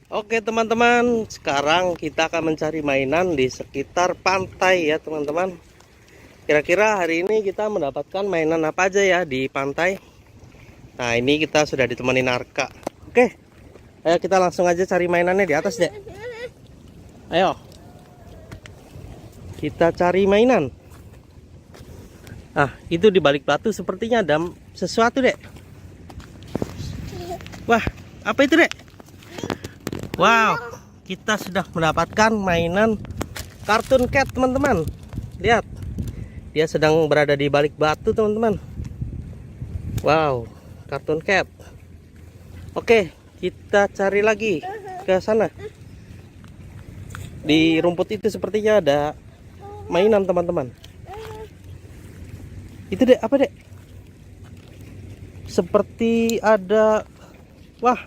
Oke teman-teman, sekarang kita akan mencari mainan di sekitar pantai ya teman-teman. Kira-kira hari ini kita mendapatkan mainan apa aja ya di pantai. Nah ini kita sudah ditemani Arka. Oke, ayo kita langsung aja cari mainannya di atas dek. Ayo, kita cari mainan. Ah, itu di balik batu sepertinya ada sesuatu dek. Wah, apa itu dek? Wow, kita sudah mendapatkan mainan Cartoon Cat teman-teman. Lihat, dia sedang berada di balik batu teman-teman. Wow, Cartoon Cat. Oke, kita cari lagi ke sana. Di rumput itu sepertinya ada mainan teman-teman. Itu dek, apa dek? Seperti ada, wah,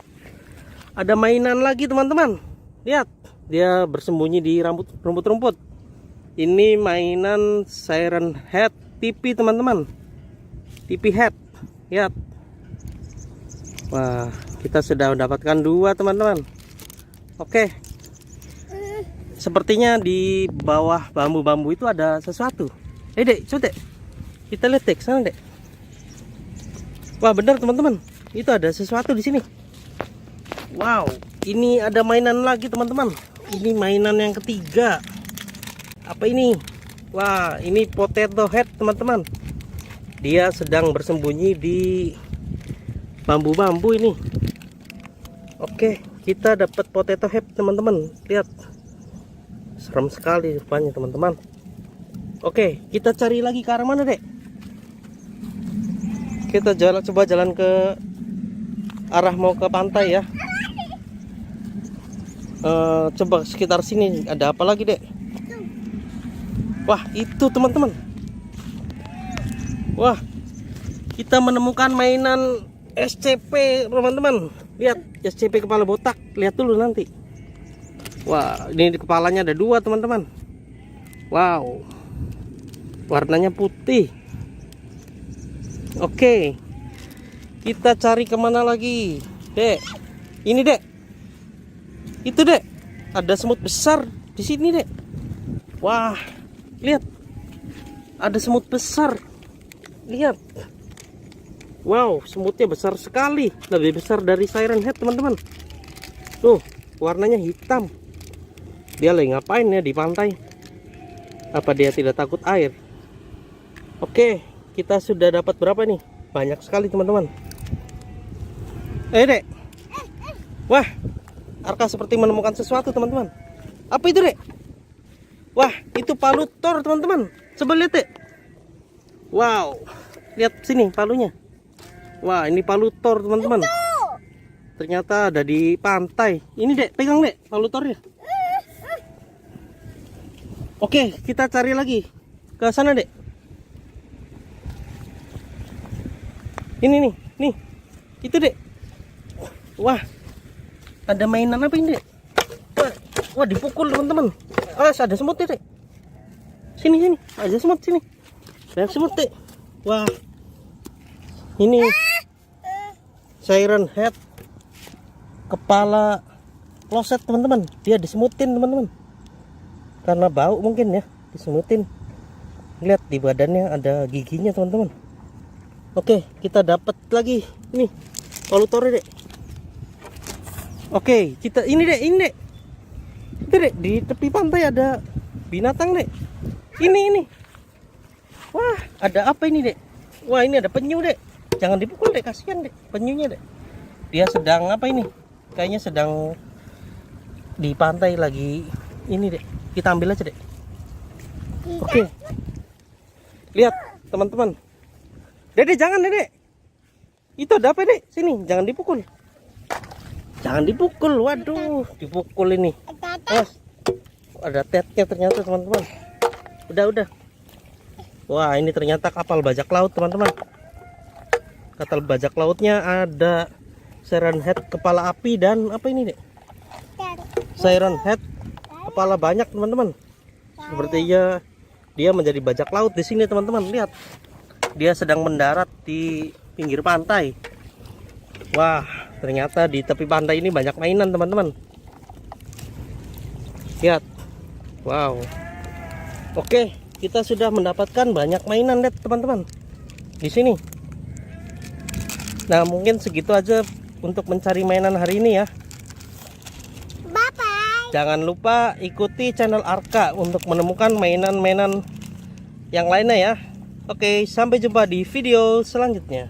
ada mainan lagi teman-teman. Lihat, dia bersembunyi di rumput-rumput. Ini mainan Siren Head TV teman-teman. TV Head. Lihat. Wah, kita sudah mendapatkan dua teman-teman. Oke. Sepertinya di bawah bambu-bambu itu ada sesuatu. Dek, coba dek. Kita lihat dek, sana dek. Wah, benar teman-teman. Itu ada sesuatu di sini. Wow, ini ada mainan lagi teman-teman. Ini mainan yang ketiga. Apa ini? Wah, ini Potato Head teman-teman. Dia sedang bersembunyi di bambu-bambu ini. Oke, kita dapat Potato Head teman-teman. Lihat, serem sekali rupanya teman-teman. Oke, kita cari lagi ke arah mana dek? Kita coba jalan ke arah mau ke pantai ya. Coba sekitar sini ada apa lagi dek? Wah, itu teman-teman. Wah, kita menemukan mainan SCP teman-teman. Lihat, SCP kepala botak. Lihat dulu nanti. Wah, ini di kepalanya ada dua teman-teman. Wow, warnanya putih. Oke, kita cari kemana lagi dek? Ini dek. Itu dek, ada semut besar di sini dek. Wah, lihat, ada semut besar. Lihat, wow, semutnya besar sekali, lebih besar dari Siren Head teman-teman. Tuh, warnanya hitam. Dia lagi ngapain ya di pantai? Apa dia tidak takut air? Oke, kita sudah dapat berapa nih? Banyak sekali teman-teman. Dek, wah, Arka seperti menemukan sesuatu teman-teman. Apa itu dek? Wah, itu palu Thor teman-teman. Coba lihat dek. Wow, lihat sini palunya. Wah, ini palu Thor teman-teman. Ternyata ada di pantai. Ini dek, pegang dek palu Thornya. Oke, kita cari lagi ke sana dek. Ini nih, itu dek. Wah, ada mainan apa ini dek? Wah, dipukul teman-teman. Ada semut dek. Sini, ada semut sini. Banyak semut dek. Wah, ini Siren Head kepala kloset teman-teman. Dia disemutin teman-teman. Karena bau mungkin ya, disemutin. Lihat di badannya ada giginya teman-teman. Oke, kita dapat lagi ini polutor dek. Oke, kita ini dek. Itu dek, di tepi pantai ada binatang dek. Ini. Wah, ada apa ini dek? Wah, ini ada penyu dek. Jangan dipukul dek, kasihan dek penyunya dek. Dia sedang apa ini? Kayaknya sedang di pantai lagi ini dek. Kita ambil aja dek. Oke. Lihat teman-teman. Dede, jangan dede. Itu ada apa dek? Sini, jangan dipukul. Jangan dipukul, waduh, dipukul ini. Ada tetnya ternyata teman-teman. Udah. Wah, ini ternyata kapal bajak laut teman-teman. Kapal bajak lautnya ada Siren Head kepala api dan apa ini dek? Siren Head kepala banyak teman-teman. Sepertinya dia menjadi bajak laut di sini teman-teman. Lihat, dia sedang mendarat di pinggir pantai. Wah, ternyata di tepi pantai ini banyak mainan teman-teman. Lihat. Wow. Oke, kita sudah mendapatkan banyak mainan deh teman-teman di sini. Nah, mungkin segitu aja untuk mencari mainan hari ini ya. Bye bye. Jangan lupa ikuti channel Arka untuk menemukan mainan-mainan yang lainnya ya. Oke, sampai jumpa di video selanjutnya.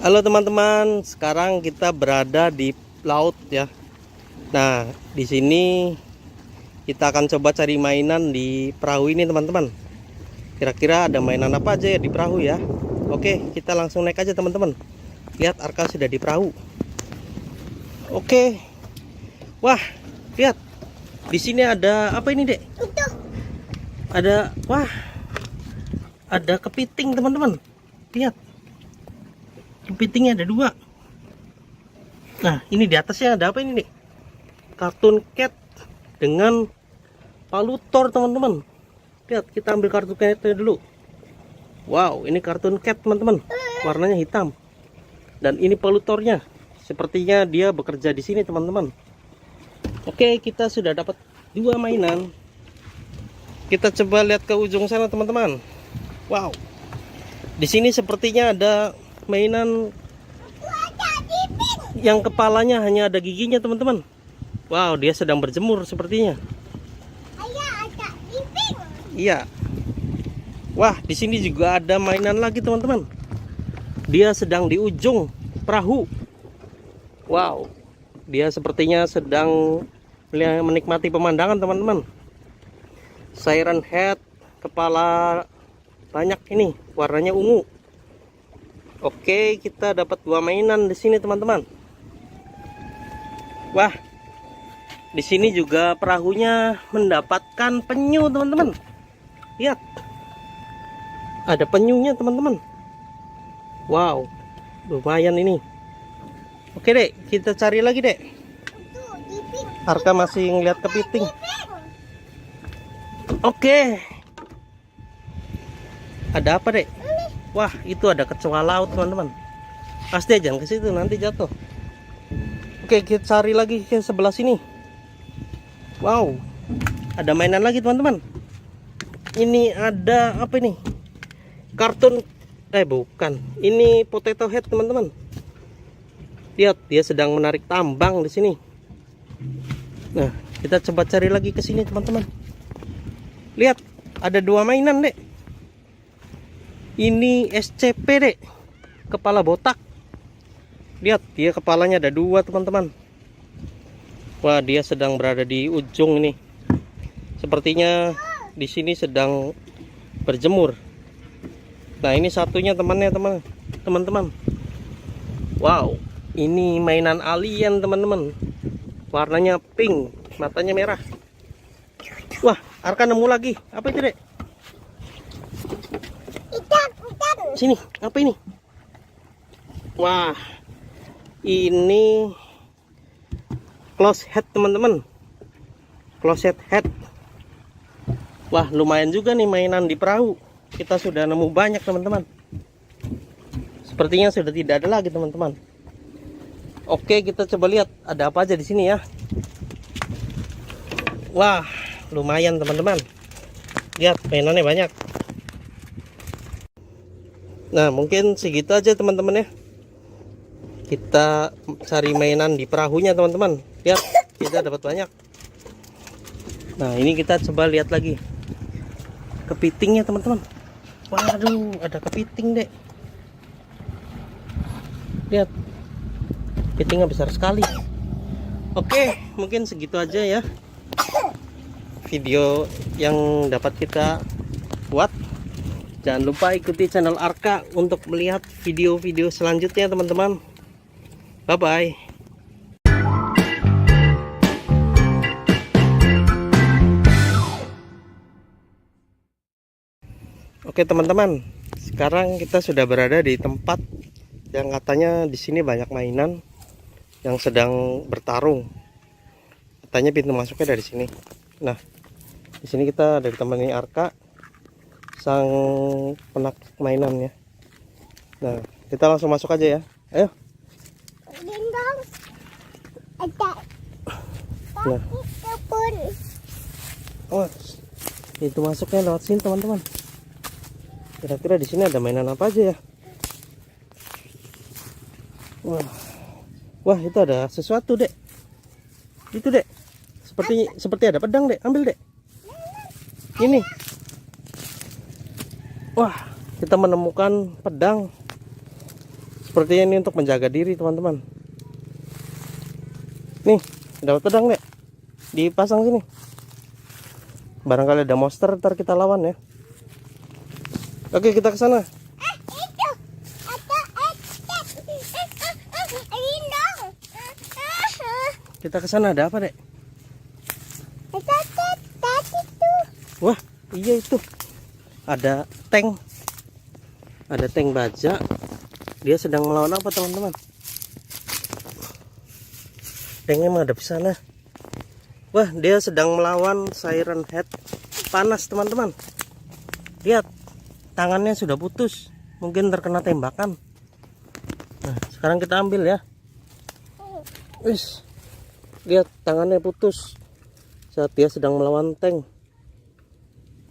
Halo teman-teman, sekarang kita berada di laut ya. Nah, di sini kita akan coba cari mainan di perahu ini teman-teman. Kira-kira ada mainan apa aja ya di perahu ya? Oke, kita langsung naik aja teman-teman. Lihat, Arka sudah di perahu. Oke. Wah, lihat. Di sini ada apa ini, Dek? Itu. Ada kepiting teman-teman. Lihat. Kepitingnya ada 2. Nah, ini di atasnya ada apa ini, Dek? Kartun cat dengan palutor teman-teman. Lihat, kita ambil kartun catnya dulu. Wow, ini kartun cat teman-teman. Warnanya hitam. Dan ini palutornya. Sepertinya dia bekerja di sini teman-teman. Oke, kita sudah dapat 2 mainan. Kita coba lihat ke ujung sana teman-teman. Wow. Di sini sepertinya ada mainan yang kepalanya hanya ada giginya teman-teman. Wow, dia sedang berjemur sepertinya. Ayah, ada iping. Iya. Wah, di sini juga ada mainan lagi teman-teman. Dia sedang di ujung perahu. Wow, dia sepertinya sedang menikmati pemandangan teman-teman. Siren head, kepala banyak ini, warnanya ungu. Oke, kita dapat 2 mainan di sini teman-teman. Wah, di sini juga perahunya mendapatkan penyu teman-teman. Lihat, ada penyunya teman-teman. Wow, lumayan ini. Oke Dek, kita cari lagi Dek. Itu iping. Arka masih ngeliat kepiting. Oke, ada apa Dek? Wah, itu ada kecoa laut teman-teman. Pasti jangan ke situ, nanti jatuh. Oke, kita cari lagi ke sebelah sini. Wow, ada mainan lagi teman-teman. Ini ada apa ini? Kartun, bukan. Ini potato head teman-teman. Lihat, dia sedang menarik tambang di sini. Nah, kita coba cari lagi ke sini teman-teman. Lihat, ada 2 mainan Dek. Ini SCP Dek, kepala botak. Lihat, dia kepalanya ada 2 teman-teman. Wah, dia sedang berada di ujung ini. Sepertinya di sini sedang berjemur. Nah, ini satunya temannya teman-teman. Wow, ini mainan alien teman-teman. Warnanya pink, matanya merah. Wah, Arka nemu lagi. Apa itu Dek? Ikan. Sini, apa ini? Wah, ini close head teman-teman. Close head. Wah, lumayan juga nih mainan di perahu. Kita sudah nemu banyak teman-teman. Sepertinya sudah tidak ada lagi teman-teman. Oke, kita coba lihat ada apa aja di sini ya. Wah, lumayan teman-teman. Lihat, mainannya banyak. Nah, mungkin segitu aja teman-teman ya. Kita cari mainan di perahunya teman-teman. Lihat, kita dapat banyak. Nah, ini kita coba lihat lagi kepitingnya teman-teman. Waduh, ada kepiting Dek. Lihat, kepitingnya besar sekali. Oke, mungkin segitu aja ya video yang dapat kita buat. Jangan lupa ikuti channel Arka untuk melihat video-video selanjutnya teman-teman. Bye bye. Oke teman-teman, sekarang kita sudah berada di tempat yang katanya di sini banyak mainan yang sedang bertarung. Katanya pintu masuknya dari sini. Nah, di sini kita ada ditemani Arka, sang penak mainannya. Nah, kita langsung masuk aja ya. Ayo. Gendong. Ada. Nah. Itu pun. Oh, itu masuknya lewat sini teman-teman. Kira-kira di sini ada mainan apa aja ya? Wah, itu ada sesuatu dek. Itu dek. Seperti ada pedang dek. Ambil dek. Ini. Wah, kita menemukan pedang. Sepertinya ini untuk menjaga diri teman-teman. Nih, dapat pedang dek. Dipasang sini. Barangkali ada monster, ntar kita lawan ya. Oke, kita ke sana. Itu. Ada gendong. Kita ke sana, ada apa dek? Itu. Wah, iya itu. Ada tank. Ada tank baja. Dia sedang melawan apa teman-teman? Tanknya menghadap ke sana. Wah, dia sedang melawan Siren Head panas teman-teman. Lihat, tangannya sudah putus. Mungkin terkena tembakan. Nah, sekarang kita ambil ya. Wis, lihat tangannya putus saat dia sedang melawan tank.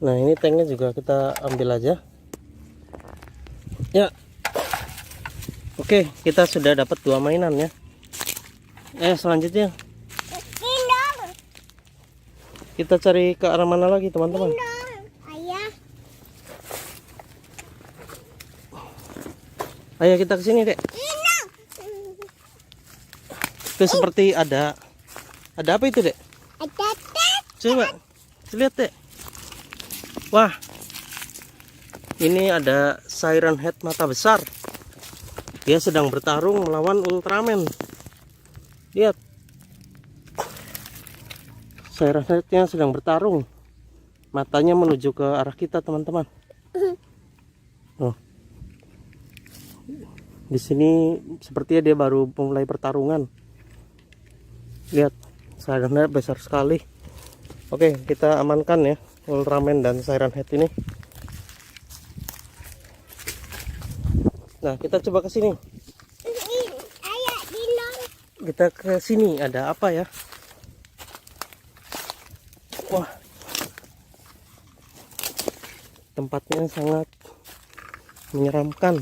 Nah, ini tanknya juga kita ambil aja. Ya. Oke, kita sudah dapat 2 mainan ya. Selanjutnya Gendong. kita cari ke arah mana lagi teman-teman? Gendong. Ayah. Ayo kita ke sini dek. Gendong. Itu seperti ada apa itu dek? Ada tet. Coba lihat dek. Wah, ini ada Siren Head mata besar. Dia sedang bertarung melawan Ultraman. Lihat, Siren Head-nya sedang bertarung. Matanya menuju ke arah kita teman-teman. Oh. Di sini sepertinya dia baru mulai pertarungan. Lihat, Siren Head besar sekali. Oke, kita amankan ya Ultraman dan Siren Head ini. Nah, kita coba ke sini. Ayah gendong. Kita ke sini, ada apa ya? Wah, tempatnya sangat menyeramkan.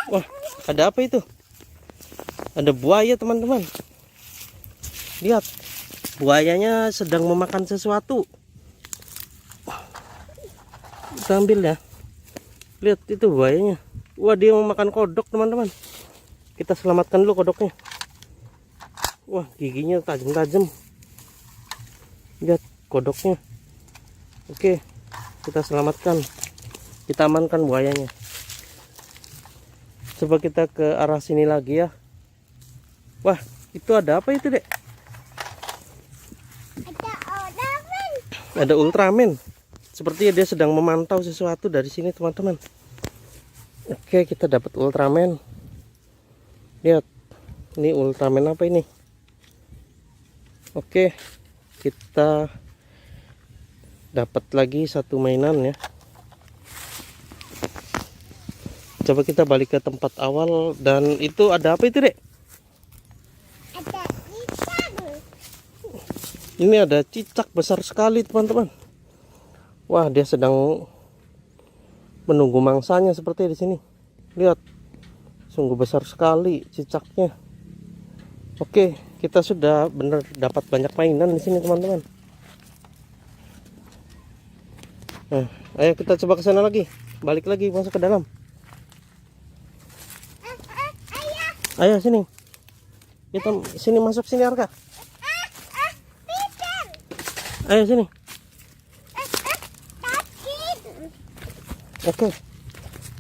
Wah, ada apa itu? Ada buaya teman-teman. Lihat, buayanya sedang memakan sesuatu. Kita ambil ya. Lihat itu buayanya. Wah, dia memakan kodok teman-teman. Kita selamatkan dulu kodoknya. Wah, giginya tajam-tajam. Lihat kodoknya. Oke, kita selamatkan. Kita amankan buayanya. Coba kita ke arah sini lagi ya. Wah, itu ada apa itu dek? Ada Ultraman. Sepertinya dia sedang memantau sesuatu dari sini teman-teman. Oke, kita dapat Ultraman. Lihat, ini Ultraman apa ini? Oke, kita dapat lagi satu mainan ya. Coba kita balik ke tempat awal. Dan itu ada apa itu dek? Ada ikan. Ini ada cicak besar sekali teman-teman. Wah, dia sedang menunggu mangsanya seperti di sini. Lihat, sungguh besar sekali cicaknya. Oke, kita sudah benar dapat banyak mainan di sini teman-teman. Nah, ayo kita coba ke sana lagi. Balik lagi masuk ke dalam. Ayah. Ayo sini. Kita sini masuk sini Arka. Pisang. Ayo sini. Takut. Oke.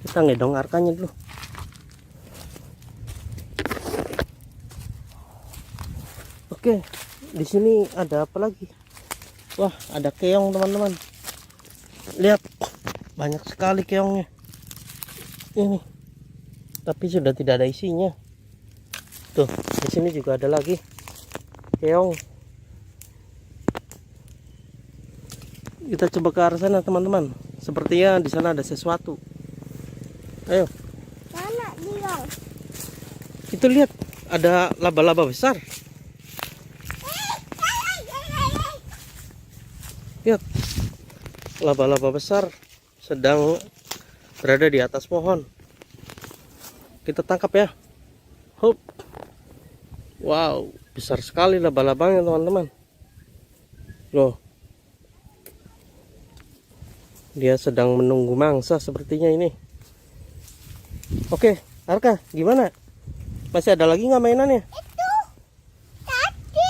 Kita ngedong Arkanya dulu. Oke, di sini ada apa lagi? Wah, ada keong teman-teman. Lihat, banyak sekali keongnya. Ini, tapi sudah tidak ada isinya. Tuh, di sini juga ada lagi keong. Kita coba ke arah sana teman-teman. Sepertinya di sana ada sesuatu. Ayo. Mana dia? Itu lihat, ada laba-laba besar. Lihat, laba-laba besar sedang berada di atas pohon. Kita tangkap ya. Hup. Wow, besar sekali laba-labanya teman-teman. Loh, dia sedang menunggu mangsa sepertinya ini. Oke, Arka, gimana? Masih ada lagi nggak mainannya? Itu tadi.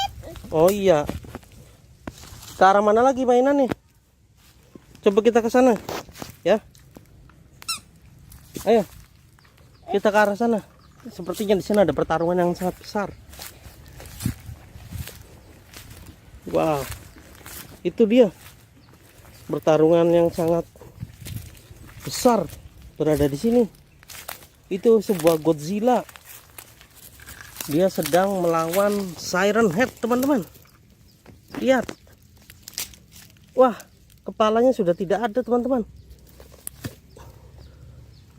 Oh iya. Ke arah mana lagi mainannya? Coba kita ke sana, ya. Ayo, kita ke arah sana. Sepertinya di sana ada pertarungan yang sangat besar. Wow, itu dia pertarungan yang sangat besar berada di sini. Itu sebuah Godzilla. Dia sedang melawan Siren Head, teman-teman. Lihat. Wah, kepalanya sudah tidak ada, teman-teman.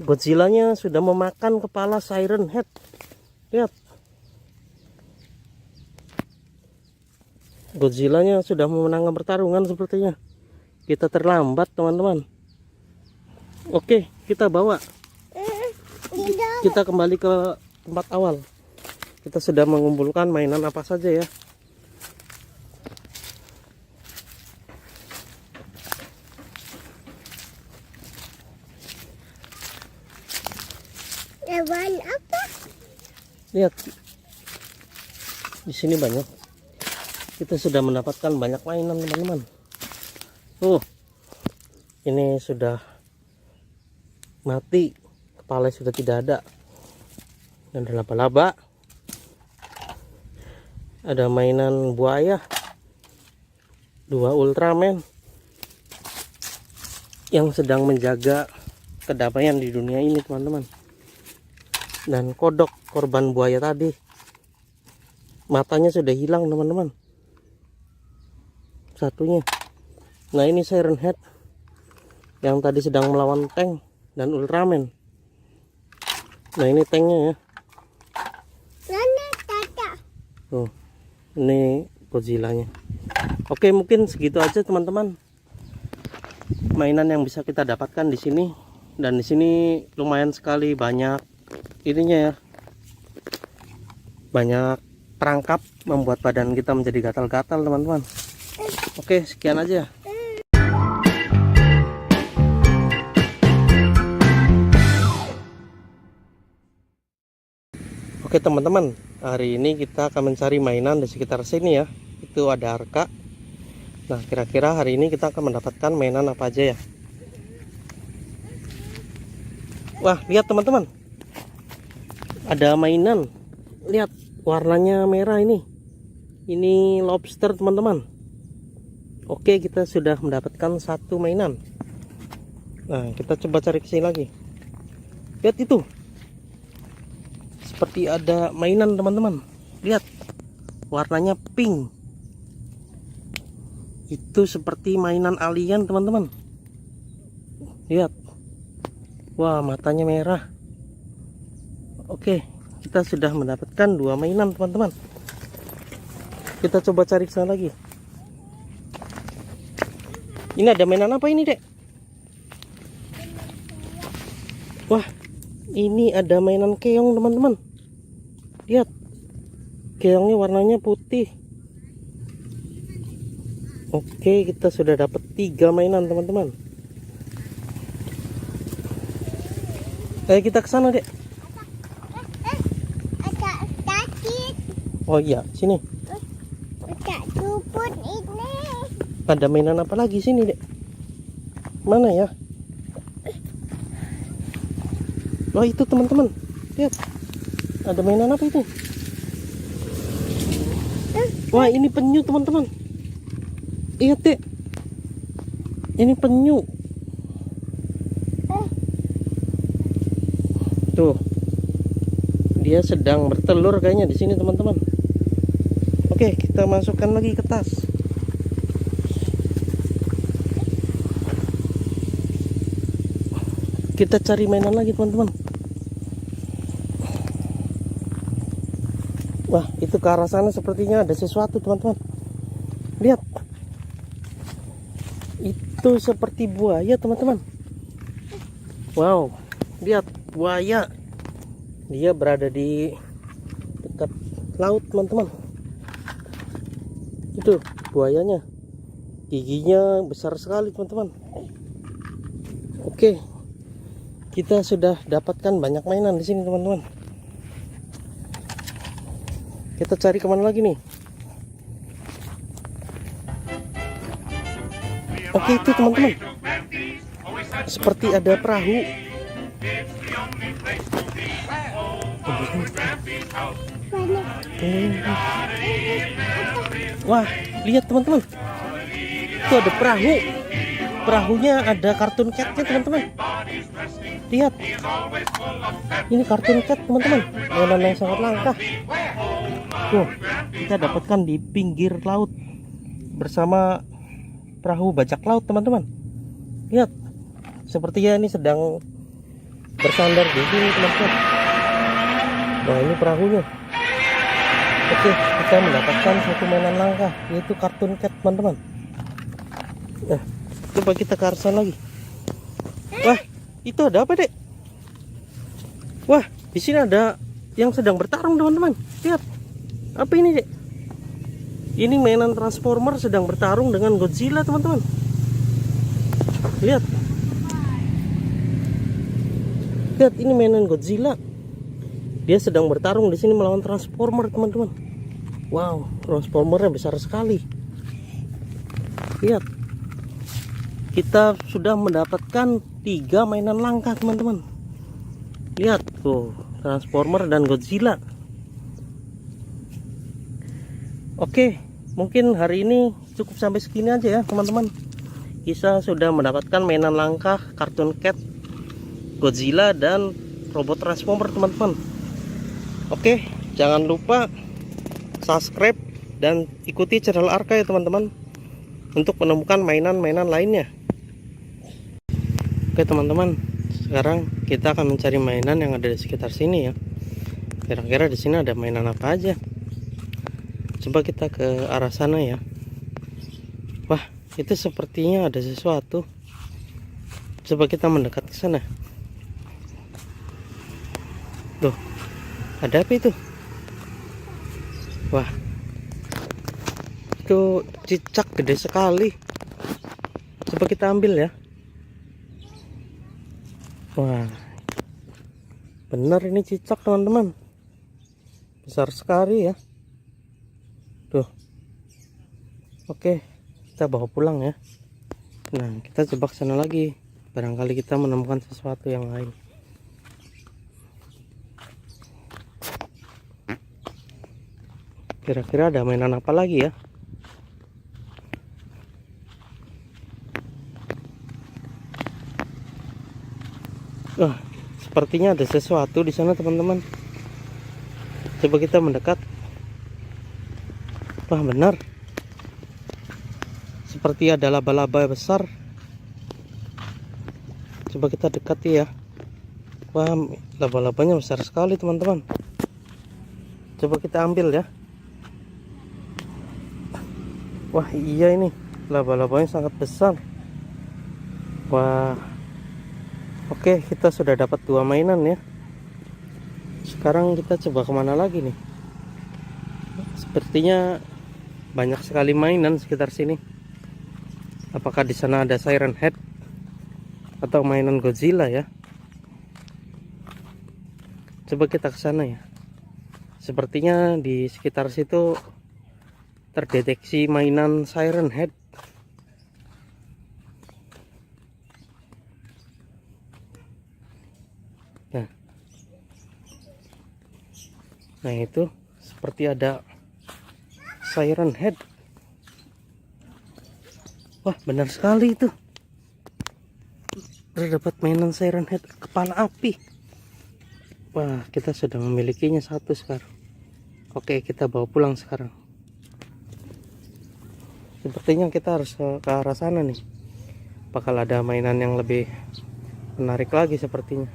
Godzilla-nya sudah memakan kepala Siren Head. Lihat. Godzilla-nya sudah memenangkan pertarungan sepertinya. Kita terlambat, teman-teman. Oke, kita bawa. Kita kembali ke tempat awal. Kita sudah mengumpulkan mainan apa saja ya. Hewan apa? Lihat. Di sini banyak. Kita sudah mendapatkan banyak mainan, teman-teman. Ini sudah mati. Kepala sudah tidak ada. Dan ada laba-laba. Ada mainan buaya. 2 Ultraman yang sedang menjaga kedamaian di dunia ini, teman-teman. Dan kodok korban buaya tadi, matanya sudah hilang, teman-teman. Satunya. Nah, ini Siren Head yang tadi sedang melawan tank dan Ultraman. Nah, ini tanknya ya. Mana tata? Tuh, ini Godzilla-nya. Oke, mungkin segitu aja, teman-teman. Mainan yang bisa kita dapatkan di sini. Dan di sini lumayan sekali banyak ininya ya. Banyak perangkap membuat badan kita menjadi gatal-gatal, teman-teman. Oke, sekian aja. Oke teman-teman, hari ini kita akan mencari mainan di sekitar sini ya. Itu ada Arka. Nah, kira-kira hari ini kita akan mendapatkan mainan apa aja ya. Wah, lihat teman-teman. Ada mainan. Lihat, warnanya merah ini. Ini lobster, teman-teman. Oke, kita sudah mendapatkan satu mainan. Nah, kita coba cari ke sini lagi. Lihat itu. Seperti ada mainan, teman-teman. Lihat. Warnanya pink. Itu seperti mainan alien, teman-teman. Lihat. Wah, matanya merah. Oke, kita sudah mendapatkan 2 mainan, teman-teman. Kita coba cari ke sana lagi. Ini ada mainan apa ini, Dek? Wah, ini ada mainan keong, teman-teman. Lihat. Keongnya warnanya putih. Oke, kita sudah dapat 3 mainan, teman-teman. Ayo kita ke sana, Dek. Ada tadi. Oh iya, sini. Ada rumput ini. Ada mainan apa lagi sini, Dek? Mana ya? Wah, itu teman-teman. Lihat. Ada mainan apa itu? Wah, ini penyu, teman-teman. Lihat, Dek. Ini penyu. Tuh. Dia sedang bertelur kayaknya di sini, teman-teman. Oke, kita masukkan lagi ke tas. Kita cari mainan lagi teman-teman. Wah, itu ke arah sana sepertinya ada sesuatu teman-teman. Lihat, itu seperti buaya teman-teman. Wow, lihat buaya. Dia berada di dekat laut teman-teman. Itu buayanya, giginya besar sekali teman-teman. Oke, kita sudah dapatkan banyak mainan di sini teman-teman. Kita cari kemana lagi nih? Oke, itu teman-teman, seperti ada perahu. Wah, lihat teman-teman, itu ada perahu. Perahunya ada kartun catnya teman-teman. Lihat, ini kartun cat teman-teman, mainan yang sangat langka. Tuh, kita dapatkan di pinggir laut bersama perahu bajak laut teman-teman. Lihat, sepertinya ini sedang bersandar di sini teman-teman. Nah, ini perahunya. Oke, kita mendapatkan satu mainan langka, yaitu kartun cat teman-teman. Nah, coba kita ke arah sana lagi. Wah, itu ada apa dek? Wah, di sini ada yang sedang bertarung teman-teman. Lihat, apa ini dek? Ini mainan Transformer sedang bertarung dengan Godzilla teman-teman. Lihat, lihat ini mainan Godzilla. Dia sedang bertarung di sini melawan Transformer teman-teman. Wow, Transformernya besar sekali. Lihat, kita sudah mendapatkan 3 mainan langka teman-teman. Lihat tuh, Transformer dan Godzilla. Oke, mungkin hari ini cukup sampai segini aja ya teman-teman. Kita sudah mendapatkan mainan langka, kartun cat, Godzilla, dan robot Transformer teman-teman. Oke, jangan lupa subscribe dan ikuti channel Arka ya teman-teman, untuk menemukan mainan-mainan lainnya. Oke teman-teman, sekarang kita akan mencari mainan yang ada di sekitar sini ya. Kira-kira di sini ada mainan apa aja? Coba kita ke arah sana ya. Wah, itu sepertinya ada sesuatu. Coba kita mendekat ke sana. Tuh, ada apa itu? Wah, itu cicak gede sekali. Coba kita ambil ya. Wah, benar ini cicak teman-teman, besar sekali ya. Tuh, oke, kita bawa pulang ya. Nah, kita coba ke sana lagi, barangkali kita menemukan sesuatu yang lain. Kira-kira ada mainan apa lagi ya? Wah, sepertinya ada sesuatu di sana teman-teman. Coba kita mendekat. Wah, benar, seperti ada laba-laba besar. Coba kita dekati ya. Wah, laba-labanya besar sekali teman-teman. Coba kita ambil ya. Wah, iya, ini laba-labanya sangat besar. Wah, oke, kita sudah dapat 2 mainan ya. Sekarang kita coba kemana lagi nih? Sepertinya banyak sekali mainan sekitar sini. Apakah di sana ada Siren Head atau mainan Godzilla ya? Coba kita ke sana ya. Sepertinya di sekitar situ terdeteksi mainan Siren Head. Nah, itu seperti ada Siren Head. Wah, benar sekali itu. Terdapat mainan Siren Head kepala api. Wah, kita sudah memilikinya 1 sekarang. Oke, kita bawa pulang sekarang. Sepertinya kita harus ke arah sana nih. Bakal ada mainan yang lebih menarik lagi sepertinya.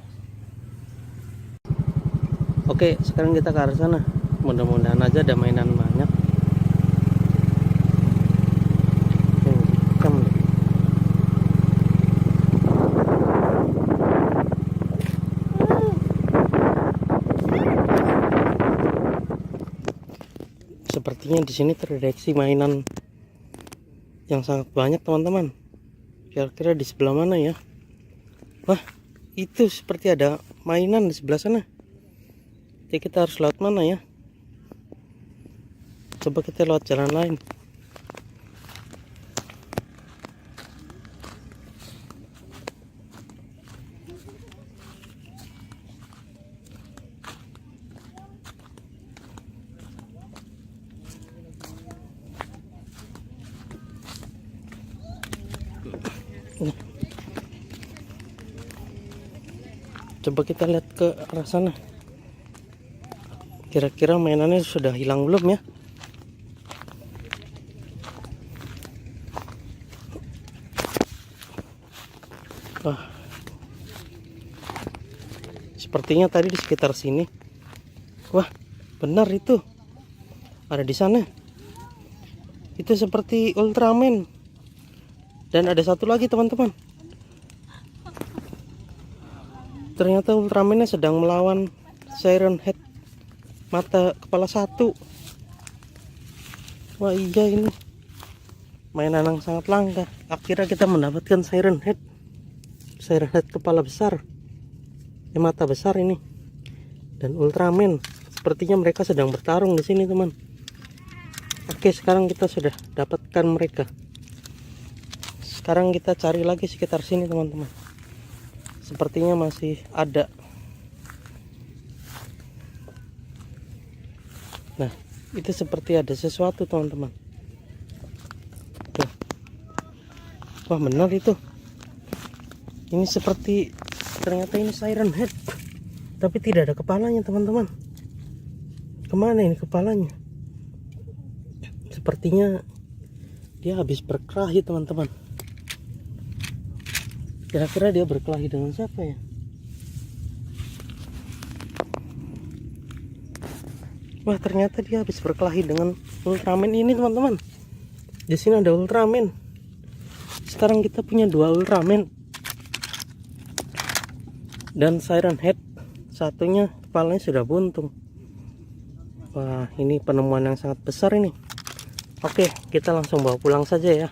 Oke, sekarang kita ke arah sana. Mudah-mudahan aja ada mainan banyak. Sepertinya di sini terdeteksi mainan yang sangat banyak, teman-teman. Kira-kira di sebelah mana ya? Wah, itu seperti ada mainan di sebelah sana. Jadi kita harus lewat mana ya? Coba kita lewat jalan lain. Coba kita lihat ke arah sana. Kira-kira mainannya sudah hilang belum ya? Wah, sepertinya tadi di sekitar sini. Wah, benar itu. Ada di sana. Itu seperti Ultraman. Dan ada satu lagi, teman-teman. Ternyata Ultraman-nya sedang melawan Siren Head mata kepala satu. Wah, iya, ini mainan yang sangat langka. Akhirnya kita mendapatkan Siren Head kepala besar, mata besar ini, dan Ultraman. Sepertinya mereka sedang bertarung di sini, teman. Oke, sekarang kita sudah dapatkan mereka. Sekarang kita cari lagi sekitar sini, teman-teman. Sepertinya masih ada. Nah, itu seperti ada sesuatu, teman-teman. Wah, benar itu. Ini seperti, ternyata ini Siren Head, tapi tidak ada kepalanya, teman-teman. Kemana ini kepalanya? Sepertinya dia habis berkelahi, teman-teman. Kira-kira dia berkelahi dengan siapa ya? Wah, ternyata dia habis berkelahi dengan Ultraman ini, teman-teman. Di sini ada Ultraman. Sekarang kita punya 2 Ultraman dan Siren Head. Satunya kepalanya sudah buntung. Wah, ini penemuan yang sangat besar ini. Oke, kita langsung bawa pulang saja ya.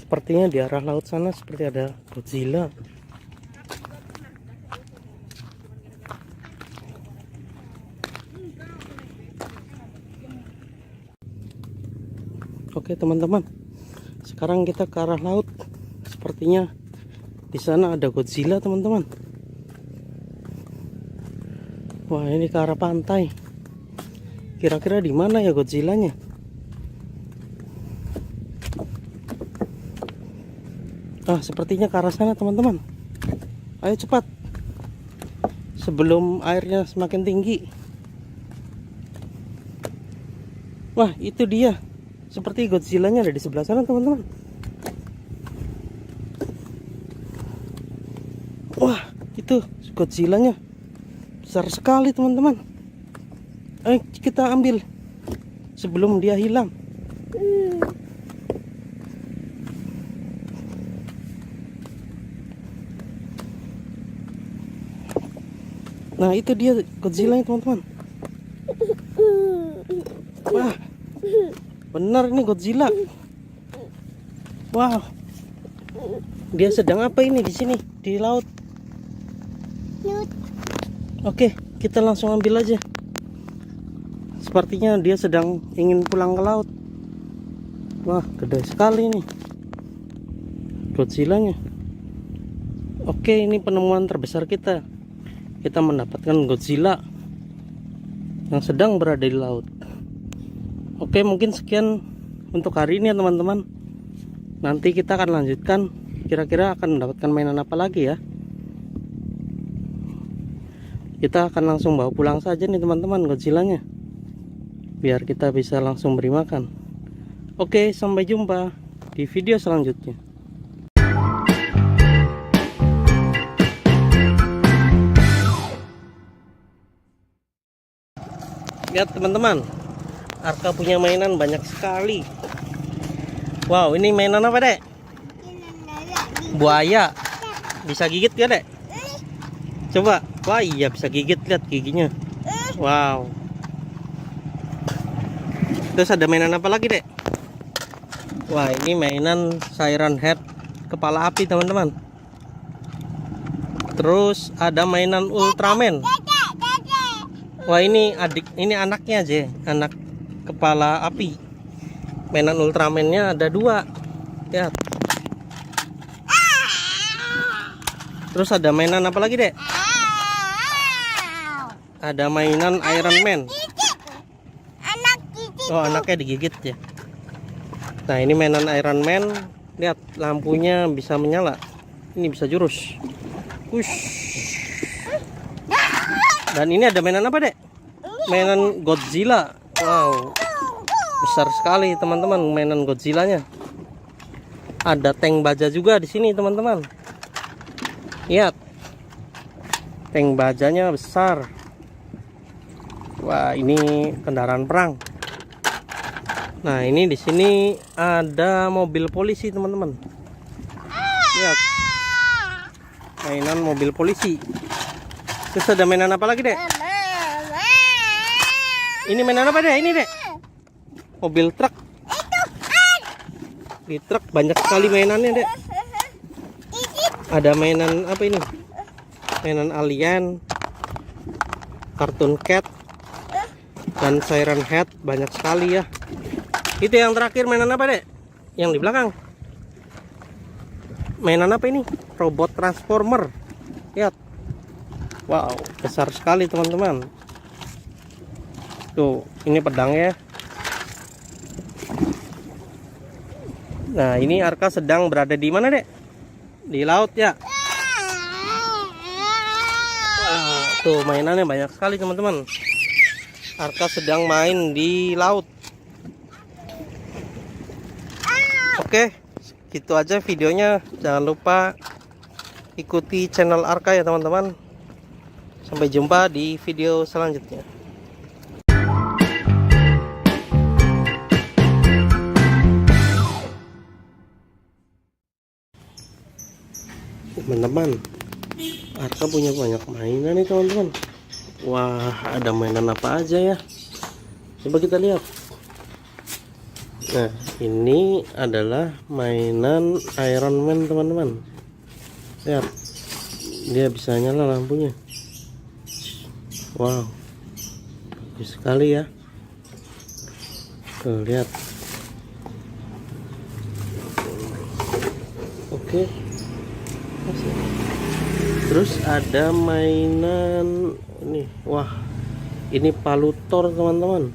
Sepertinya di arah laut sana seperti ada Godzilla. Oke, teman-teman. Sekarang kita ke arah laut. Sepertinya di sana ada Godzilla, teman-teman. Wah, ini ke arah pantai. Kira-kira di mana ya Godzillanya? Ah, sepertinya ke arah sana, teman-teman. Ayo cepat, sebelum airnya semakin tinggi. Wah, itu dia. Seperti Godzillanya ada di sebelah sana, teman-teman. Wah, itu Godzillanya besar sekali, teman-teman. Ayo kita ambil sebelum dia hilang. Nah, itu dia Godzilla, teman-teman. Wah, benar ini Godzilla. Wow, dia sedang apa ini di sini di laut? Oke, kita langsung ambil aja. Sepertinya dia sedang ingin pulang ke laut. Wah, gede sekali nih Godzillanya. Oke, ini penemuan terbesar kita. Kita mendapatkan Godzilla yang sedang berada di laut. Oke, mungkin sekian untuk hari ini ya, teman-teman. Nanti kita akan lanjutkan. Kira-kira akan mendapatkan mainan apa lagi ya? Kita akan langsung bawa pulang saja nih, teman-teman, Godzillanya. biar kita bisa langsung beri makan. Oke, sampai jumpa di video selanjutnya. Lihat teman-teman, Arka punya mainan banyak sekali. Wow, ini mainan apa dek? Buaya. Bisa gigit ya dek? Coba. Wah iya bisa gigit, lihat giginya. Wow. Terus ada mainan apa lagi dek? Wah ini mainan Siren Head kepala api teman-teman. Terus ada mainan Ultraman. Wah ini anaknya aja, anak kepala api. Mainan Ultraman-nya ada 2. Lihat. Terus ada mainan apa lagi dek? Ada mainan Iron Man. Oh anaknya digigit ya. Nah ini mainan Iron Man. Lihat lampunya bisa menyala. Ini bisa jurus. Wush. Dan ini ada mainan apa dek? Mainan Godzilla. Wow, besar sekali teman-teman mainan Godzilla-nya. Ada tank baja juga di sini teman-teman. Lihat, tank bajanya besar. Wah ini kendaraan perang. Nah ini di sini ada mobil polisi teman-teman. Lihat, mainan mobil polisi. Terus ada mainan apa lagi dek? Ini mainan apa dek? Ini dek? Mobil truk. Di truk banyak sekali mainannya dek. Ada mainan apa ini? Mainan alien, Cartoon Cat, dan Siren Head. Banyak sekali ya. Itu yang terakhir mainan apa dek? Yang di belakang. Mainan apa ini? Robot Transformer. Lihat. Wow, besar sekali teman-teman. Tuh, ini pedangnya. Nah, ini Arka sedang berada di mana, dek? Di laut ya. Wow, tuh mainannya banyak sekali teman-teman. Arka sedang main di laut. Oke, gitu aja videonya. Jangan lupa ikuti channel Arka ya teman-teman. Sampai jumpa di video selanjutnya. Teman-teman, Arka punya banyak mainan nih teman-teman. Wah, ada mainan apa aja ya? Coba kita lihat. Nah, ini adalah mainan Iron Man teman-teman. Lihat, dia bisa nyala lampunya. Wow, bagus sekali ya. Tuh, lihat. Oke. Terus ada mainan ini. Wah, ini palu Thor teman-teman.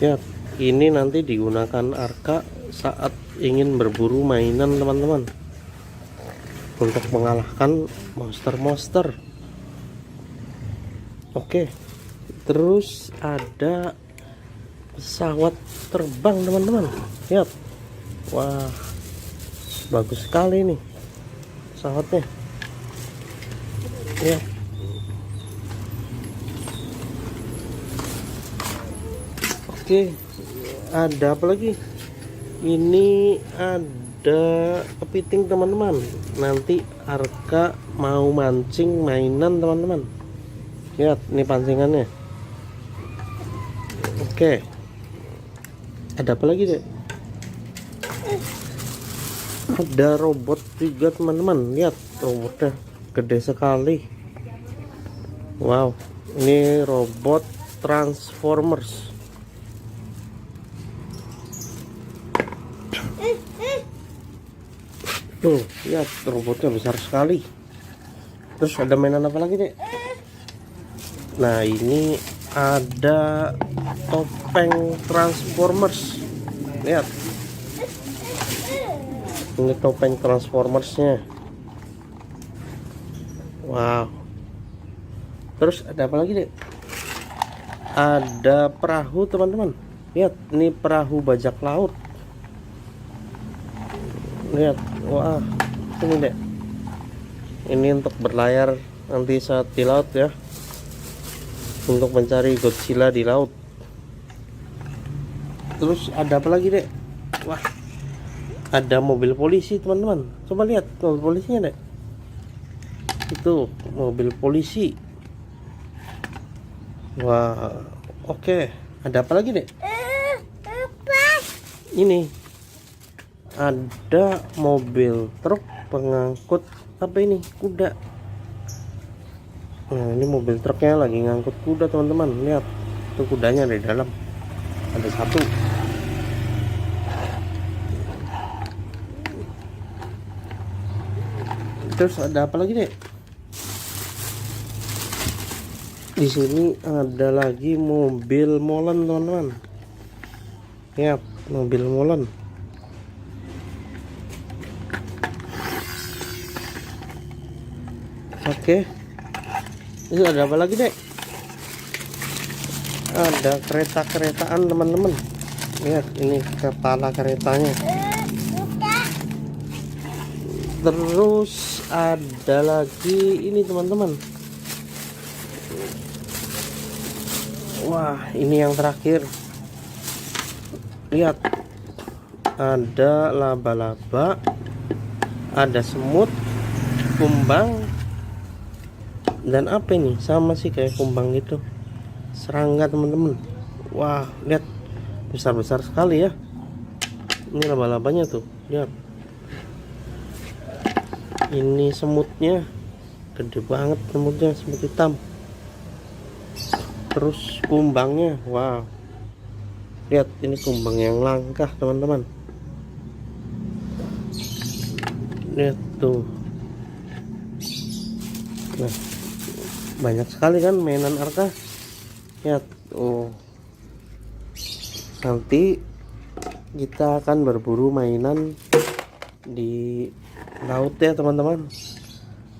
Lihat, ini nanti digunakan Arka saat ingin berburu mainan teman-teman, untuk mengalahkan monster-monster. Oke, terus ada pesawat terbang teman-teman. Lihat, wah, bagus sekali nih pesawatnya. Ya. Oke, ada apa lagi? Ini ada kepiting teman-teman. Nanti Arka mau mancing mainan teman-teman. Lihat, ini pancingannya. Oke. Ada apa lagi deh? Ada robot juga teman-teman. Lihat, robotnya gede sekali. Wow, ini robot Transformers. Tuh, lihat robotnya besar sekali. Terus ada mainan apa lagi deh? Nah, ini ada topeng Transformers. Lihat, ini topeng Transformersnya. Wow. Terus ada apa lagi deh? ada perahu teman-teman. Lihat, ini perahu bajak laut. Lihat, wah, ini deh. Ini untuk berlayar nanti saat di laut ya, untuk mencari Godzilla di laut. Terus ada apa lagi dek? Wah, ada mobil polisi teman-teman. Coba lihat mobil polisinya dek. Itu mobil polisi. Wah, oke. Ada apa lagi dek? Apa? Ini ada mobil truk pengangkut apa ini, kuda. Nah, ini mobil truknya lagi ngangkut kuda teman-teman. Lihat, tuh kudanya di dalam. Ada satu. Terus ada apa lagi deh? Di sini ada lagi mobil molen teman-teman. Lihat, mobil molen. Oke. Ini ada apa lagi dek? Ada kereta-keretaan teman-teman. Lihat, ini kepala keretanya. Terus ada lagi ini teman-teman. Wah, ini yang terakhir. Lihat, ada laba-laba, ada semut, kumbang, dan apa ini? Sama sih kayak kumbang gitu, serangga teman-teman. Wah, lihat, besar-besar sekali ya. Ini laba-labanya tuh, lihat. Ini semutnya gede banget, semutnya semut hitam. Terus kumbangnya, wow, lihat, ini kumbang yang langka teman-teman. Lihat tuh. Nah, banyak sekali kan mainan Arka. Lihat, oh, nanti kita akan berburu mainan di laut ya teman-teman.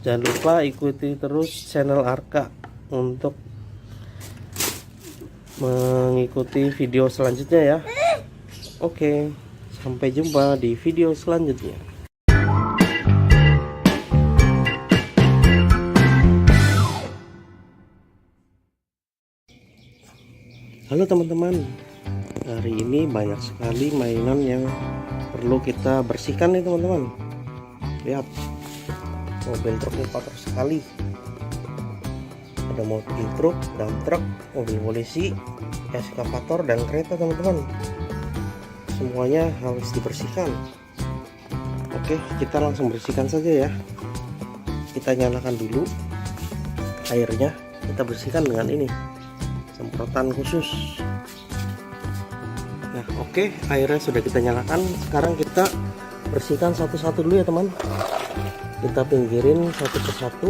Jangan lupa ikuti terus channel Arka untuk mengikuti video selanjutnya ya. Oke, sampai jumpa di video selanjutnya. Halo teman-teman, hari ini banyak sekali mainan yang perlu kita bersihkan nih teman-teman. Lihat, mobil truknya kotor sekali. Ada mobil truk, dump truk, mobil polisi, eskavator, dan kereta teman-teman. Semuanya harus dibersihkan. Oke, kita langsung bersihkan saja ya. Kita nyalakan dulu airnya. Kita bersihkan dengan ini, semprotan khusus. Nah, oke, airnya sudah kita nyalakan. Sekarang kita bersihkan satu-satu dulu ya teman. Kita pinggirin satu persatu.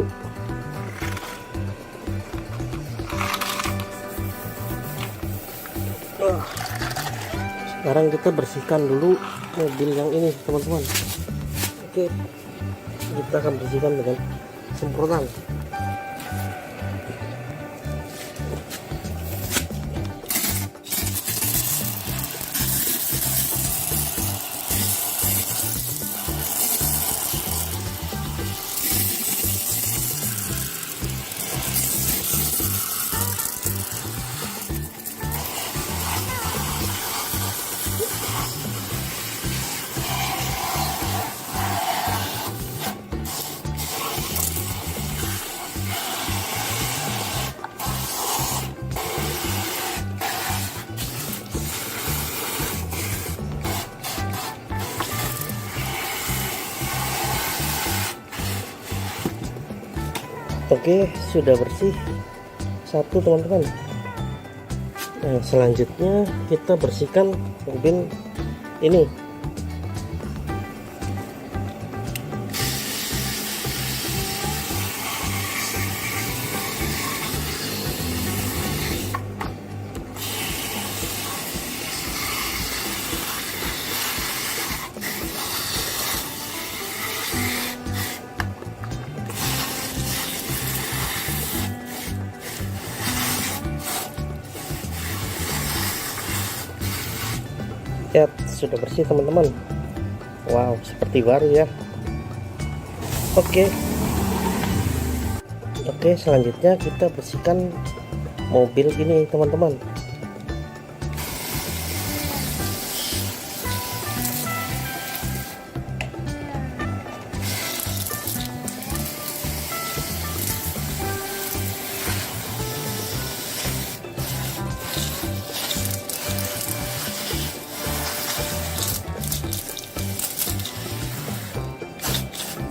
Sekarang kita bersihkan dulu mobil yang ini teman-teman. Oke, kita akan bersihkan dengan semprotan. Oke, sudah bersih satu teman-teman. Nah, selanjutnya kita bersihkan mobil ini. Ya, sudah bersih teman-teman. Wow, seperti baru ya. Oke, selanjutnya kita bersihkan mobil ini teman-teman.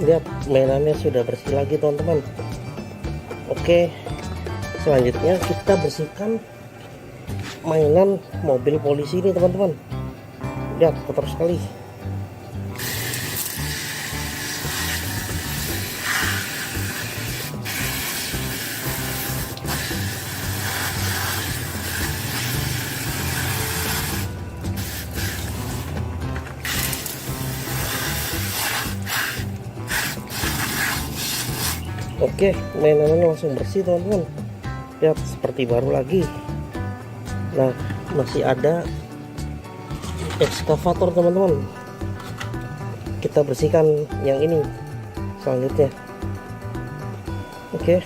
Lihat, mainannya sudah bersih lagi teman-teman. Oke, selanjutnya kita bersihkan mainan mobil polisi ini teman-teman. Lihat, kotor sekali. Oke, mainannya langsung bersih teman-teman. Lihat, seperti baru lagi. Nah, masih ada ekskavator teman-teman. Kita bersihkan yang ini selanjutnya. Oke.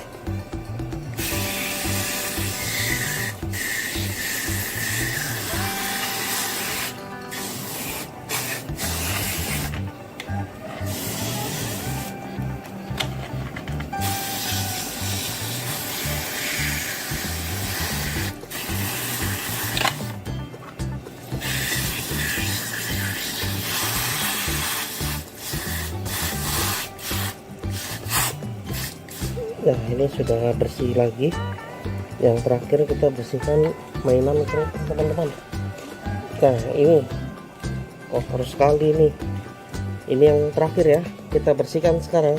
Nah, ini sudah bersih lagi. Yang terakhir kita bersihkan mainan kereta teman-teman. Nah, ini kotor sekali nih. Ini yang terakhir ya, kita bersihkan sekarang.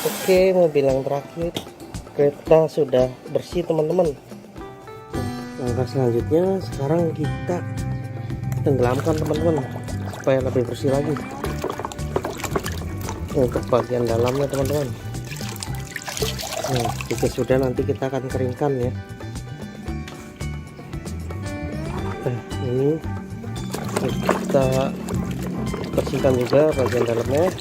Oke, mobil yang terakhir kereta sudah bersih teman-teman. Langkah selanjutnya sekarang kita tenggelamkan teman-teman supaya lebih bersih lagi. Untuk bagian dalamnya teman-teman. Nah, jika sudah nanti kita akan keringkan ya. Nah, ini kita bersihkan juga bagian dalamnya.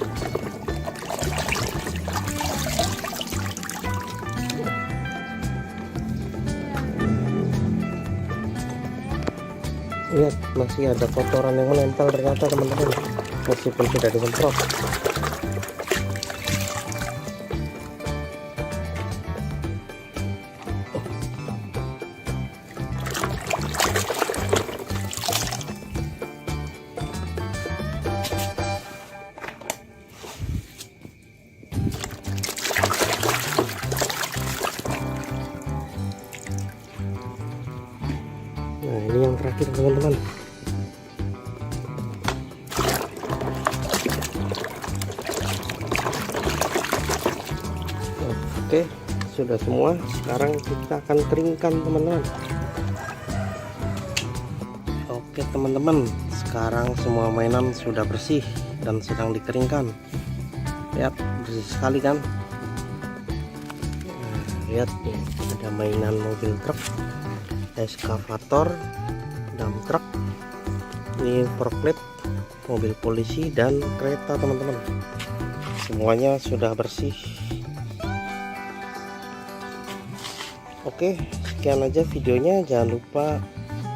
Lihat, masih ada kotoran yang menempel ternyata teman-teman, meskipun sudah disemprot. Nah, ini yang terakhir teman-teman. Oke, sudah semua. Sekarang kita akan keringkan teman-teman. Oke teman-teman, sekarang semua mainan sudah bersih dan sedang dikeringkan. Lihat, bersih sekali kan. Nah, lihat nih, ada mainan mobil truk, ekskavator, dump truck, ini forklift, mobil polisi, dan kereta teman-teman. Semuanya sudah bersih. Oke, sekian aja videonya. Jangan lupa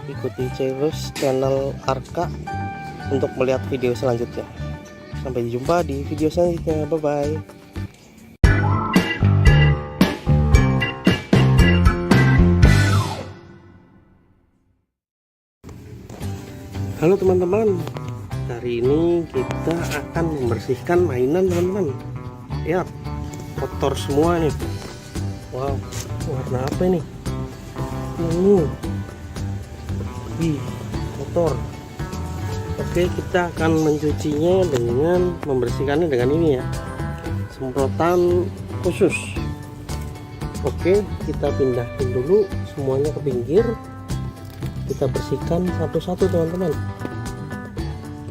ikuti terus channel Arka untuk melihat video selanjutnya. Sampai jumpa di video selanjutnya. Bye bye. Halo teman-teman, hari ini kita akan membersihkan mainan teman-teman. Lihat, kotor semua nih. Wow, Warna apa ini? Ungu. Ih, kotor. Oke, kita akan mencucinya dengan membersihkannya dengan ini ya, semprotan khusus. Oke, kita pindahin dulu semuanya ke pinggir. Kita bersihkan satu-satu teman-teman.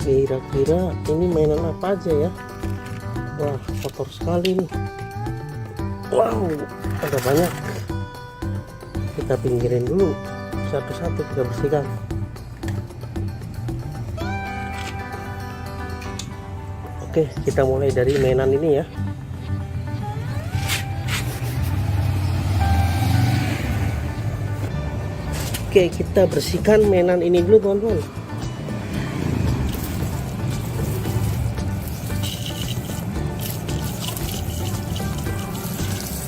Kira-kira ini mainan apa aja ya? Wah, kotor sekali nih. Wow, ada banyak. Kita pinggirin dulu satu-satu, kita bersihkan. Oke, kita mulai dari mainan ini ya. Oke, kita bersihkan mainan ini dulu teman-teman.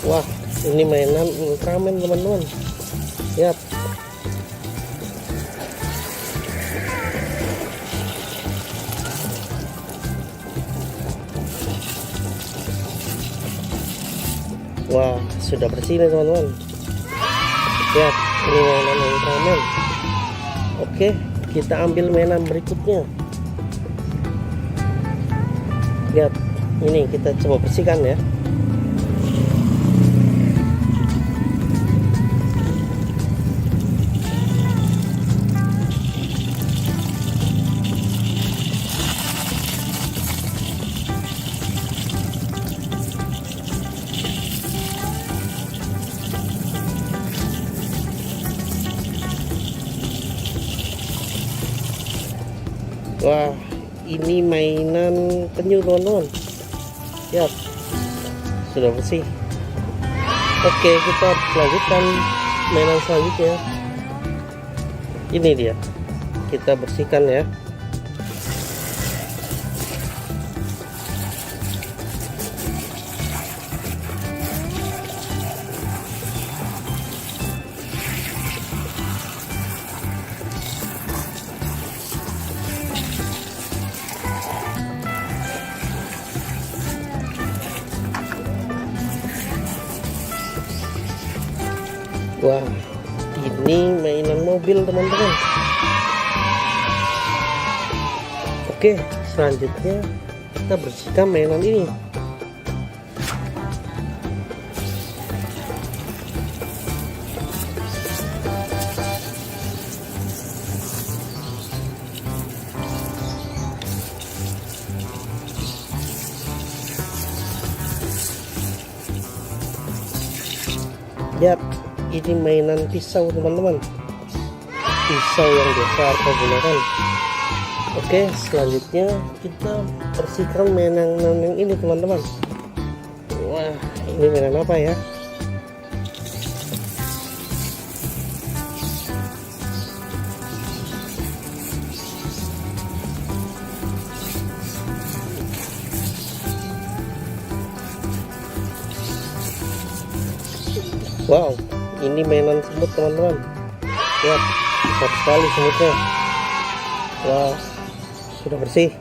Wah, ini mainan Ultraman teman-teman. Lihat. Wah, sudah bersih nih teman-teman. Lihat, ini mainan Ultraman. Oke, kita ambil mainan berikutnya. Lihat, ini kita coba bersihkan ya. Wah, ini mainan penyu teman-teman. Lihat, sudah bersih. Oke, kita lanjutkan mainan selanjutnya. Ini dia, kita bersihkan ya. Wah, ini mainan mobil teman-teman. Oke, selanjutnya kita bersihkan mainan ini. Lihat, ini mainan pisau teman-teman, pisau yang biasa kita gunakan. Oke, selanjutnya kita bersihkan mainan yang ini teman-teman. Wah, ini mainan apa ya? Wow, ini mainan semut teman-teman. Lihat, besar sekali semutnya. Wah, sudah bersih.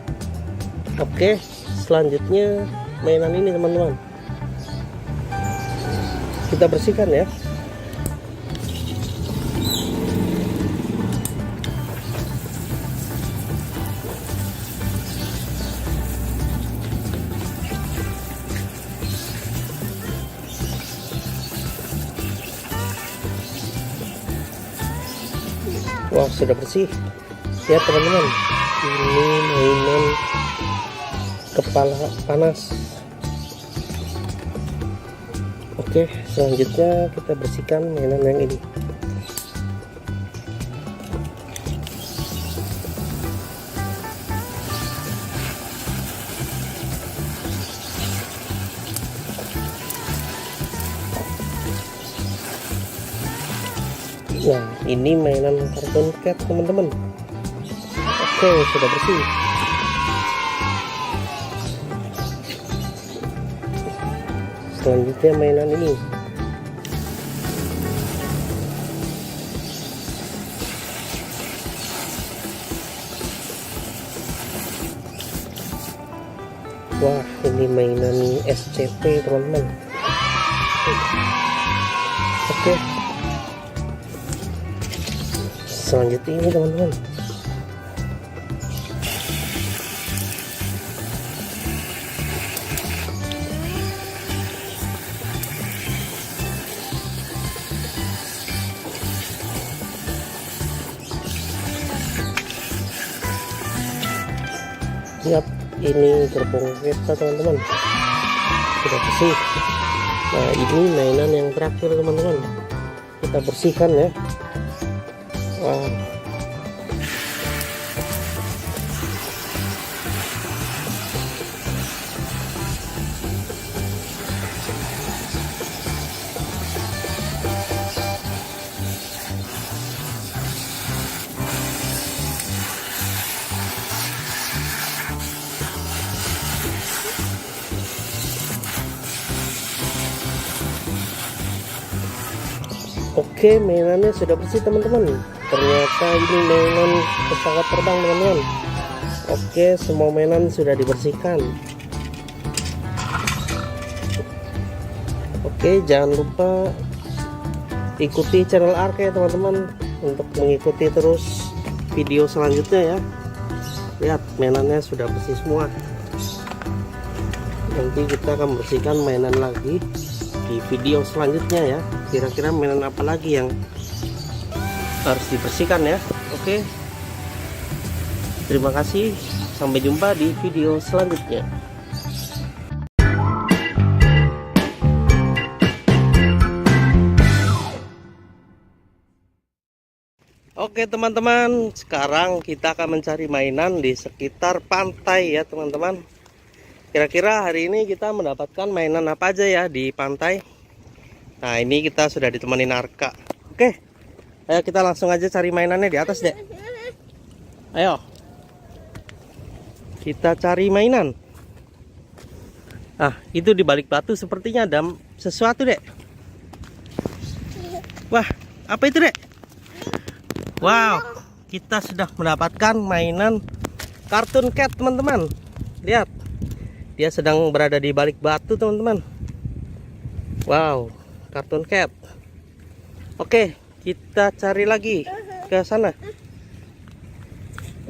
Oke, selanjutnya mainan ini teman-teman, kita bersihkan ya. Wah, sudah bersih. Lihat teman-teman, ini mainan kepala panas. Oke, selanjutnya kita bersihkan mainan yang ini. Nah, ini mainan kartun cat teman-teman. Oke, sudah bersih. Selanjutnya mainan ini. Wah, ini mainan SCP teman-teman. Oke. Selanjutnya ini teman-teman. Lihat, ini gerbong kita teman-teman sudah bersih. Nah, ini mainan yang terakhir teman-teman, kita bersihkan ya. Wah, oke, mainannya sudah bersih teman-teman. Ternyata ini mainan pesawat terbang teman-teman. Oke, semua mainan sudah dibersihkan. Oke, jangan lupa ikuti channel Arka ya teman-teman, untuk mengikuti terus video selanjutnya ya. Lihat, mainannya sudah bersih semua. Nanti kita akan bersihkan mainan lagi di video selanjutnya ya. Kira-kira mainan apa lagi yang harus dibersihkan ya. Oke, terima kasih, sampai jumpa di video selanjutnya. Oke teman-teman, sekarang kita akan mencari mainan di sekitar pantai ya teman-teman. Kira-kira hari ini kita mendapatkan mainan apa aja ya di pantai. Nah, ini kita sudah ditemenin Arka. Oke, ayo kita langsung aja cari mainannya di atas dek. Ayo, kita cari mainan. Ah, itu di balik batu sepertinya ada sesuatu dek. Wah, apa itu dek? Wow, kita sudah mendapatkan mainan Cartoon Cat teman-teman. Lihat, dia sedang berada di balik batu teman-teman. Wow, Cartoon Cat. Oke, kita cari lagi ke sana.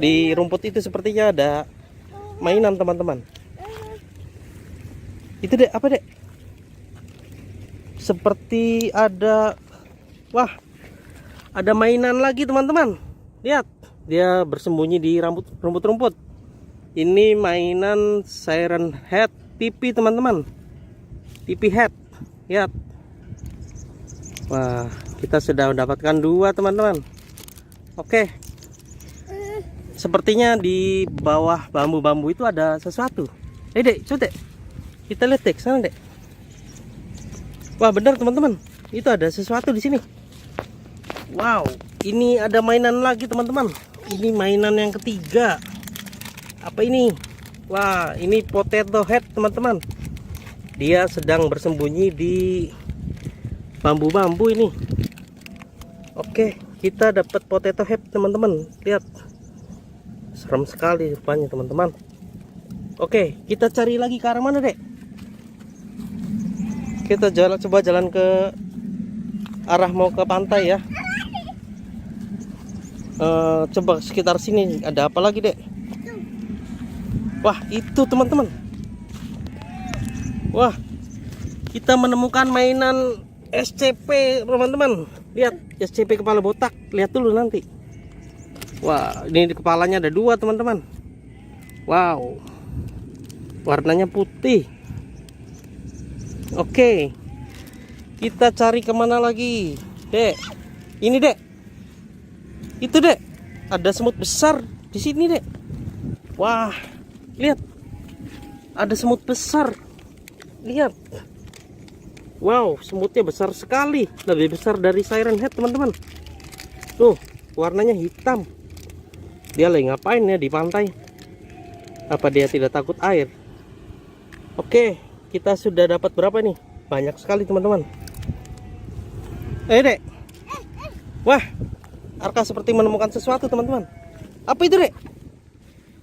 Di rumput itu sepertinya ada mainan teman-teman. Itu dek, apa dek? Seperti ada, wah, ada mainan lagi teman-teman. Lihat, dia bersembunyi di rumput-rumput. Ini mainan Siren Head pipi teman-teman. Pipi head. Lihat. Wah, kita sudah mendapatkan dua teman-teman. Oke. Sepertinya di bawah bambu-bambu itu ada sesuatu. Dek, coba dek. Kita lihat dek, sana dek. Wah, benar teman-teman. Itu ada sesuatu di sini. Wow, ini ada mainan lagi teman-teman. Ini mainan yang ketiga. Apa ini? Wah, ini potato head teman-teman. Dia sedang bersembunyi di bambu-bambu ini. Oke, kita dapat potato head teman-teman. Lihat, serem sekali rupanya teman-teman. Oke, kita cari lagi ke arah mana dek? Kita coba jalan ke arah mau ke pantai ya. Coba sekitar sini ada apa lagi dek? Wah, itu teman-teman. Wah, kita menemukan mainan SCP teman-teman. Lihat, SCP kepala botak. Lihat dulu nanti. Wah, ini di kepalanya ada dua teman-teman. Wow, warnanya putih. Oke, kita cari kemana lagi dek? Ini dek, itu dek, ada semut besar di sini dek. Wah, lihat, ada semut besar. Lihat, wow, semutnya besar sekali, lebih besar dari Siren Head teman-teman. Tuh, warnanya hitam. Dia lagi ngapain ya di pantai? Apa dia tidak takut air? Oke, kita sudah dapat berapa nih? Banyak sekali teman-teman. Dek, wah, Arka seperti menemukan sesuatu teman-teman. Apa itu dek?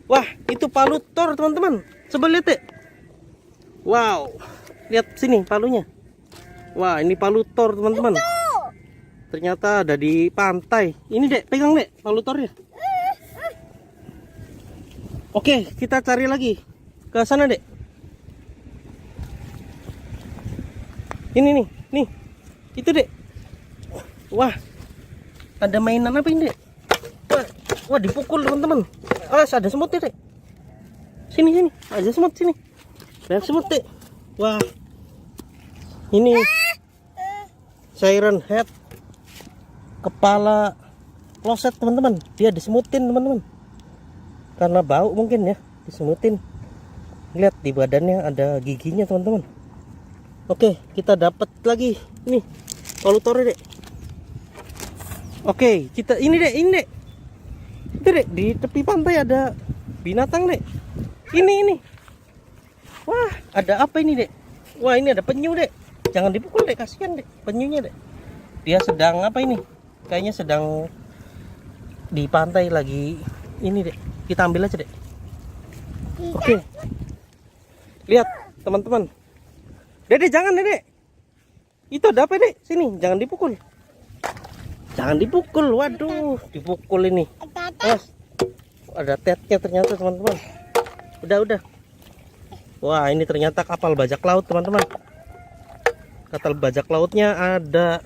Wah, itu palu Thor teman-teman. Coba lihat dek. Wow, lihat sini palunya. Wah, ini palu Thor teman-teman. ternyata ada di pantai. Ini dek, pegang dek palutornya. Oke, kita cari lagi ke sana dek. Ini nih, nih, itu dek. Wah, ada mainan apa ini dek? Wah, wah dipukul teman-teman. Ada semut dek. Sini, sini, ada semut sini. Banyak semut dek. Wah, ini siren head, kepala kloset teman-teman. Dia disemutin teman-teman. Karena bau mungkin ya, disemutin. Lihat di badannya ada giginya teman-teman. Oke, kita dapat lagi ini polutornya dek. Oke, kita ini dek. Itu dek, di tepi pantai ada binatang dek. Ini. Wah, ada apa ini dek? Wah, ini ada penyu dek. Jangan dipukul dek, kasihan dek penyunya dek. Dia sedang apa ini? Kayaknya sedang di pantai lagi ini dek. Kita ambil aja dek. Oke. Lihat teman-teman. Dede jangan dede. Itu ada apa dek? Sini, jangan dipukul. Jangan dipukul. Waduh, dipukul ini. Ada tetnya ternyata teman-teman. Udah. Wah, ini ternyata kapal bajak laut teman-teman. Kapal bajak lautnya ada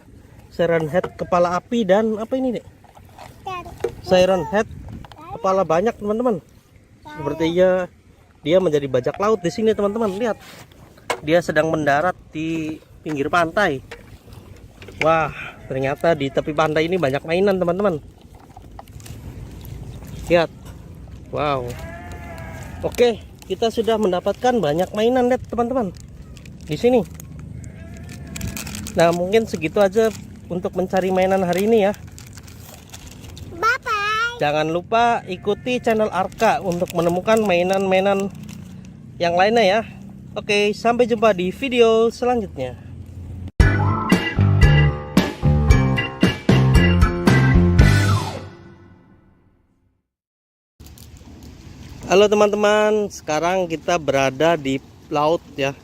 siren head kepala api dan apa ini dek? Siren head kepala banyak teman-teman. Sepertinya dia menjadi bajak laut di sini teman-teman. Lihat, dia sedang mendarat di pinggir pantai. Wah, ternyata di tepi pantai ini banyak mainan teman-teman. Lihat, wow. Oke, kita sudah mendapatkan banyak mainan deh teman-teman di sini. Nah, mungkin segitu aja untuk mencari mainan hari ini ya. Bye-bye. Jangan lupa ikuti channel Arka untuk menemukan mainan-mainan yang lainnya ya. Oke, sampai jumpa di video selanjutnya. Halo teman-teman, sekarang kita berada di laut ya.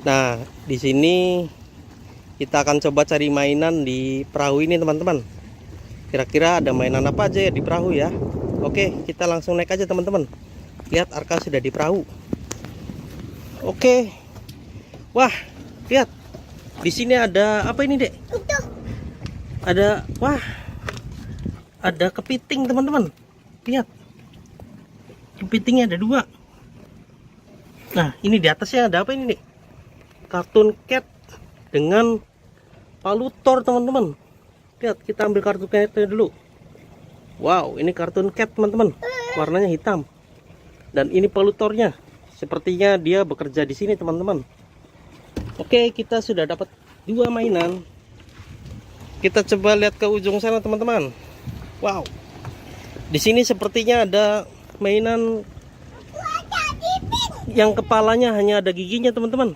Nah, di sini kita akan coba cari mainan di perahu ini teman-teman. Kira-kira ada mainan apa aja ya di perahu ya. Oke, kita langsung naik aja teman-teman. Lihat, Arka sudah di perahu. Oke. Wah, lihat. Di sini ada apa ini, Dek? Itu. Ada kepiting teman-teman. Lihat. Kepitingnya ada 2. Nah, ini di atasnya ada apa ini, Dek? Kartun cat dengan palutor teman-teman. Lihat, kita ambil kartun catnya dulu. Wow, ini kartun cat teman-teman. Warnanya hitam. Dan ini palutornya. Sepertinya dia bekerja di sini teman-teman. Oke, kita sudah dapat 2 mainan. Kita coba lihat ke ujung sana teman-teman. Wow. Di sini sepertinya ada mainan yang kepalanya hanya ada giginya teman-teman.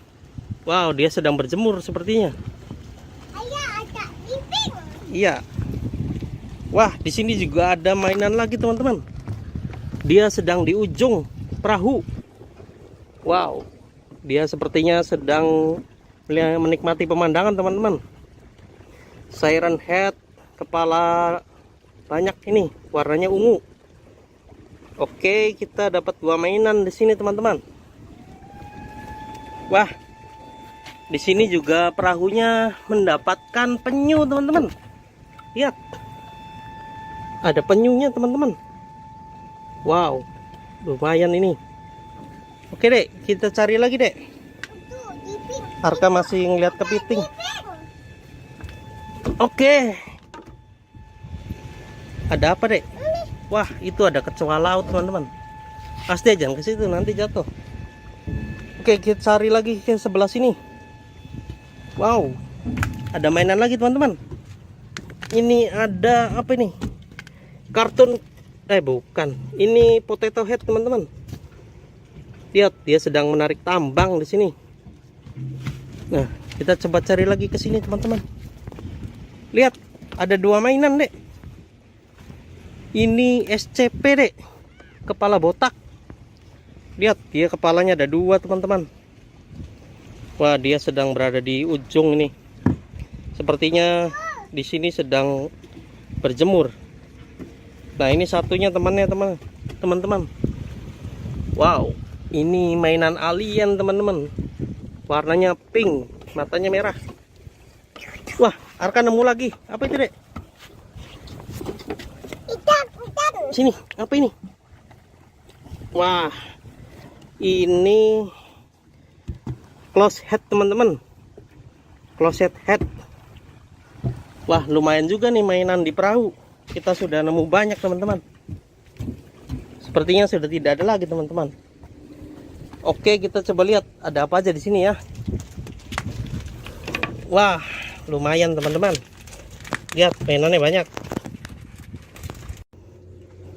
Wow, dia sedang berjemur sepertinya. Iya. Wah, di sini juga ada mainan lagi teman-teman. Dia sedang di ujung perahu. Wow, dia sepertinya sedang menikmati pemandangan teman-teman. Siren head kepala banyak ini, warnanya ungu. Oke, kita dapat 2 mainan di sini teman-teman. Wah, di sini juga perahunya mendapatkan penyu teman-teman. Lihat, ada penyunya teman-teman. Wow, lumayan ini. Oke dek, kita cari lagi dek. Arka masih ngeliat kepiting. Oke, ada apa dek? Wah, itu ada kecoa laut teman-teman. Pasti jangan ke situ, nanti jatuh. Oke, kita cari lagi ke sebelah sini. Wow, ada mainan lagi teman-teman. Ini ada apa ini? Kartun, bukan. Ini potato head teman-teman. Lihat, dia sedang menarik tambang di sini. Nah, kita coba cari lagi ke sini teman-teman. Lihat, ada 2 mainan dek. Ini SCP dek, kepala botak. Lihat, dia kepalanya ada 2 teman-teman. Wah, dia sedang berada di ujung ini. Sepertinya di sini sedang berjemur. Nah, ini satunya temannya, teman-teman. Wow, ini mainan alien, teman-teman. Warnanya pink, matanya merah. Wah, Arka nemu lagi. Apa itu, Dek? Ikan. Sini, apa ini? Wah, ini close head, teman-teman. Close head. Wah, lumayan juga nih mainan di perahu. Kita sudah nemu banyak, teman-teman. Sepertinya sudah tidak ada lagi, teman-teman. Oke, kita coba lihat ada apa aja di sini ya. Wah, lumayan, teman-teman. Lihat, mainannya banyak.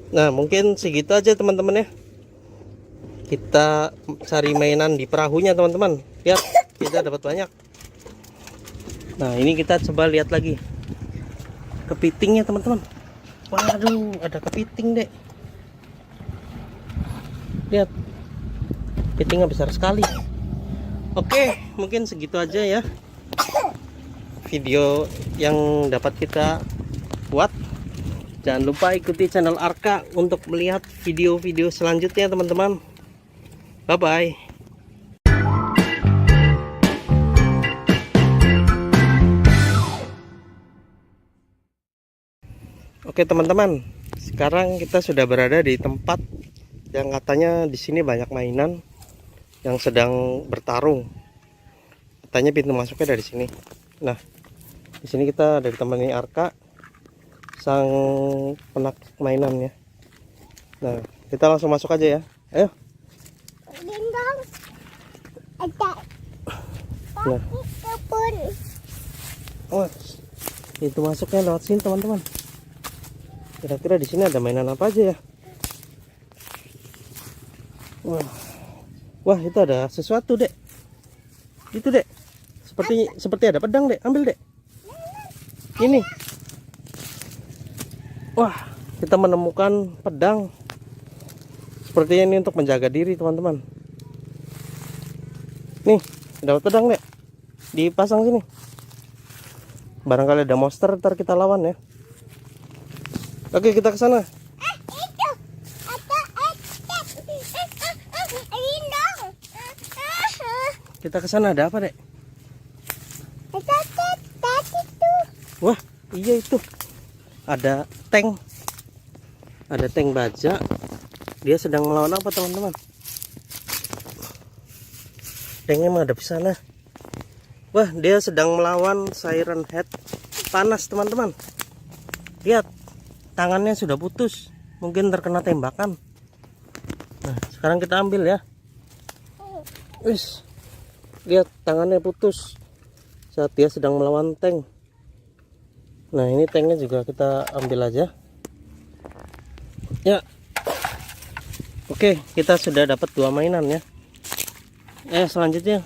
Nah, mungkin segitu aja, teman-teman ya. Kita cari mainan di perahunya, teman-teman. Lihat, kita dapat banyak. Nah, ini kita coba lihat lagi kepitingnya, teman-teman. Waduh, ada kepiting, Dek. Lihat, kepitingnya besar sekali. Oke, mungkin segitu aja ya video yang dapat kita buat. Jangan lupa ikuti channel Arka untuk melihat video-video selanjutnya, teman-teman. Bye bye. Oke, teman-teman, sekarang kita sudah berada di tempat yang katanya di sini banyak mainan yang sedang bertarung. Katanya pintu masuknya dari sini. Nah, di sini kita ada ditemani Arka, sang penakut mainan ya. Nah, kita langsung masuk aja ya. Ayo. Gendong. Ada. Nah, Kebun. oh, pintu masuknya lewat sini, teman-teman. Kira-kira di sini ada mainan apa aja ya? Wah, itu ada sesuatu, Dek. Itu, Dek. Seperti ada pedang, Dek. Ambil, Dek. Ini. Wah, kita menemukan pedang. Sepertinya ini untuk menjaga diri, teman-teman. Nih, dapat pedang, Dek. Dipasang sini. Barangkali ada monster, ntar kita lawan ya. Oke, kita ke sana. Itu. Gendong. Kita ke sana, ada apa, Dek? Itu. Wah, iya itu. Ada tank. Ada tank baja. Dia sedang melawan apa, teman-teman? Tanknya menghadap sana. Wah, dia sedang melawan Siren Head panas, teman-teman. Lihat, tangannya sudah putus. Mungkin terkena tembakan. Nah, sekarang kita ambil ya. Wis. Lihat, tangannya putus saat dia sedang melawan tank. Nah, ini tanknya juga kita ambil aja ya. Oke, kita sudah dapat 2 mainan ya. Selanjutnya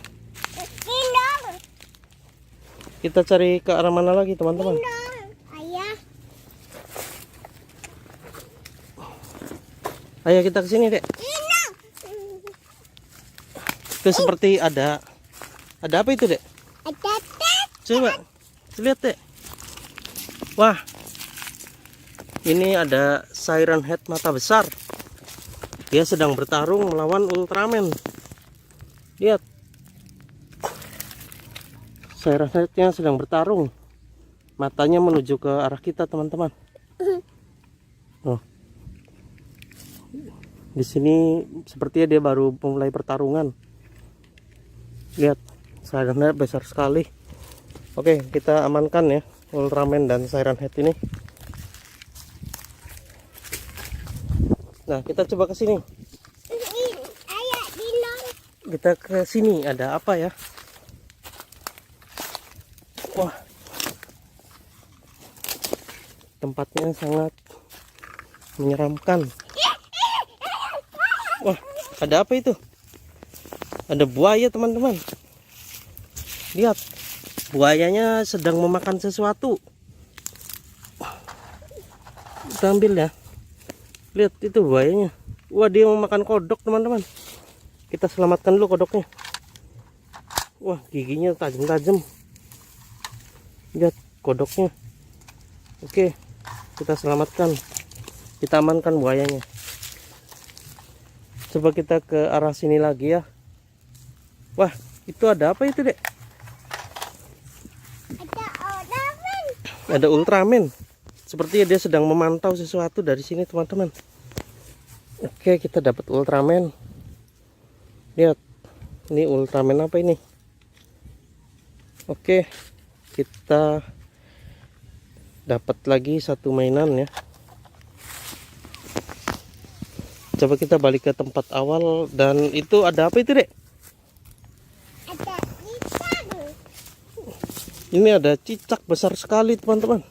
Gendong. kita cari ke arah mana lagi, teman-teman? Gendong. Ayah. Ayo kita ke sini, Dek. Gendong. Itu seperti ada apa itu, Dek? Ada tet. Coba lihat, Dek. Wah, ini ada Siren Head mata besar. Dia sedang bertarung melawan Ultraman. Lihat, Siren Head-nya sedang bertarung. Matanya menuju ke arah kita, teman-teman. Oh, di sini sepertinya dia baru mulai pertarungan. Lihat, Siren Head besar sekali. Oke, kita amankan ya Ultraman dan Siren Head ini. Nah, kita coba ke sini. Ayah, gendong. Kita ke sini, ada apa ya? Wah, tempatnya sangat menyeramkan. Wah, ada apa itu? Ada buaya, teman-teman. Lihat, buayanya sedang memakan sesuatu. Kita ambil ya. Lihat itu buayanya. Wah, dia memakan kodok, teman-teman. Kita selamatkan dulu kodoknya. Wah, giginya tajam-tajam. Lihat kodoknya. Oke, kita selamatkan, kita amankan buayanya. Coba kita ke arah sini lagi ya. Wah, itu ada apa itu, Dek? Ada orang. Ada Ultraman. Sepertinya dia sedang memantau sesuatu dari sini, teman-teman. Oke, kita dapat Ultraman. Lihat, ini Ultraman apa ini? Oke, kita dapat lagi satu mainan ya. Coba kita balik ke tempat awal. Dan itu ada apa itu, Dek? Ada ikan. Ini ada cicak besar sekali, teman-teman.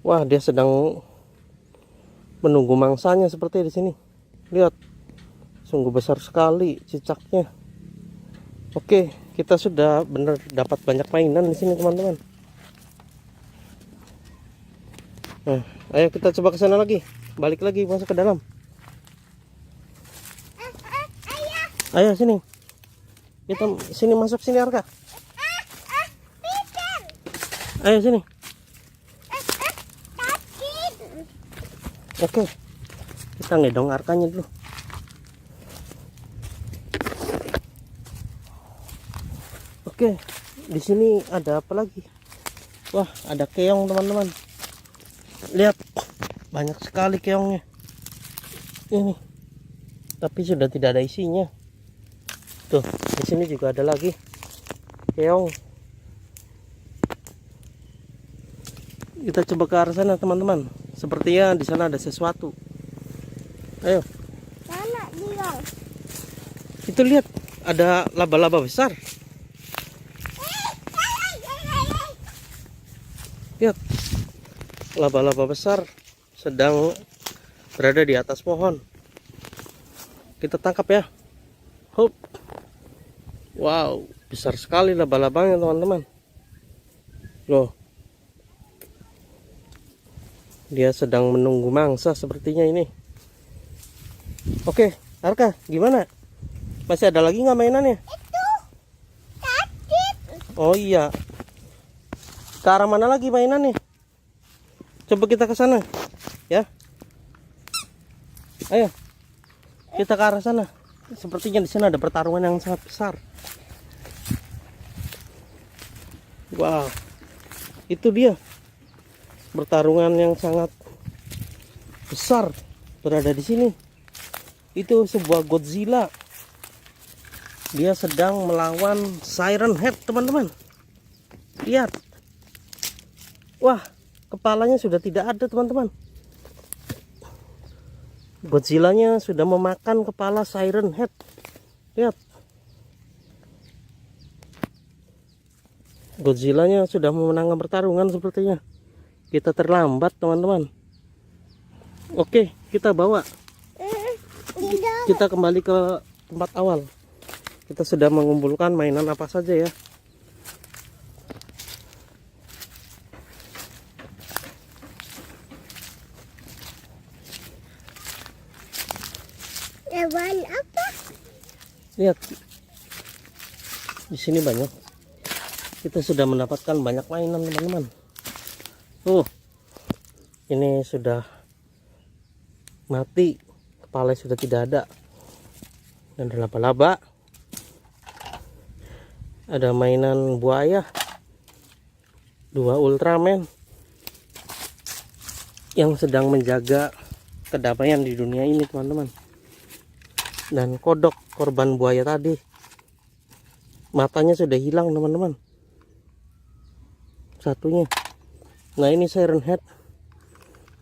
Wah, dia sedang menunggu mangsanya seperti di sini. Lihat, sungguh besar sekali cicaknya. Oke, kita sudah benar dapat banyak mainan di sini, teman-teman. Nah, ayo kita coba ke sana lagi. Balik lagi masuk ke dalam. Ayah. Ayo sini. Kita sini, masuk sini, Arka. Peter. Ayo sini. Takut. Oke. Kita ngedong Arkanya dulu. Oke, di sini ada apa lagi? Wah, ada keong, teman-teman. Lihat, banyak sekali keongnya. Ini, tapi sudah tidak ada isinya. Tuh, di sini juga ada lagi keong. Kita coba ke arah sana, teman-teman. Sepertinya di sana ada sesuatu. Ayo, Mana dia? itu lihat, ada laba-laba besar. Lihat, laba-laba besar sedang berada di atas pohon. Kita tangkap ya. Hop. Wow, besar sekali laba-labanya, teman-teman. Loh, dia sedang menunggu mangsa sepertinya ini. Oke, Arka, gimana? Masih ada lagi nggak mainannya? Itu. Takut. Oh iya. Ke arah mana lagi mainannya? Coba kita ke sana, ya. Ayo, kita ke arah sana. Sepertinya di sana ada pertarungan yang sangat besar. Wow, itu dia pertarungan yang sangat besar berada di sini. Itu sebuah Godzilla. Dia sedang melawan Siren Head, teman-teman. Lihat. Wah, kepalanya sudah tidak ada, teman-teman. Godzilla-nya sudah memakan kepala Siren Head. Lihat. Godzilla-nya sudah memenangkan pertarungan sepertinya. Kita terlambat, teman-teman. Oke, kita bawa. Tidak. Kita kembali ke tempat awal. Kita sudah mengumpulkan mainan apa saja ya. Hewan apa? Lihat, di sini banyak. Kita sudah mendapatkan banyak mainan, teman-teman. Ini sudah mati, kepala sudah tidak ada. Dan ada laba-laba. Ada mainan buaya. 2 Ultraman yang sedang menjaga kedamaian di dunia ini, teman-teman. Dan kodok korban buaya tadi, matanya sudah hilang, teman-teman, satunya. Nah, ini Siren Head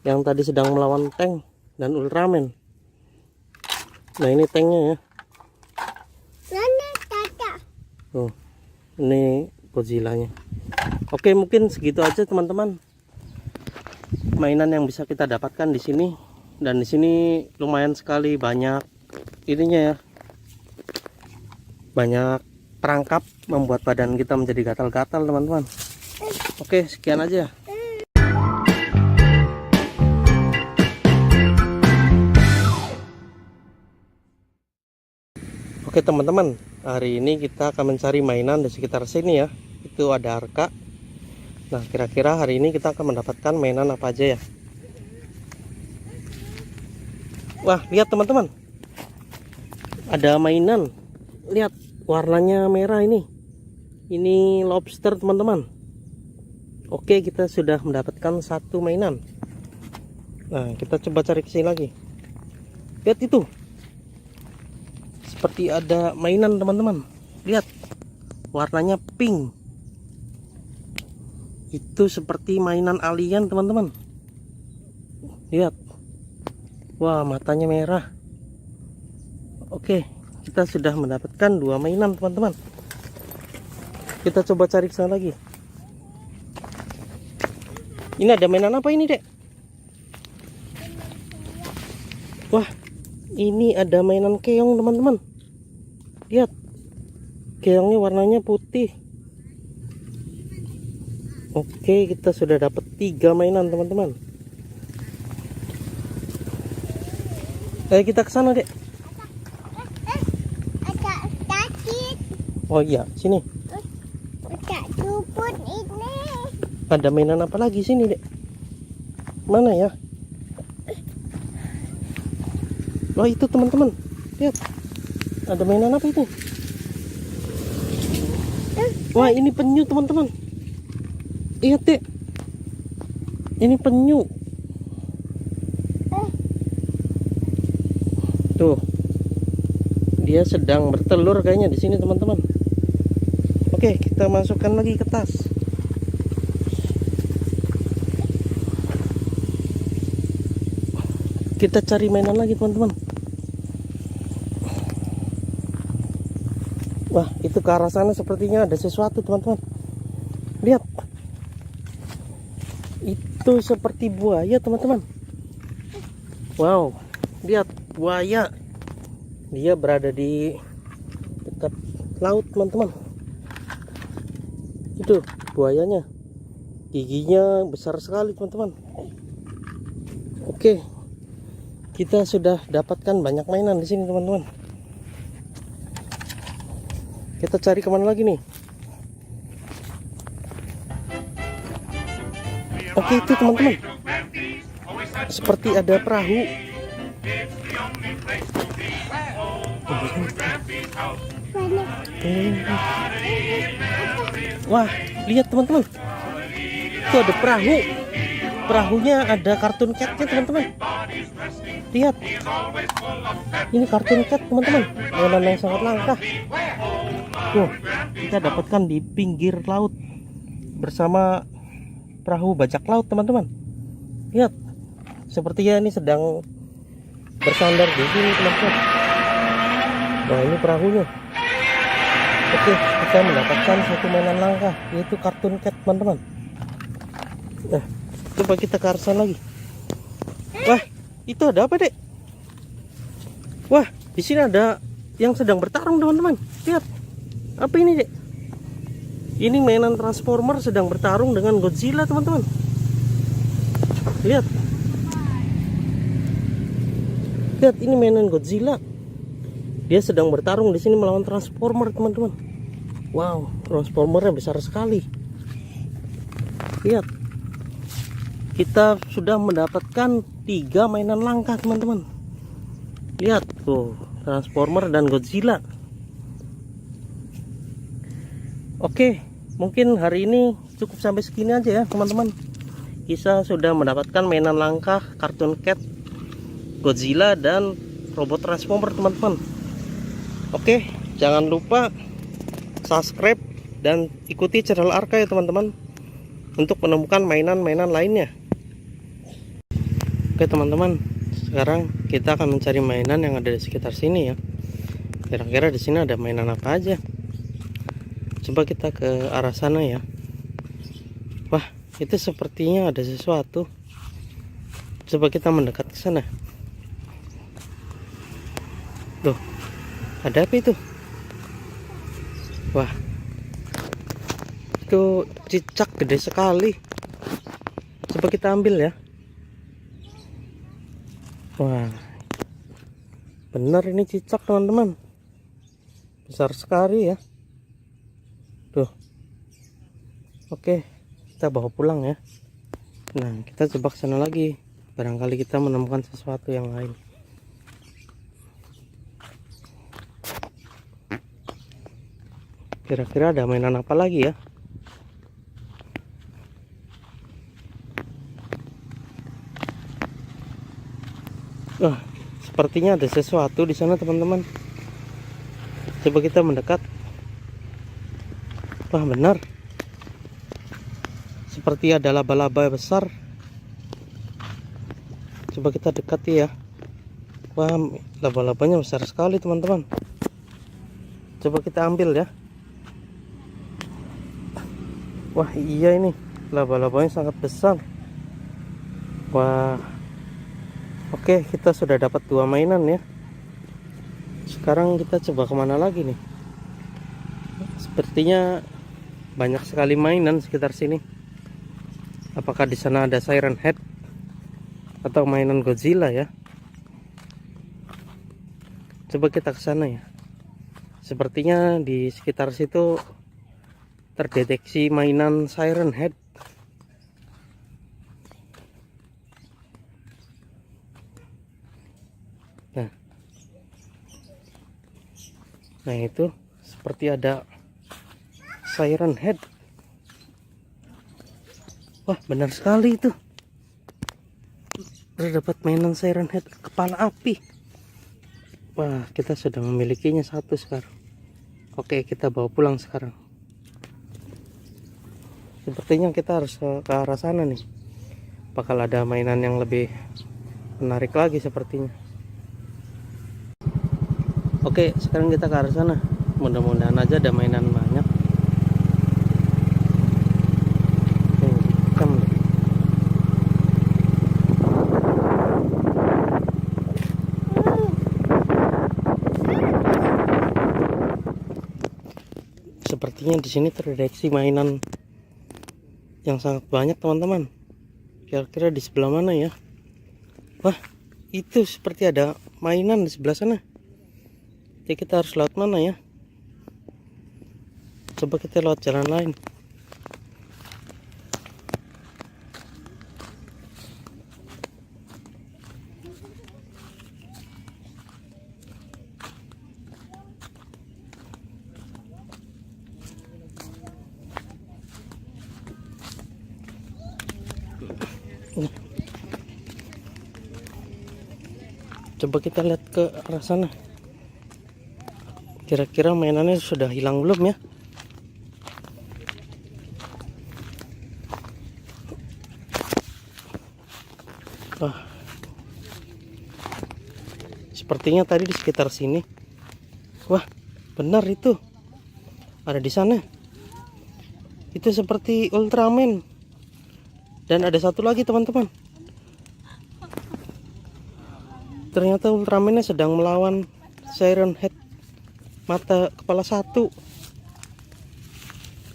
yang tadi sedang melawan tank dan Ultraman. Nah, ini tanknya ya. Mana tata? Tuh, ini Godzilla-nya. Oke, mungkin segitu aja, teman-teman, mainan yang bisa kita dapatkan di sini. Dan di sini lumayan sekali banyak ininya ya, banyak perangkap membuat badan kita menjadi gatal-gatal, teman-teman. Oke, sekian aja. Oke, teman-teman, hari ini kita akan mencari mainan di sekitar sini ya. Itu ada Arka Nah, kira-kira hari ini kita akan mendapatkan mainan apa aja ya? Wah, lihat teman-teman. Ada mainan. Lihat, warnanya merah ini. Ini lobster, teman-teman. Oke, kita sudah mendapatkan satu mainan. Nah, kita coba cari kesini lagi. Lihat itu. Seperti ada mainan, teman-teman. Lihat. Warnanya pink. Itu seperti mainan alien, teman-teman. Lihat. Wah, matanya merah. Oke, kita sudah mendapatkan dua mainan, teman-teman. Kita coba cari ke sana lagi. Ini ada mainan apa ini, Dek? Wah, ini ada mainan keong, teman-teman. Lihat. Keongnya warnanya putih. Oke, kita sudah dapat 3 mainan, teman-teman. Ayo kita ke sana, Dek. Ada sakit. Oh iya, sini. Ada cuput ini. Ada mainan apa lagi sini, Dek? Mana ya? Oh, itu, teman-teman. Lihat. Ada mainan apa itu? Wah, ini penyu, teman-teman. Lihat, Dek. Ini penyu. Tuh. Dia sedang bertelur kayaknya di sini, teman-teman. Oke, kita masukkan lagi ke tas. Kita cari mainan lagi, teman-teman. Wah, itu ke arah sana sepertinya ada sesuatu, teman-teman. Lihat. Itu seperti buaya, teman-teman. Wow, lihat buaya. Dia berada di dekat laut, teman-teman. Itu buayanya. Giginya besar sekali, teman-teman. Oke. Kita sudah dapatkan banyak mainan di sini, teman-teman. Kita cari kemana lagi nih? Oke, itu, teman-teman. Seperti ada perahu. Wah, lihat, teman-teman. Itu ada perahu. Perahunya ada kartun catnya, teman-teman. Lihat. Ini kartun cat, teman-teman. Mainan yang sangat langka. Tuh, kita dapatkan di pinggir laut bersama perahu bajak laut, teman-teman. Lihat. Sepertinya ini sedang bersandar di sini, teman-teman. Nah, ini perahunya. Oke, kita mendapatkan satu mainan langka, yaitu kartun cat, teman-teman. Nah, coba kita ke arah sana lagi. Wah, itu ada apa, Dek? Wah, di sini ada yang sedang bertarung, teman-teman. Lihat. Apa ini, Dek? Ini mainan Transformer sedang bertarung dengan Godzilla, teman-teman. Lihat. Lihat, ini mainan Godzilla. Dia sedang bertarung di sini melawan Transformer, teman-teman. Wow, Transformernya besar sekali. Lihat. Kita sudah mendapatkan 3 mainan langka, teman-teman. Lihat tuh, Transformer dan Godzilla. Oke, mungkin hari ini cukup sampai segini aja ya, teman-teman. Kita sudah mendapatkan mainan langka, kartun cat, Godzilla, dan robot Transformer, teman-teman. Oke, jangan lupa subscribe dan ikuti channel Arka ya, teman-teman, untuk menemukan mainan-mainan lainnya. Oke, teman-teman, sekarang kita akan mencari mainan yang ada di sekitar sini ya. Kira-kira di sini ada mainan apa aja? Coba kita ke arah sana ya. Wah, itu sepertinya ada sesuatu. Coba kita mendekat ke sana. Tuh, ada apa itu? Wah, itu cicak gede sekali. Coba kita ambil ya. Wah, benar ini cicak, teman-teman. Besar sekali ya. Tuh. Oke, kita kita bawa pulang ya. Nah, kita coba ke sana lagi. Barangkali kita menemukan sesuatu yang lain. Kira-kira ada mainan apa lagi ya? Wah, sepertinya ada sesuatu di sana teman-teman. Coba kita mendekat. Wah, benar. Seperti ada laba-laba besar. Coba kita dekati ya. Wah, laba-labanya besar sekali teman-teman. Coba kita ambil ya. Wah, iya ini laba-labanya sangat besar. Wah, oke, kita sudah dapat 2 mainan ya. Sekarang kita coba kemana lagi nih? Sepertinya banyak sekali mainan sekitar sini. Apakah di sana ada Siren Head atau mainan Godzilla ya? Coba kita ke sana ya. Sepertinya di sekitar situ terdeteksi mainan Siren Head. Nah itu seperti ada Siren Head. Wah, benar sekali itu. Terdapat mainan Siren Head kepala api. Wah, kita sudah memilikinya 1 sekarang. Oke, kita bawa pulang sekarang. Sepertinya kita harus ke arah sana nih. Bakal ada mainan yang lebih menarik lagi sepertinya. Oke, sekarang kita ke arah sana. Mudah-mudahan aja ada mainan banyak. Sepertinya di sini terdeteksi mainan yang sangat banyak teman-teman. Kira-kira di sebelah mana ya? Wah, itu seperti ada mainan di sebelah sana. Jadi kita harus lewat mana ya? Coba kita lewat jalan lain. Coba kita lihat ke arah sana. Kira-kira mainannya sudah hilang belum ya? Wah, sepertinya tadi di sekitar sini. Wah, benar itu. Ada di sana. Itu seperti Ultraman. Dan ada satu lagi teman-teman. Ternyata Ultraman-nya sedang melawan Siren Head mata kepala 1.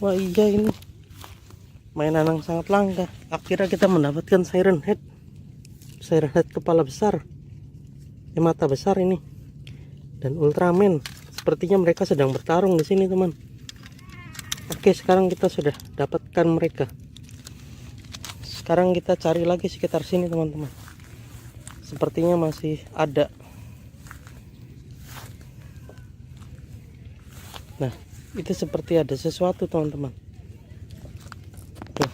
Wah, iya ini mainan yang sangat langka. Akhirnya kita mendapatkan Siren Head kepala besar, mata besar ini, dan Ultraman. Sepertinya mereka sedang bertarung di sini teman. Oke, sekarang kita sudah dapatkan mereka. Sekarang kita cari lagi sekitar sini teman-teman. Sepertinya masih ada. Nah, itu seperti ada sesuatu teman-teman. Tuh.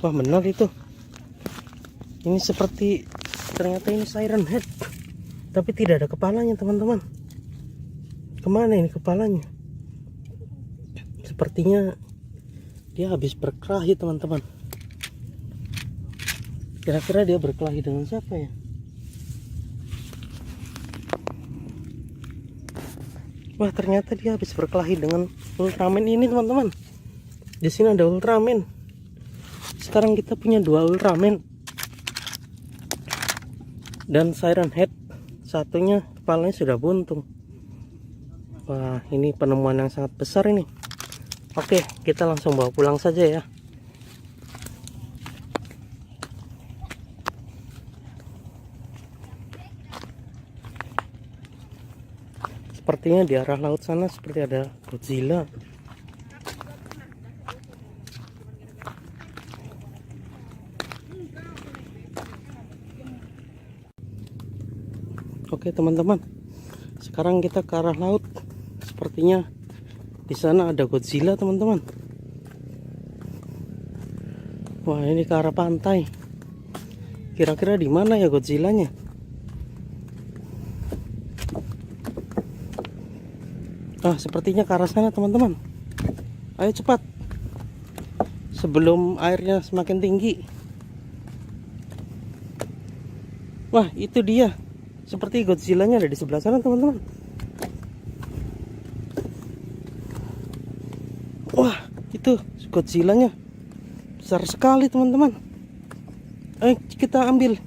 Wah, benar itu. Ini seperti, ternyata ini Siren Head, tapi tidak ada kepalanya teman-teman. Kemana ini kepalanya? Sepertinya dia habis berkelahi teman-teman. Kira-kira dia berkelahi dengan siapa ya? Wah, ternyata dia habis berkelahi dengan Ultraman ini teman-teman. Di sini ada Ultraman. Sekarang kita punya 2 Ultraman dan Siren Head. Satunya kepalanya sudah buntung. Wah, ini penemuan yang sangat besar ini. Oke, kita langsung bawa pulang saja ya. Sepertinya di arah laut sana seperti ada Godzilla. Oke teman-teman, sekarang kita ke arah laut. Sepertinya di sana ada Godzilla teman-teman. Wah, ini ke arah pantai. Kira-kira di mana ya Godzillanya? Sepertinya ke arah sana teman-teman. Ayo cepat, sebelum airnya semakin tinggi. Wah, itu dia. Seperti Godzillanya ada di sebelah sana teman-teman. Wah, itu Godzillanya besar sekali teman-teman. Ayo kita ambil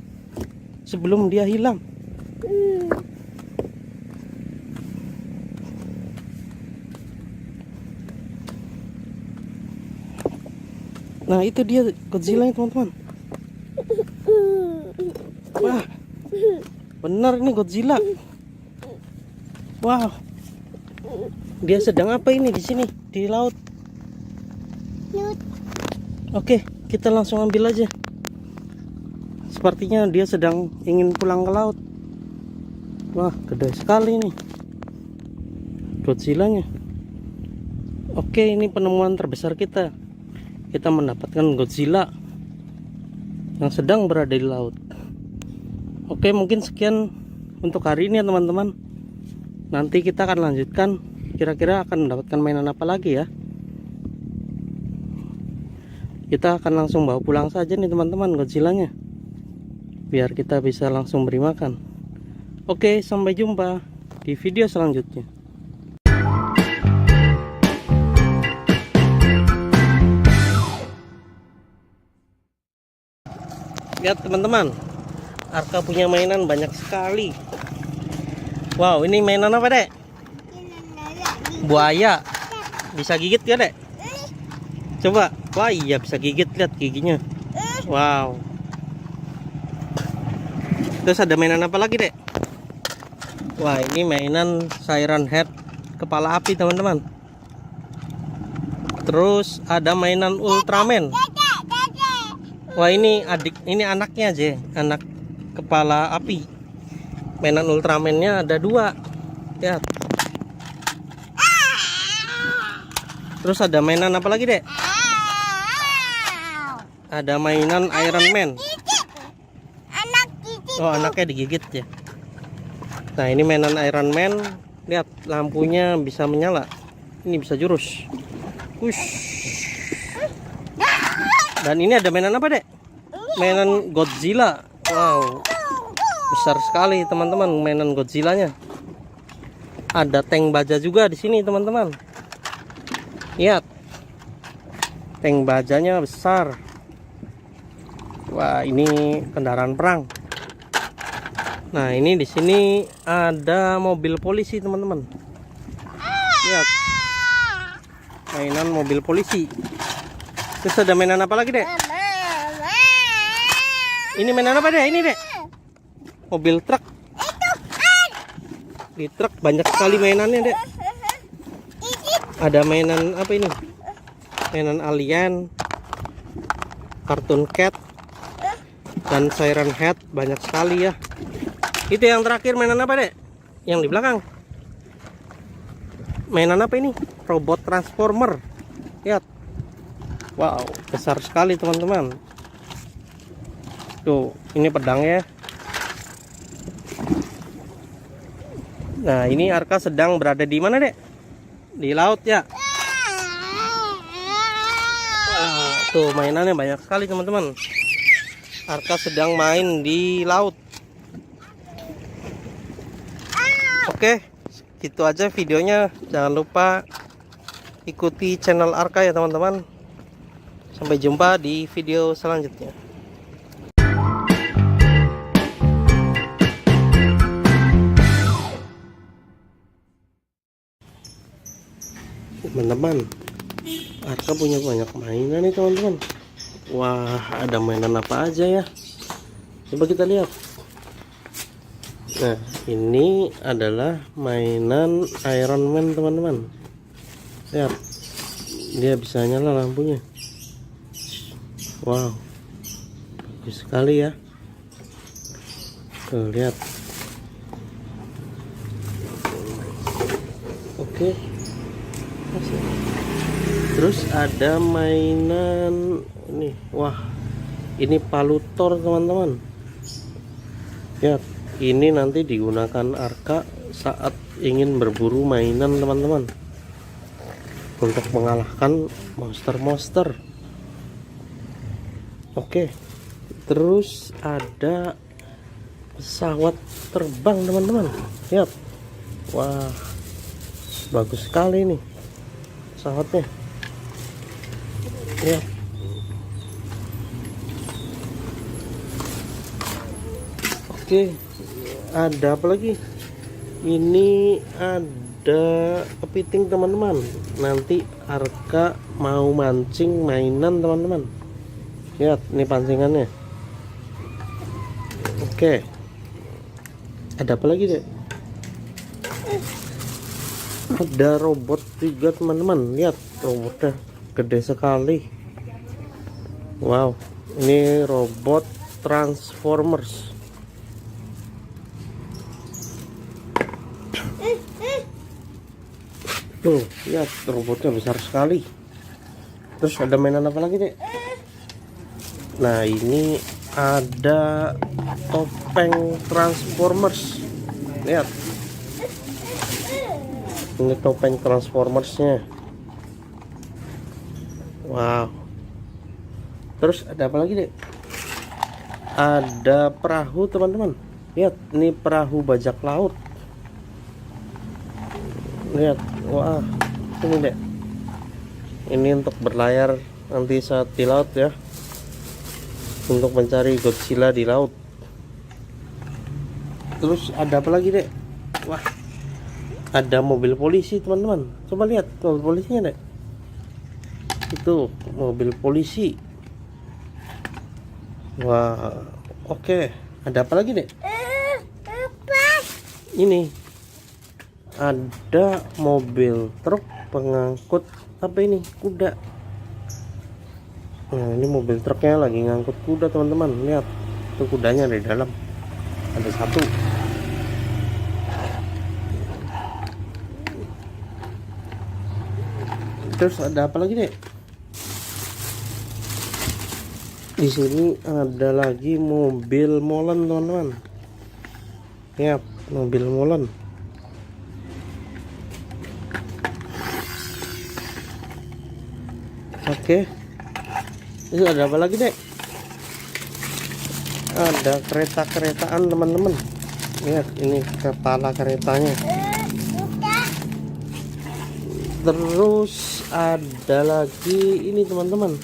sebelum dia hilang. Nah, itu dia Godzilla teman-teman. Wah, benar ini Godzilla. Wow, dia sedang apa ini di sini di laut? Oke, kita langsung ambil aja. Sepertinya dia sedang ingin pulang ke laut. Wah, gede sekali nih Godzillanya. Oke, ini penemuan terbesar kita. Kita mendapatkan Godzilla yang sedang berada di laut. Oke, mungkin sekian untuk hari ini ya teman-teman. Nanti kita akan lanjutkan. Kira-kira akan mendapatkan mainan apa lagi ya. Kita akan langsung bawa pulang saja nih teman-teman Godzillanya, biar kita bisa langsung beri makan. Oke, sampai jumpa di video selanjutnya. Lihat teman-teman, Arka punya mainan banyak sekali. Wow, ini mainan apa dek? Buaya. Bisa gigit gak dek? Coba. Wah iya, bisa gigit, lihat giginya. Wow. Terus ada mainan apa lagi dek? Wah, ini mainan Siren Head kepala api teman-teman. Terus ada mainan Ultraman. Wah, ini anaknya aja, anak kepala api. Mainan Ultraman-nya ada 2. Lihat. Terus ada mainan apa lagi, Dek? Ada mainan Iron Man. Oh, anaknya digigit ya. Nah, ini mainan Iron Man. Lihat, lampunya bisa menyala. Ini bisa jurus. Wush. Dan ini ada mainan apa dek? Mainan Godzilla. Wow, besar sekali teman-teman mainan Godzillanya. Ada tank baja juga di sini teman-teman. Lihat, tank bajanya besar. Wah, ini kendaraan perang. Nah, ini di sini ada mobil polisi teman-teman. Lihat, mainan mobil polisi. Terus ada mainan apa lagi dek? Ini mainan apa dek? Ini dek, mobil truk. Di truk banyak sekali mainannya dek. Ada mainan apa ini? Mainan alien, Cartoon Cat, dan Siren Head. Banyak sekali ya. Itu yang terakhir mainan apa dek? Yang di belakang. Mainan apa ini? Robot Transformer. Lihat. Wow, besar sekali teman-teman. Tuh, ini pedangnya. Nah, ini Arka sedang berada di mana, Dek? Di laut ya. Wah, tuh mainannya banyak sekali teman-teman. Arka sedang main di laut. Oke, gitu aja videonya. Jangan lupa ikuti channel Arka ya teman-teman. Sampai jumpa di video selanjutnya. Teman-teman, Arka punya banyak mainan nih teman-teman. Wah, ada mainan apa aja ya? Coba kita lihat. Nah, ini adalah mainan Iron Man teman-teman. Lihat, dia bisa nyala lampunya. Wow, bagus sekali ya. Tuh lihat, Oke. Terus ada mainan ini. Wah, ini palutor teman-teman. Ya, ini nanti digunakan Arka saat ingin berburu mainan teman-teman, untuk mengalahkan monster-monster. Oke. Terus ada pesawat terbang teman-teman. Lihat. Wah, bagus sekali nih pesawatnya. Ya. Oke, ada apa lagi? Ini ada kepiting teman-teman. Nanti Arka mau mancing mainan teman-teman. Lihat, ini pancingannya. Oke. Ada apa lagi deh? Ada robot juga teman-teman. Lihat, robotnya gede sekali. Wow, ini robot Transformers. Tuh, lihat robotnya besar sekali. Terus ada mainan apa lagi deh? Nah, ini ada topeng Transformers. Lihat, ini topeng Transformersnya. Wow. Terus ada apa lagi deh? Ada perahu teman-teman. Lihat, ini perahu bajak laut. Lihat, wah, ini deh. Ini untuk berlayar nanti saat di laut ya, untuk mencari Godzilla di laut. Terus ada apa lagi deh? Wah, ada mobil polisi teman-teman. Coba lihat mobil polisinya deh. Itu mobil polisi. Wah, oke. Ada apa lagi deh? Ini ada mobil truk pengangkut apa ini? Kuda. Nah, ini mobil truknya lagi ngangkut kuda teman-teman. Lihat, itu kudanya di dalam. Ada satu. Terus ada apa lagi deh? Di sini ada lagi mobil molen teman-teman. Lihat, mobil molen. Oke. Itu ada apa lagi deh? Ada kereta-keretaan teman-teman. Lihat, ini kepala keretanya. Terus ada lagi ini teman-teman.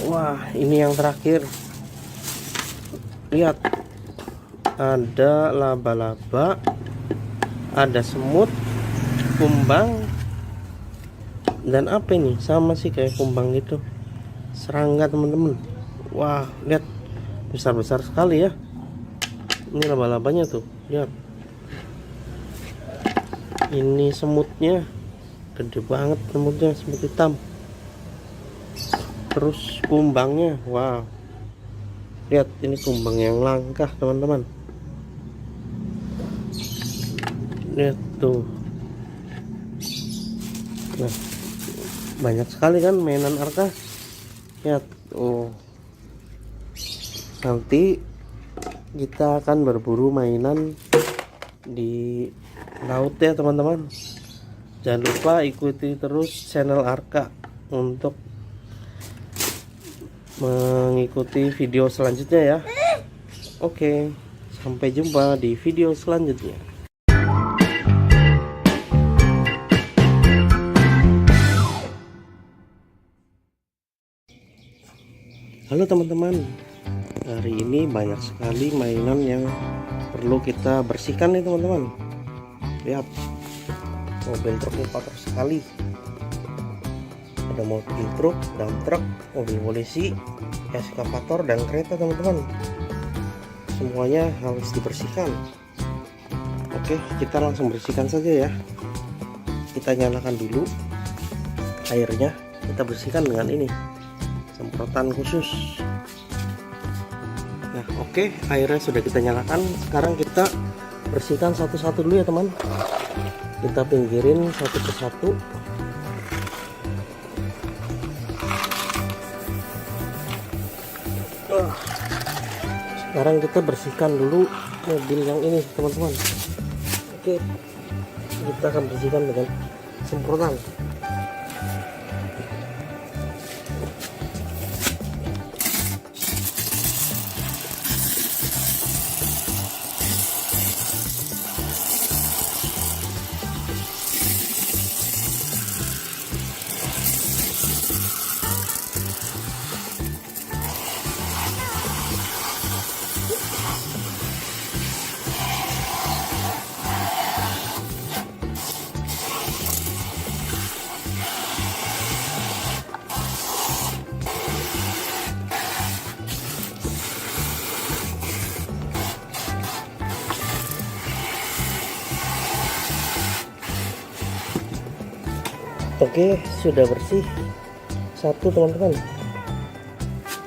Wah, ini yang terakhir. Lihat, ada laba-laba, ada semut, kumbang, dan apa ini? Sama sih kayak kumbang gitu, serangga teman-teman. Wah, lihat, besar-besar sekali ya. Ini laba-labanya tuh, lihat. Ini semutnya gede banget, semutnya semut hitam. Terus kumbangnya, wow, lihat, ini kumbang yang langka teman-teman. Lihat tuh. Nah, banyak sekali kan mainan Arka. Lihat, oh, nanti kita akan berburu mainan di laut ya teman-teman. Jangan lupa ikuti terus channel Arka untuk mengikuti video selanjutnya ya. Oke, sampai jumpa di video selanjutnya. Halo teman-teman, hari ini banyak sekali mainan yang perlu kita bersihkan nih teman-teman. Lihat, mobil truknya kotor sekali. Ada mobil truk, dump truck, mobil polisi, eskavator, dan kereta teman-teman. Semuanya harus dibersihkan. Oke, kita langsung bersihkan saja ya. Kita nyalakan dulu airnya. Kita bersihkan dengan ini, semprotan khusus. Nah, oke, airnya sudah kita nyalakan. Sekarang kita bersihkan satu-satu dulu ya teman. Kita pinggirin satu persatu. Sekarang kita bersihkan dulu mobil yang ini teman-teman. Oke, kita akan bersihkan dengan semprotan. Oke, sudah bersih satu teman-teman.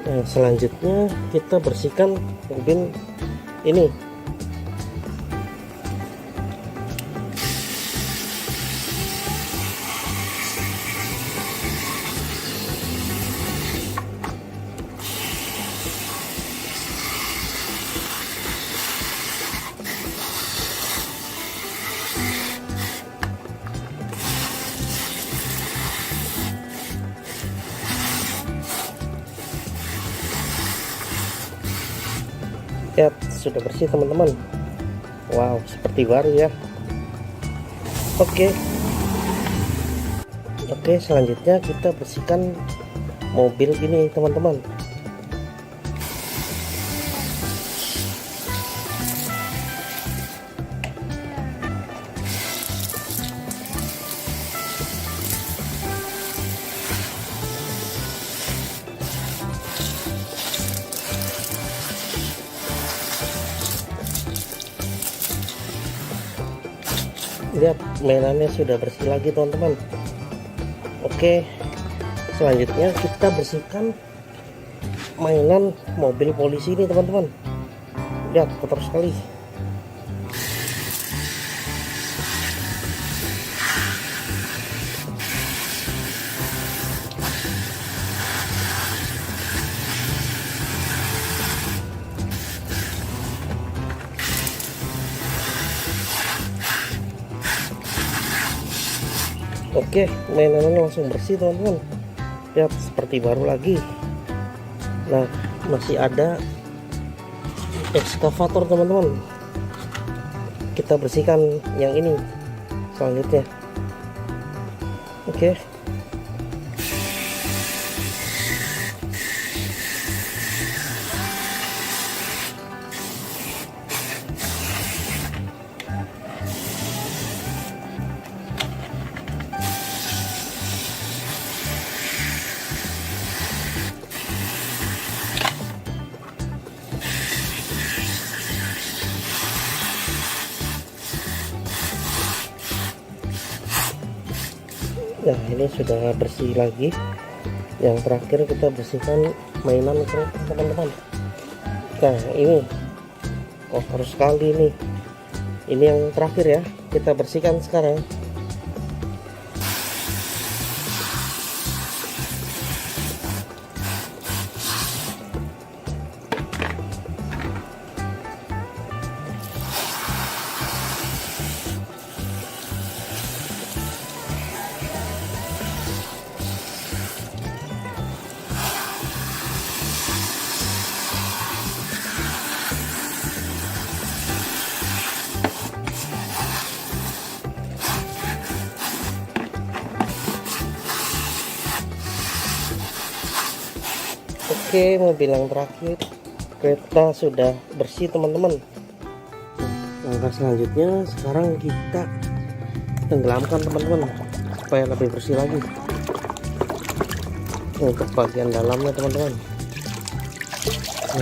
Nah, selanjutnya kita bersihkan mobil ini. Ya, sudah bersih teman-teman. Wow, seperti baru ya. Oke, selanjutnya kita bersihkan mobil ini teman-teman. Lihat, mainannya sudah bersih lagi teman-teman. Oke, selanjutnya kita bersihkan mainan mobil polisi ini teman-teman. Lihat, kotor sekali. Oke, mainannya langsung bersih teman-teman. Lihat, seperti baru lagi. Nah, masih ada ekskavator teman-teman. Kita bersihkan yang ini selanjutnya. Oke. Nah, ini sudah bersih lagi. Yang terakhir kita bersihkan mainan teman-teman. Nah, ini kotor sekali nih. Ini yang terakhir ya, kita bersihkan sekarang. Oke, mobil yang terakhir kereta sudah bersih teman-teman. Langkah selanjutnya sekarang kita tenggelamkan teman-teman supaya lebih bersih lagi. Untuk bagian dalamnya teman-teman.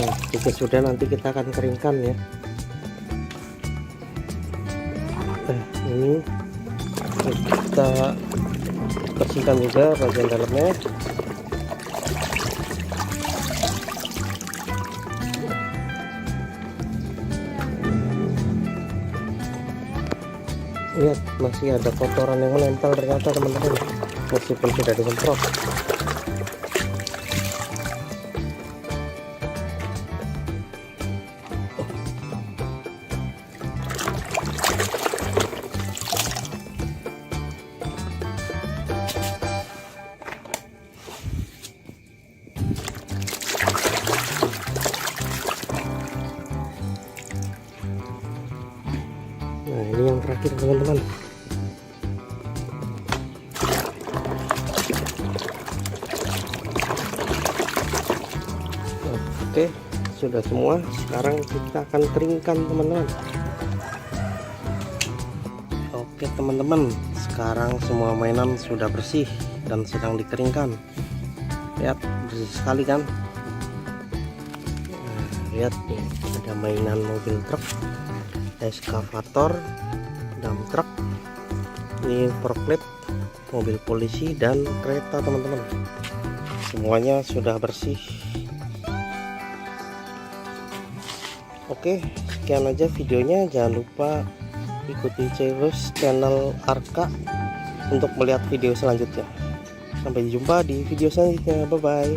Nah, jika sudah nanti kita akan keringkan ya. Nah, ini kita bersihkan juga bagian dalamnya. Lihat, masih ada kotoran yang menempel ternyata teman-teman, meskipun sudah disemprot. Nah, ini yang terakhir teman-teman. Oke, sudah semua. Sekarang kita akan keringkan teman-teman. Oke teman-teman, sekarang semua mainan sudah bersih dan sedang dikeringkan. Lihat, bersih sekali kan. Nah, lihat nih, ada mainan mobil truk, eskavator, dump truck, ini forklift, mobil polisi, dan kereta teman-teman. Semuanya sudah bersih. Oke, sekian aja videonya. Jangan lupa ikuti terus channel Arka untuk melihat video selanjutnya. Sampai jumpa di video selanjutnya. Bye bye.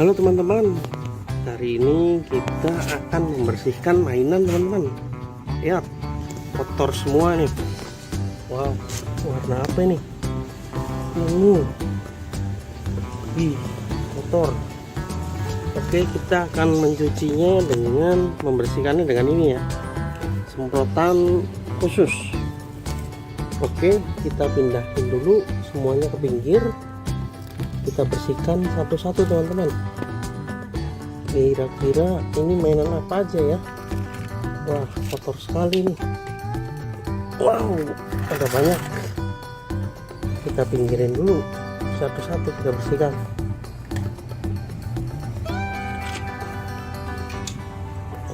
Halo teman-teman, hari ini kita akan membersihkan mainan teman-teman. Lihat, kotor semua nih. Wow, warna apa ini? Ih, kotor. Oke, kita akan mencucinya dengan membersihkannya dengan ini ya, semprotan khusus. Oke, kita pindahin dulu semuanya ke pinggir. Kita bersihkan satu-satu teman-teman. Kira-kira ini mainan apa aja ya? Wah, kotor sekali nih. Wow, ada banyak. Kita pinggirin dulu satu-satu, kita bersihkan.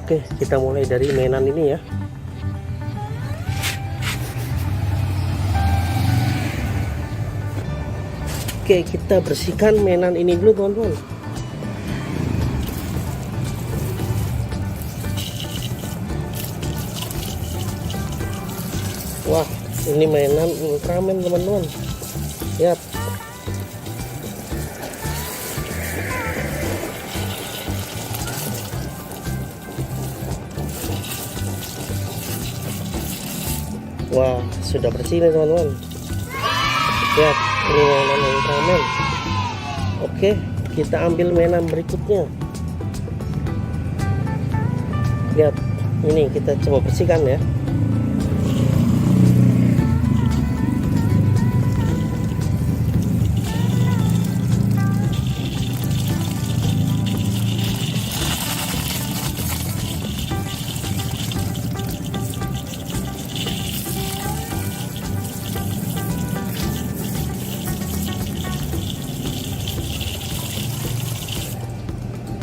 Oke, kita mulai dari mainan ini ya. Oke, kita bersihkan mainan ini dulu teman-teman. Wah, ini mainan Ultraman teman-teman. Lihat. Wah, sudah bersih nih teman-teman. Lihat, ini mainan Ultraman. Oke, kita ambil mainan berikutnya. Lihat, ini kita coba bersihkan ya.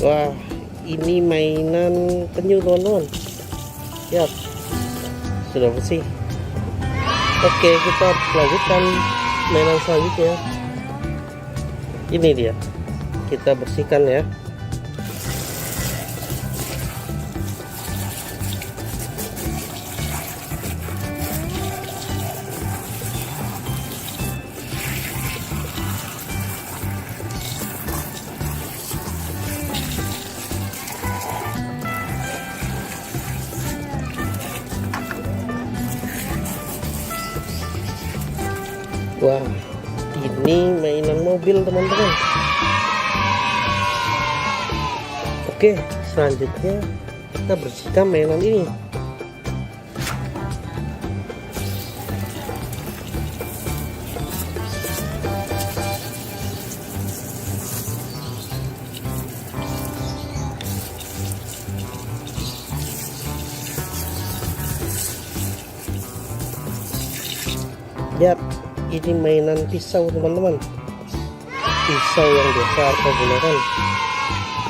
Wah, ini mainan penyu teman-teman. Lihat, sudah bersih. Oke, kita lanjutkan mainan selanjutnya. Ini dia, kita bersihkan ya. Wah, ini mainan mobil teman-teman. Oke, selanjutnya kita bersihkan mainan ini. Lihat, ini mainan pisau teman-teman, pisau yang biasa Arka gunakan.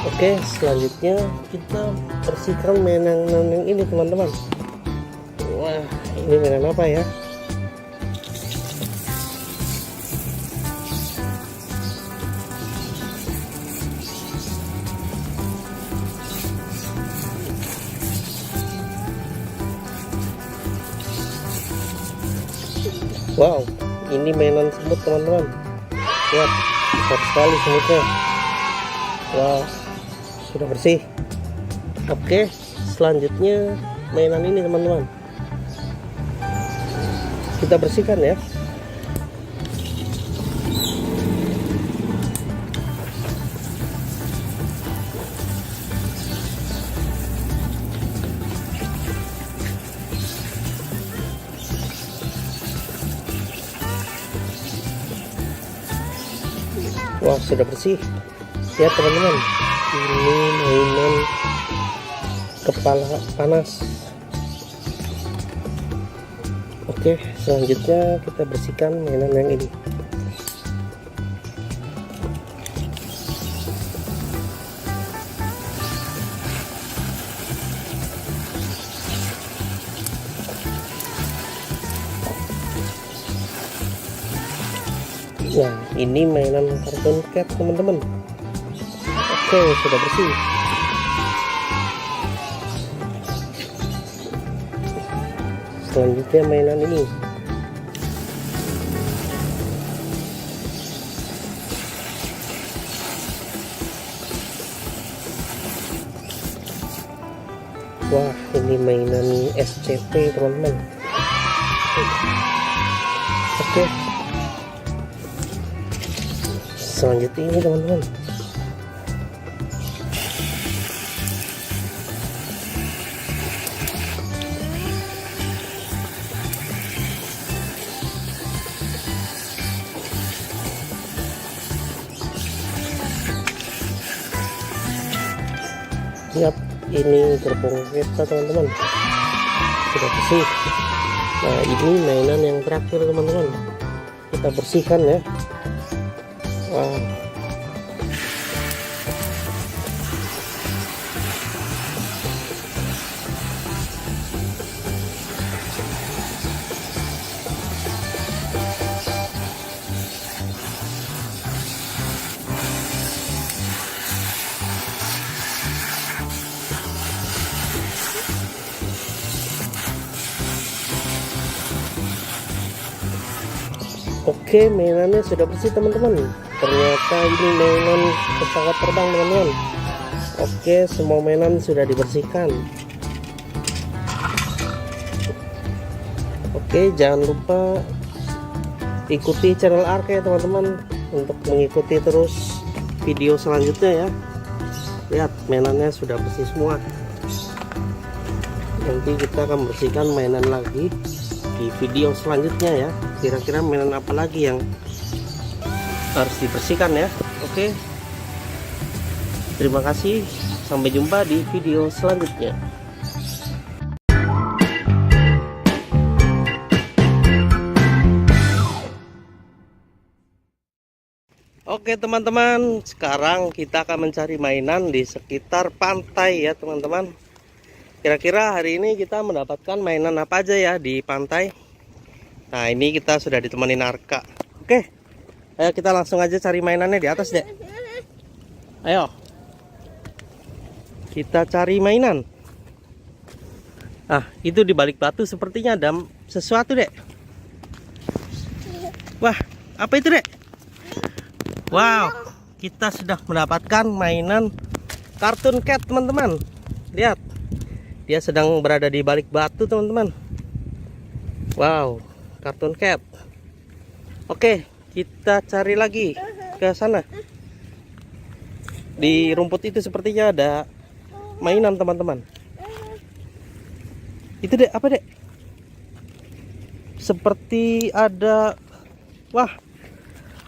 Oke, selanjutnya kita bersihkan mainan yang ini teman-teman. Wah, ini mainan apa ya? Wow, ini mainan semut teman-teman. Lihat, besar sekali semutnya. Wow, sudah bersih. Oke, selanjutnya mainan ini teman-teman. Kita bersihkan ya. Wah, sudah bersih. Lihat teman-teman, ini mainan kepala panas. Oke, selanjutnya kita bersihkan mainan yang ini. Nah, ini mainan Cartoon Cat teman-teman. Oke, sudah bersih. Selanjutnya mainan ini. Wah, ini mainan SCP teman-teman. Oke, selanjutnya ini teman-teman. Lihat, ini gerbong kereta teman-teman, sudah bersih. Nah, ini mainan yang terakhir teman-teman, kita bersihkan ya. Wow. Oke, mainannya sudah bersih teman-teman. Ternyata ini mainan pesawat terbang teman-teman. Oke, semua mainan sudah dibersihkan. Oke, jangan lupa ikuti channel Arke teman-teman untuk mengikuti terus video selanjutnya ya. Lihat, mainannya sudah bersih semua. Nanti kita akan bersihkan mainan lagi di video selanjutnya ya. Kira-kira mainan apa lagi yang harus dibersihkan ya. Oke, terima kasih, sampai jumpa di video selanjutnya. Oke teman-teman, sekarang kita akan mencari mainan di sekitar pantai ya teman-teman. Kira-kira hari ini kita mendapatkan mainan apa aja ya di pantai. Nah, ini kita sudah ditemenin Arka. Oke, ayo kita langsung aja cari mainannya di atas deh. Ayo, kita cari mainan. Ah, itu di balik batu sepertinya ada sesuatu dek. Wah, apa itu dek? Wow, kita sudah mendapatkan mainan Cartoon Cat teman-teman. Lihat, dia sedang berada di balik batu teman-teman. Wow, Cartoon Cat. Oke, kita cari lagi ke sana. Di rumput itu sepertinya ada mainan teman-teman. Itu dek, apa dek? Seperti ada, wah,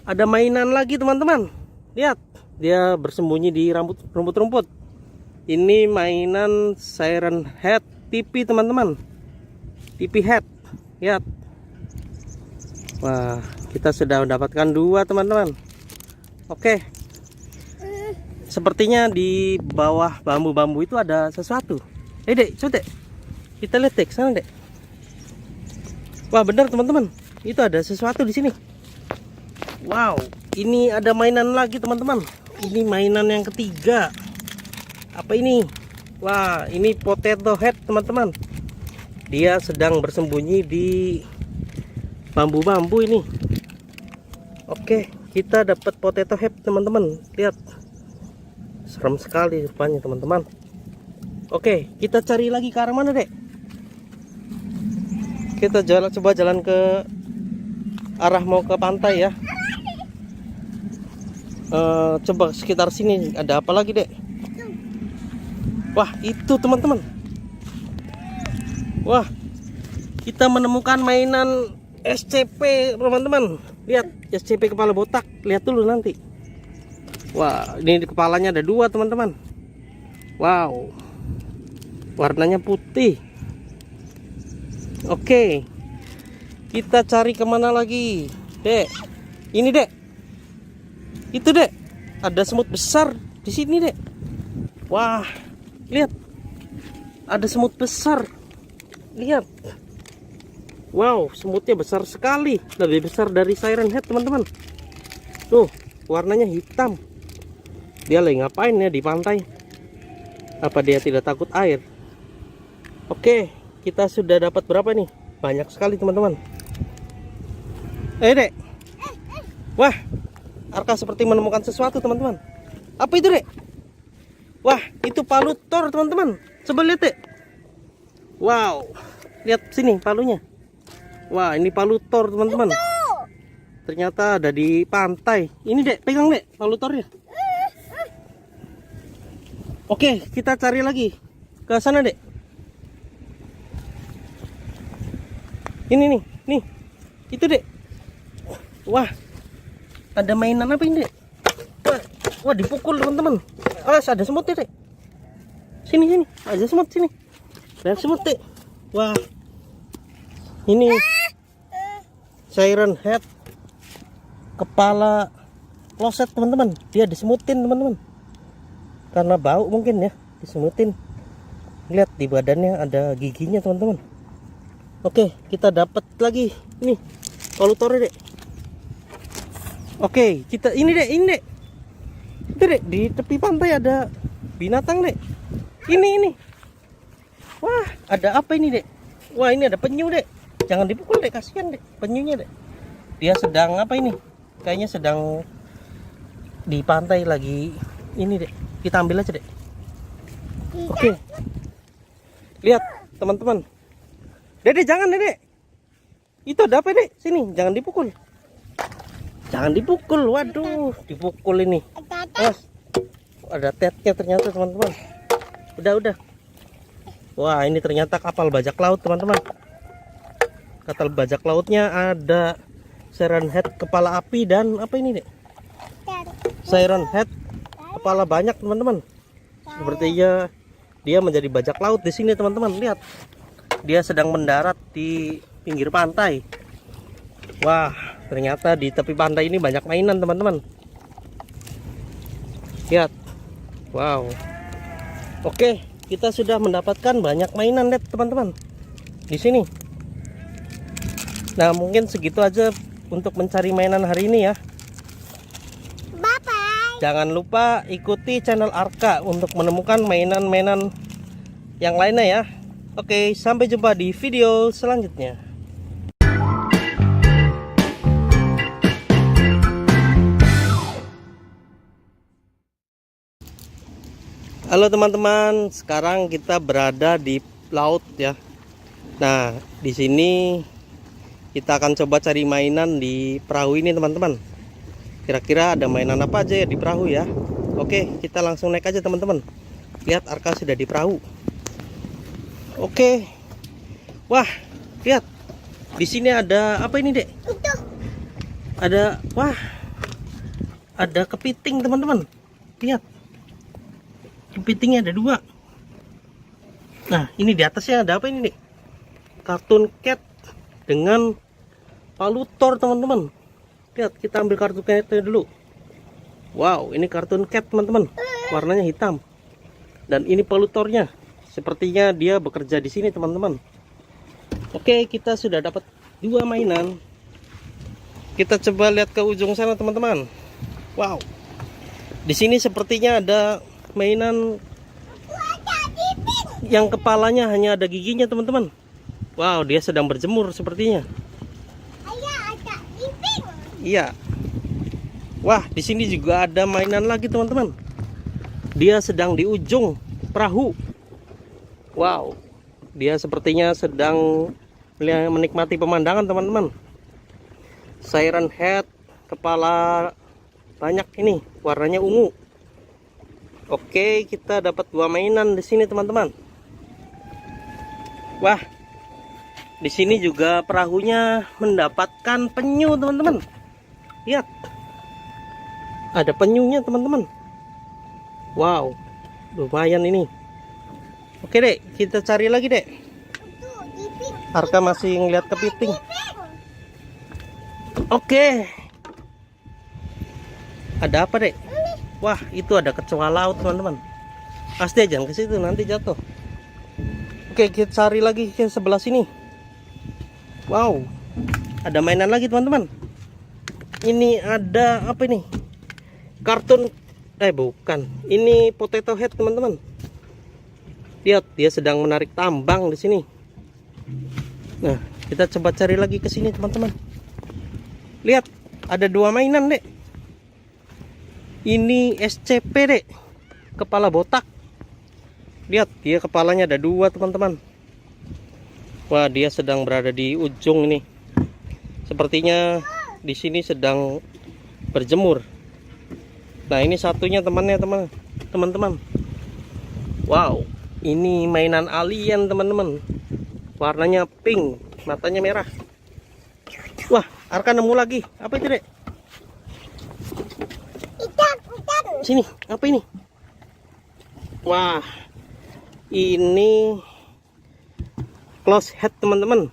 ada mainan lagi teman-teman. Lihat, dia bersembunyi di rumput-rumput. Ini mainan Siren Head TV teman-teman. TV Head. Lihat. Wah, kita sudah mendapatkan 2 teman-teman. Oke. Sepertinya di bawah bambu-bambu itu ada sesuatu. Dek, coba dek. Kita lihat dek, sana dek. Wah, benar teman-teman. Itu ada sesuatu di sini. Wow, ini ada mainan lagi teman-teman. Ini mainan yang ketiga. Apa ini? Wah, ini Potato Head teman-teman. Dia sedang bersembunyi di rumput-rumput. Ini mainan Siren Head TV teman-teman. TV Head. Lihat. Wah, kita sudah mendapatkan 2 teman-teman. Oke. Sepertinya di bawah bambu-bambu itu ada sesuatu. Dek, coba dek. Kita lihat dek, sana dek. Wah, benar teman-teman. Itu ada sesuatu di sini. Wow, ini mainan yang ketiga. Apa ini? Wah, ini Potato Head teman-teman. Dia sedang bersembunyi di bambu-bambu ini. Oke, kita dapat potato head teman-teman. Lihat, serem sekali rupanya teman-teman. Oke, kita cari lagi ke arah mana dek? Kita coba jalan ke arah mau ke pantai ya. Coba sekitar sini ada apa lagi dek? Wah, itu teman-teman. Wah, kita menemukan mainan SCP teman-teman. Lihat, SCP kepala botak. Lihat dulu nanti. Wah, ini di kepalanya ada 2 teman-teman. Wow, warnanya putih. Oke, kita cari kemana lagi dek? Ini dek, itu dek, ada semut besar di sini dek. Wah, lihat, ada semut besar. Lihat, wow, semutnya besar sekali, lebih besar dari siren head teman-teman. Tuh, warnanya hitam. Dia lagi ngapain ya di pantai? Apa dia tidak takut air? Oke, kita sudah dapat berapa nih? Banyak sekali teman-teman. Dek, wah, Arka seperti menemukan sesuatu teman-teman. Apa itu dek? Wah, itu palu Thor teman-teman. Coba lihat dek. Wow, lihat sini palunya. Wah, ini palu Thor teman-teman. Ternyata ada di pantai. Ini dek, pegang dek palu Thornya. Oke, kita cari lagi ke sana dek. Ini nih, itu dek. Wah, ada mainan apa ini dek? Wah, dipukul teman-teman. Alas, ada semut dek. Sini, ada semut sini. Lihat semut dek. Wah, ini siren head kepala kloset teman-teman. Dia disemutin teman-teman. Karena bau mungkin ya, disemutin. Lihat di badannya ada giginya teman-teman. Oke, kita dapat lagi ini palu Thor dek. Oke, kita ini dek. Itu dek, di tepi pantai ada binatang dek. Ini. Wah, ada apa ini dek? Wah, ini ada penyu dek. Jangan dipukul dek, kasihan dek penyunya dek. Dia sedang apa ini? Kayaknya sedang di pantai lagi ini dek. Kita ambil aja dek. Oke. Lihat teman-teman. Dede, jangan dede. Itu ada apa dek? Sini, jangan dipukul. Jangan dipukul. Waduh, dipukul ini. Ada tetnya ternyata teman-teman. Udah. Wah, ini ternyata kapal bajak laut teman-teman. Kapal bajak lautnya ada siren head kepala api dan apa ini dek? Siren head kepala banyak teman-teman. Sepertinya dia menjadi bajak laut di sini teman-teman. Lihat, dia sedang mendarat di pinggir pantai. Wah, ternyata di tepi pantai ini banyak mainan teman-teman. Lihat, wow. Oke, kita sudah mendapatkan banyak mainan deh teman-teman di sini. Nah, mungkin segitu aja untuk mencari mainan hari ini ya. Bye-bye. Jangan lupa ikuti channel Arka untuk menemukan mainan-mainan yang lainnya ya. Oke, sampai jumpa di video selanjutnya. Halo teman-teman, sekarang kita berada di laut ya. Nah, di sini kita akan coba cari mainan di perahu ini teman-teman. Kira-kira ada mainan apa aja ya di perahu ya? Oke, kita langsung naik aja teman-teman. Lihat, Arka sudah di perahu. Oke. Wah, lihat. Di sini ada apa ini, dek? Itu. Ada kepiting teman-teman. Lihat. Kepitingnya ada 2. Nah, ini di atasnya ada apa ini, dek? Kartun cat dengan palu Thor teman-teman. Lihat, kita ambil kartun catnya dulu. Wow, ini kartun cat teman-teman. Warnanya hitam. Dan ini palu Thornya. Sepertinya dia bekerja di sini teman-teman. Oke, kita sudah dapat 2 mainan. Kita coba lihat ke ujung sana teman-teman. Wow, di sini sepertinya ada mainan yang kepalanya hanya ada giginya teman-teman. Wow, dia sedang berjemur sepertinya. Iya. Wah, di sini juga ada mainan lagi teman-teman. Dia sedang di ujung perahu. Wow, dia sepertinya sedang menikmati pemandangan teman-teman. Siren head, kepala banyak ini, warnanya ungu. Oke, kita dapat 2 mainan di sini teman-teman. Wah, di sini juga perahunya mendapatkan penyu teman-teman. Lihat, ada penyunya teman-teman. Wow, lumayan ini. Oke dek, kita cari lagi dek. Arka masih ngeliat kepiting. Oke, ada apa dek? Wah, itu ada kecoa laut teman-teman. Pasti jangan ke situ, nanti jatuh. Oke, kita cari lagi ke sebelah sini. Wow, ada mainan lagi teman-teman. Ini ada apa ini? Kartun, bukan. Ini potato head teman-teman. Lihat, dia sedang menarik tambang di sini. Nah, kita coba cari lagi ke sini teman-teman. Lihat, ada 2 mainan dek. Ini SCP dek, kepala botak. Lihat, dia kepalanya ada 2 teman-teman. Wah, dia sedang berada di ujung ini. Sepertinya di sini sedang berjemur. Nah, ini satunya temannya teman-teman. Wow, ini mainan alien teman-teman. Warnanya pink, matanya merah. Wah, Arka nemu lagi. Apa itu dek? Sini, apa ini? Wah, ini close head teman-teman.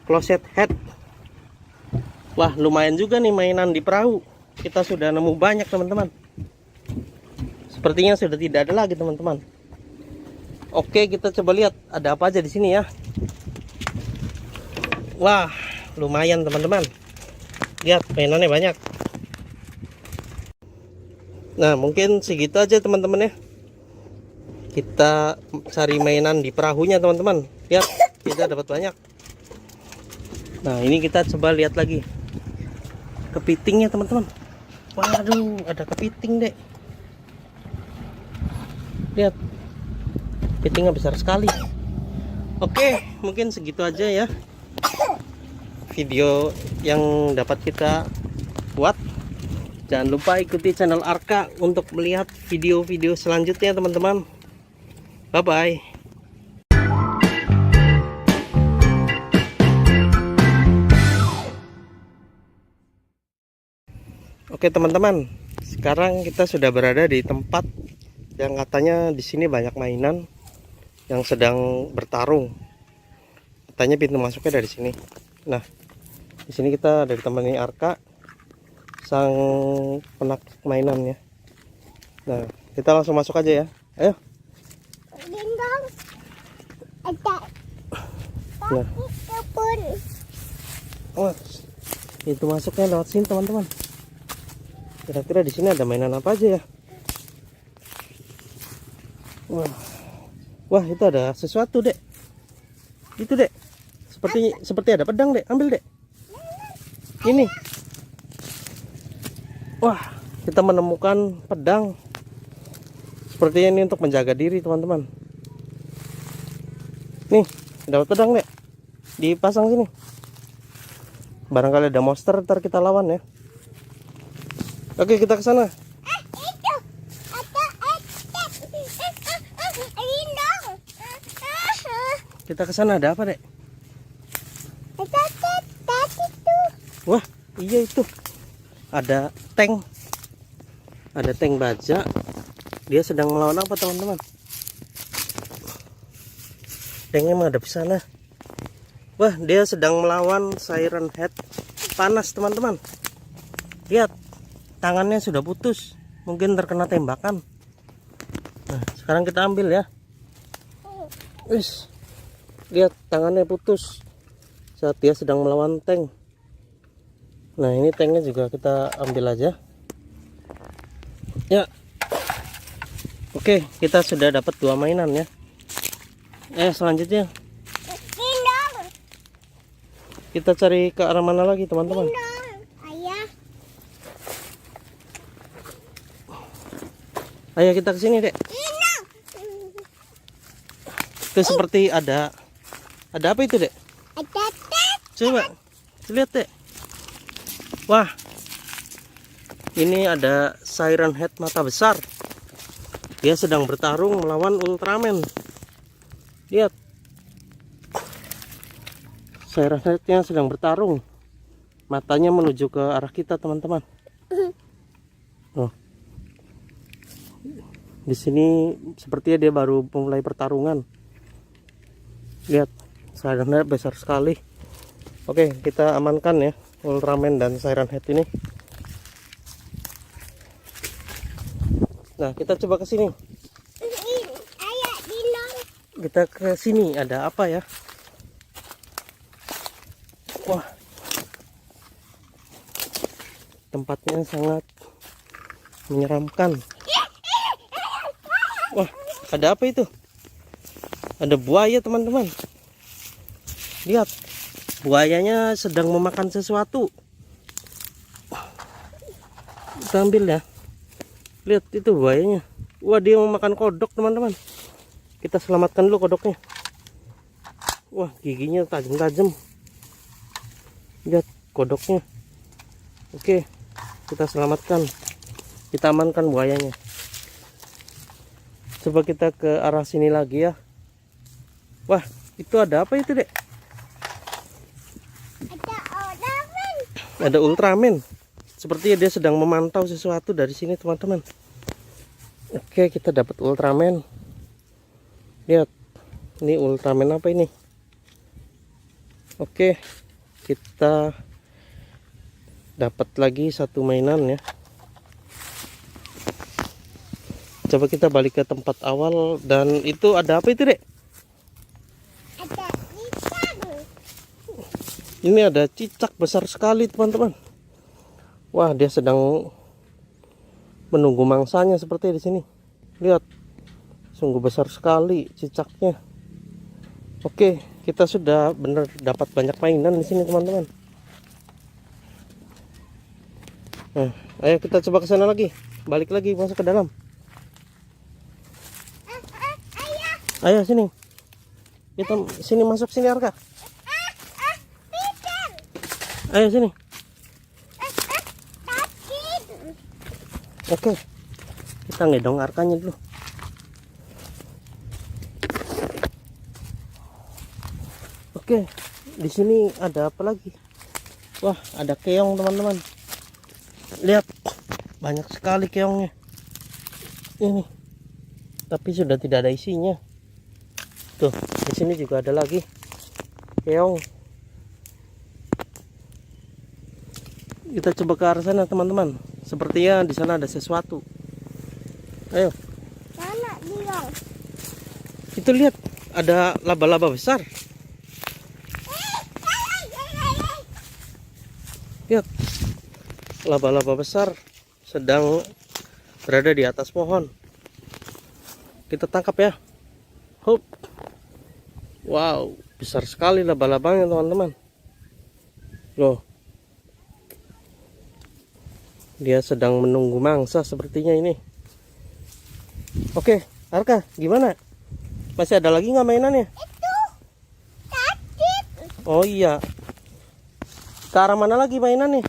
Close head. Wah, lumayan juga nih mainan di perahu. Kita sudah nemu banyak teman-teman. Sepertinya sudah tidak ada lagi teman-teman. Oke, kita coba lihat ada apa aja di sini ya. Wah, lumayan teman-teman. Lihat, mainannya banyak. Nah, mungkin segitu aja teman-teman ya. Kita cari mainan di perahunya teman-teman. Lihat, kita dapat banyak. Nah, ini kita coba lihat lagi kepitingnya teman-teman. Waduh, ada kepiting dek. Lihat, kepitingnya besar sekali. Oke, mungkin segitu aja ya video yang dapat kita buat. Jangan lupa ikuti channel Arka untuk melihat video-video selanjutnya teman-teman. Bye bye. Oke teman-teman, sekarang kita sudah berada di tempat yang katanya di sini banyak mainan yang sedang bertarung. Katanya pintu masuknya dari sini. Nah, di sini kita ada ditemani Arka, sang penakut mainan ya. Nah, kita langsung masuk aja ya. Ayo. Gendong. Ada. Nah. Kebun. Oh, pintu masuknya lewat sini teman-teman. Kira-kira di sini ada mainan apa aja ya? Wah, itu ada sesuatu dek. Itu dek. Seperti ada pedang dek. Ambil dek. Ini. Wah, kita menemukan pedang. Sepertinya ini untuk menjaga diri teman-teman. Nih, dapat pedang dek. Dipasang sini. Barangkali ada monster, ntar kita lawan ya. Oke, kita ke sana. Itu. Ada gendong. Kita ke sana, ada apa dek? Tadi tuh. Wah, iya itu. Ada tank. Ada tank baja. Dia sedang melawan apa teman-teman? Tanknya menghadap sana. Wah, dia sedang melawan Siren Head panas teman-teman. Lihat, tangannya sudah putus. Mungkin terkena tembakan. Nah, sekarang kita ambil ya. Wis, lihat tangannya putus saat dia sedang melawan tank. Nah, ini tanknya juga kita ambil aja ya. Oke, kita sudah dapat 2 mainan ya. Selanjutnya Gendong. kita cari ke arah mana lagi teman-teman? Gendong. Ayo. Ayo kita ke sini, Dek. Indong. Itu seperti ada apa itu, Dek? Ada tet. Coba lihat, Dek. Wah. Ini ada Siren Head mata besar. Dia sedang bertarung melawan Ultraman. Lihat. Siren Head-nya sedang bertarung. Matanya menuju ke arah kita, teman-teman. Oh. Di sini sepertinya dia baru mulai pertarungan. Lihat, Siren Head besar sekali. Oke, kita amankan ya Ultraman dan Siren Head ini. Nah, kita coba ke sini. Ayah Indong. Kita ke sini ada apa ya? Wah. Tempatnya sangat menyeramkan. Wah, ada apa itu? Ada buaya, teman-teman. Lihat. Buayanya sedang memakan sesuatu. Kita ambil ya. Lihat itu buayanya. Wah, dia mau makan kodok, teman-teman. Kita selamatkan dulu kodoknya. Wah, giginya tajam-tajam. Lihat kodoknya. Oke, kita selamatkan. Kita amankan buayanya. Coba kita ke arah sini lagi ya. Wah, itu ada apa itu, Dek? Ada Ultraman. Ada Ultraman. Sepertinya dia sedang memantau sesuatu dari sini, teman-teman. Oke, kita dapat Ultraman. Lihat, ini Ultraman apa ini? Oke, kita dapat lagi satu mainan ya. Coba kita balik ke tempat awal. Dan itu ada apa itu, Dek? Ada ikan. Ini ada cicak besar sekali, teman-teman. Wah, dia sedang menunggu mangsanya seperti di sini. Lihat, sungguh besar sekali cicaknya. Oke, kita sudah benar dapat banyak mainan di sini, teman-teman. Nah, ayo kita coba ke sana lagi. Balik lagi masuk ke dalam. Ayah. Ayo sini. Kita sini masuk sini, Arka. Peter. Ayo sini. Takut. Oke. Kita ngedong Arkanya dulu. Oke, di sini ada apa lagi? Wah, ada keong, teman-teman. Lihat, banyak sekali keongnya. Ini, tapi sudah tidak ada isinya. Tuh, di sini juga ada lagi keong. Kita coba ke arah sana, teman-teman. Sepertinya di sana ada sesuatu. Ayo, Mana dia? itu lihat, ada laba-laba besar. Lihat, laba-laba besar sedang berada di atas pohon. Kita tangkap ya. Hop. Wow, besar sekali laba-labanya, teman-teman. Loh, dia sedang menunggu mangsa sepertinya ini. Oke, Arka, gimana? Masih ada lagi nggak mainannya? Itu. Takut. Oh iya. Ke arah mana lagi mainannya?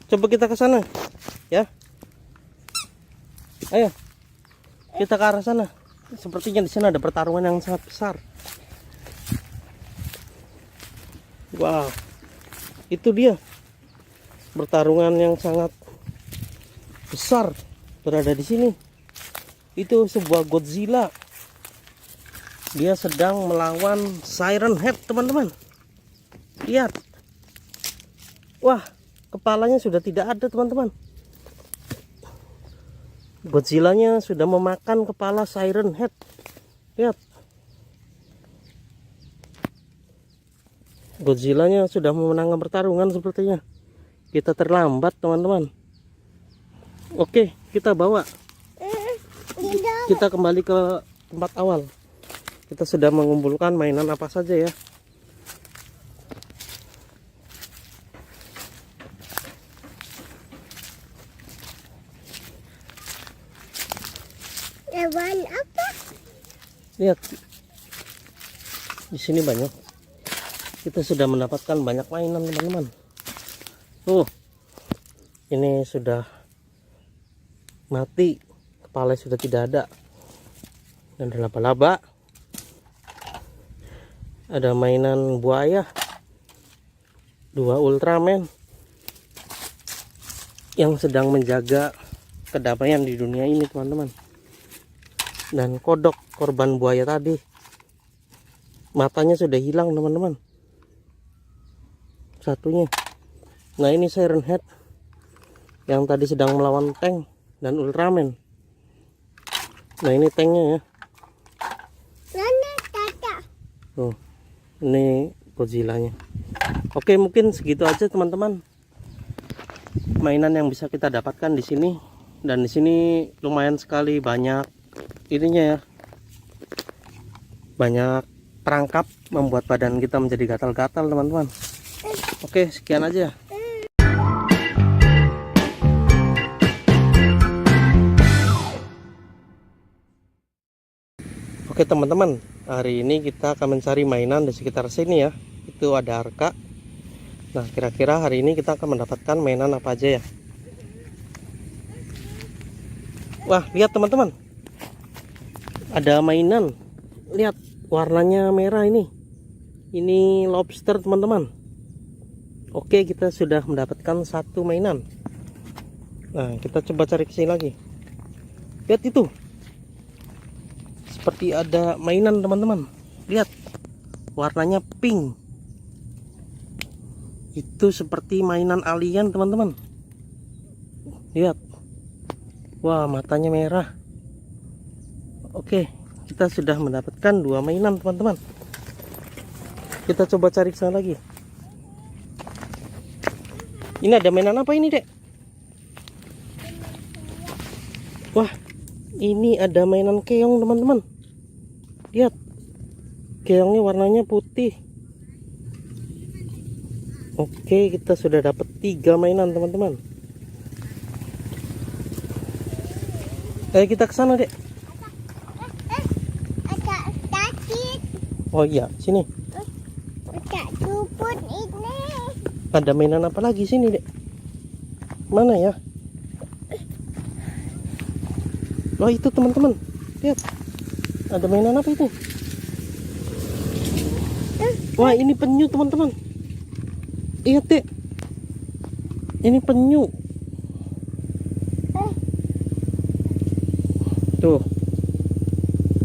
Coba kita ke sana, ya. Ayo, kita ke arah sana. Sepertinya di sana ada pertarungan yang sangat besar. Wow, itu dia pertarungan yang sangat besar berada di sini. Itu sebuah Godzilla. Dia sedang melawan Siren Head, teman-teman. Lihat. Wah, kepalanya sudah tidak ada, teman-teman. Godzilla-nya sudah memakan kepala Siren Head. Lihat. Godzilla-nya sudah memenangkan pertarungan sepertinya. Kita terlambat, teman-teman. Oke, kita bawa. Indong. Kita kembali ke tempat awal. Kita sudah mengumpulkan mainan apa saja ya. Hewan apa? Lihat. Di sini banyak. Kita sudah mendapatkan banyak mainan, teman-teman. Ini sudah mati. Kepala sudah tidak ada. Dan ada laba-laba. Ada mainan buaya. 2 Ultraman yang sedang menjaga kedamaian di dunia ini, teman-teman. Dan kodok korban buaya tadi, matanya sudah hilang, teman-teman, satunya. Nah, ini Siren Head yang tadi sedang melawan tank dan Ultraman. Nah, ini tanknya ya. Mana Tata? Ini Godzilla-nya. Oke, mungkin segitu aja, teman-teman, mainan yang bisa kita dapatkan di sini. Dan di sini lumayan sekali banyak ininya ya, banyak perangkap membuat badan kita menjadi gatal-gatal, teman-teman. Oke, sekian aja. Oke, teman-teman, hari ini kita akan mencari mainan di sekitar sini ya. Itu ada Arka. Nah, kira-kira hari ini kita akan mendapatkan mainan apa aja ya? Wah, lihat teman-teman, ada mainan. Lihat, warnanya merah ini. Ini lobster, teman-teman. Oke, kita sudah mendapatkan 1 mainan. Nah, kita coba cari ke sini lagi. Lihat itu. Seperti ada mainan, teman-teman. Lihat, warnanya pink. Itu seperti mainan alien, teman-teman. Lihat. Wah, matanya merah. Oke, kita sudah mendapatkan 2 mainan, teman-teman. Kita coba cari ke sana lagi. Ini ada mainan apa ini, Dek? Wah, ini ada mainan keong, teman-teman. Lihat, keongnya warnanya putih. Oke, kita sudah dapat 3 mainan, teman-teman. Ayo kita ke sana, Dek. Ada sakit. Oh iya, sini. Ada cuput ini. Ada mainan apa lagi sini, Dek? Mana ya? Oh, itu, teman-teman. Lihat. Ada mainan apa itu? Wah, ini penyu, teman-teman. Lihat, Dek. Ini penyu. Tuh.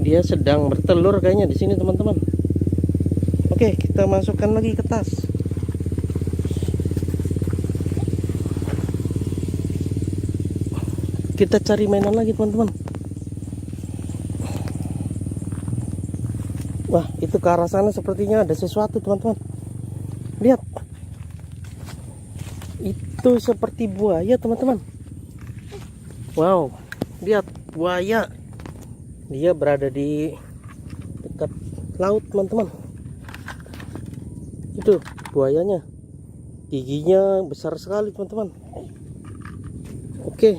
Dia sedang bertelur kayaknya di sini, teman-teman. Oke, kita masukkan lagi ke tas. Kita cari mainan lagi, teman-teman. Wah, itu ke arah sana sepertinya ada sesuatu, teman-teman. Lihat. Itu seperti buaya, teman-teman. Wow, lihat buaya. Dia berada di dekat laut, teman-teman. Itu buayanya. Giginya besar sekali, teman-teman. Oke.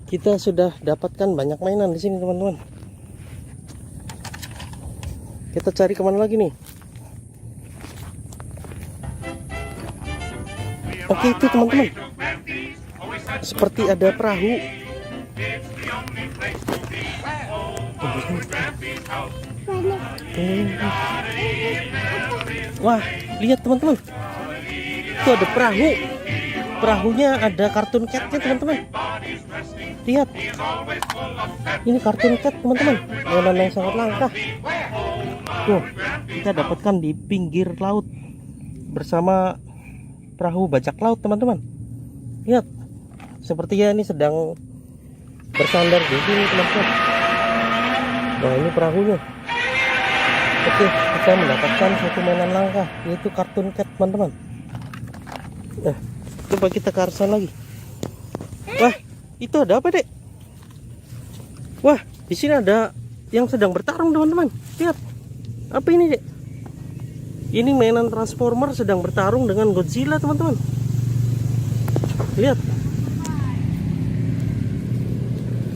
Kita sudah dapatkan banyak mainan di sini, teman-teman. Kita cari kemana lagi nih? Oke, itu, teman-teman. Seperti ada perahu. Wah, lihat, teman-teman. Itu ada perahu. Perahunya ada kartun catnya, teman-teman. Lihat. Ini kartun cat, teman-teman. Mainan yang sangat langka. Tuh, kita dapatkan di pinggir laut bersama perahu bajak laut, teman-teman. Lihat. Sepertinya ini sedang bersandar di sini, teman-teman. Nah, ini perahunya. Oke, kita mendapatkan 1 mainan langka, yaitu kartun cat, teman-teman. Nah, coba kita ke arah sana lagi. Wah, itu ada apa, Dek? Wah, di sini ada yang sedang bertarung, teman-teman. Lihat. Apa ini, Dek? Ini mainan Transformer sedang bertarung dengan Godzilla, teman-teman. Lihat.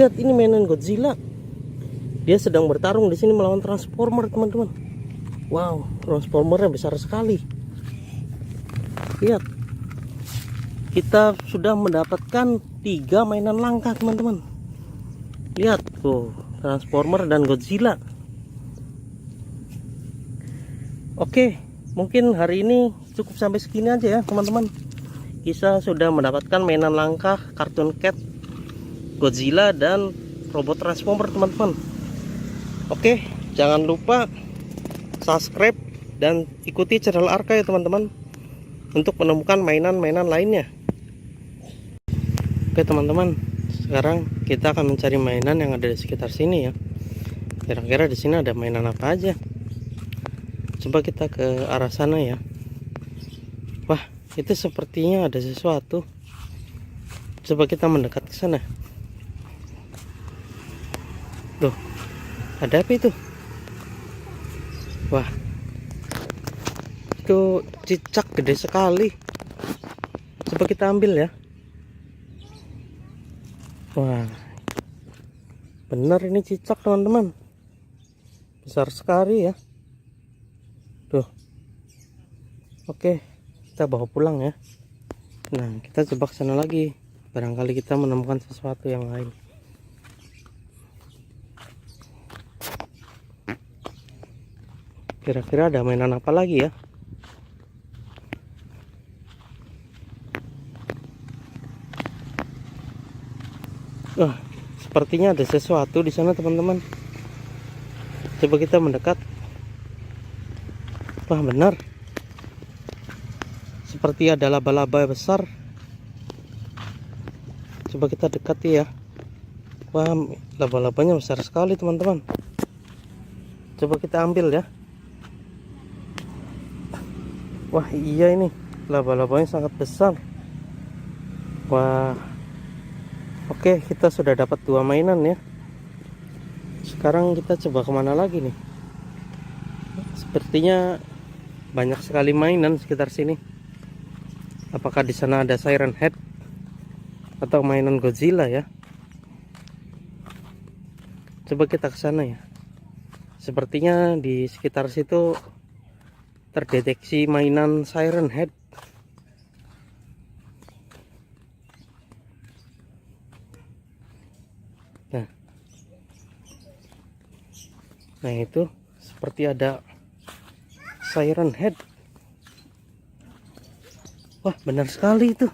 Lihat, ini mainan Godzilla. Dia sedang bertarung di sini melawan transformer, teman-teman. Wow, transformernya besar sekali. Lihat, kita sudah mendapatkan 3 mainan langka, teman-teman. Lihat tuh, transformer dan Godzilla. Oke, mungkin hari ini cukup sampai segini aja ya, teman-teman. Kita sudah mendapatkan mainan langka Cartoon Cat, Godzilla, dan robot transformer, teman-teman. Oke, jangan lupa subscribe dan ikuti channel Arka ya, teman-teman, untuk menemukan mainan-mainan lainnya. Oke, teman-teman, sekarang kita akan mencari mainan yang ada di sekitar sini ya. Kira-kira di sini ada mainan apa aja? Coba kita ke arah sana ya. Wah, itu sepertinya ada sesuatu. Coba kita mendekat ke sana. Tuh, ada apa itu? Wah, itu cicak gede sekali. Coba kita ambil ya. Wah, benar ini cicak, teman-teman. Besar sekali ya. Tuh. Oke, kita bawa pulang ya. Nah, kita coba ke sana lagi. Barangkali kita menemukan sesuatu yang lain. Kira-kira ada mainan apa lagi ya? Sepertinya ada sesuatu di sana, teman-teman. Coba kita mendekat. Wah, benar. Seperti ada laba-laba besar. Coba kita dekati ya. Wah, laba-labanya besar sekali, teman-teman. Coba kita ambil ya. Wah, iya ini laba-labanya sangat besar. Wah, oke, kita sudah dapat 2 mainan ya. Sekarang kita coba kemana lagi nih? Sepertinya banyak sekali mainan sekitar sini. Apakah di sana ada Siren Head atau mainan Godzilla ya? Coba kita ke sana ya. Sepertinya di sekitar situ terdeteksi mainan Siren Head. Nah itu seperti ada Siren Head. Wah, benar sekali itu.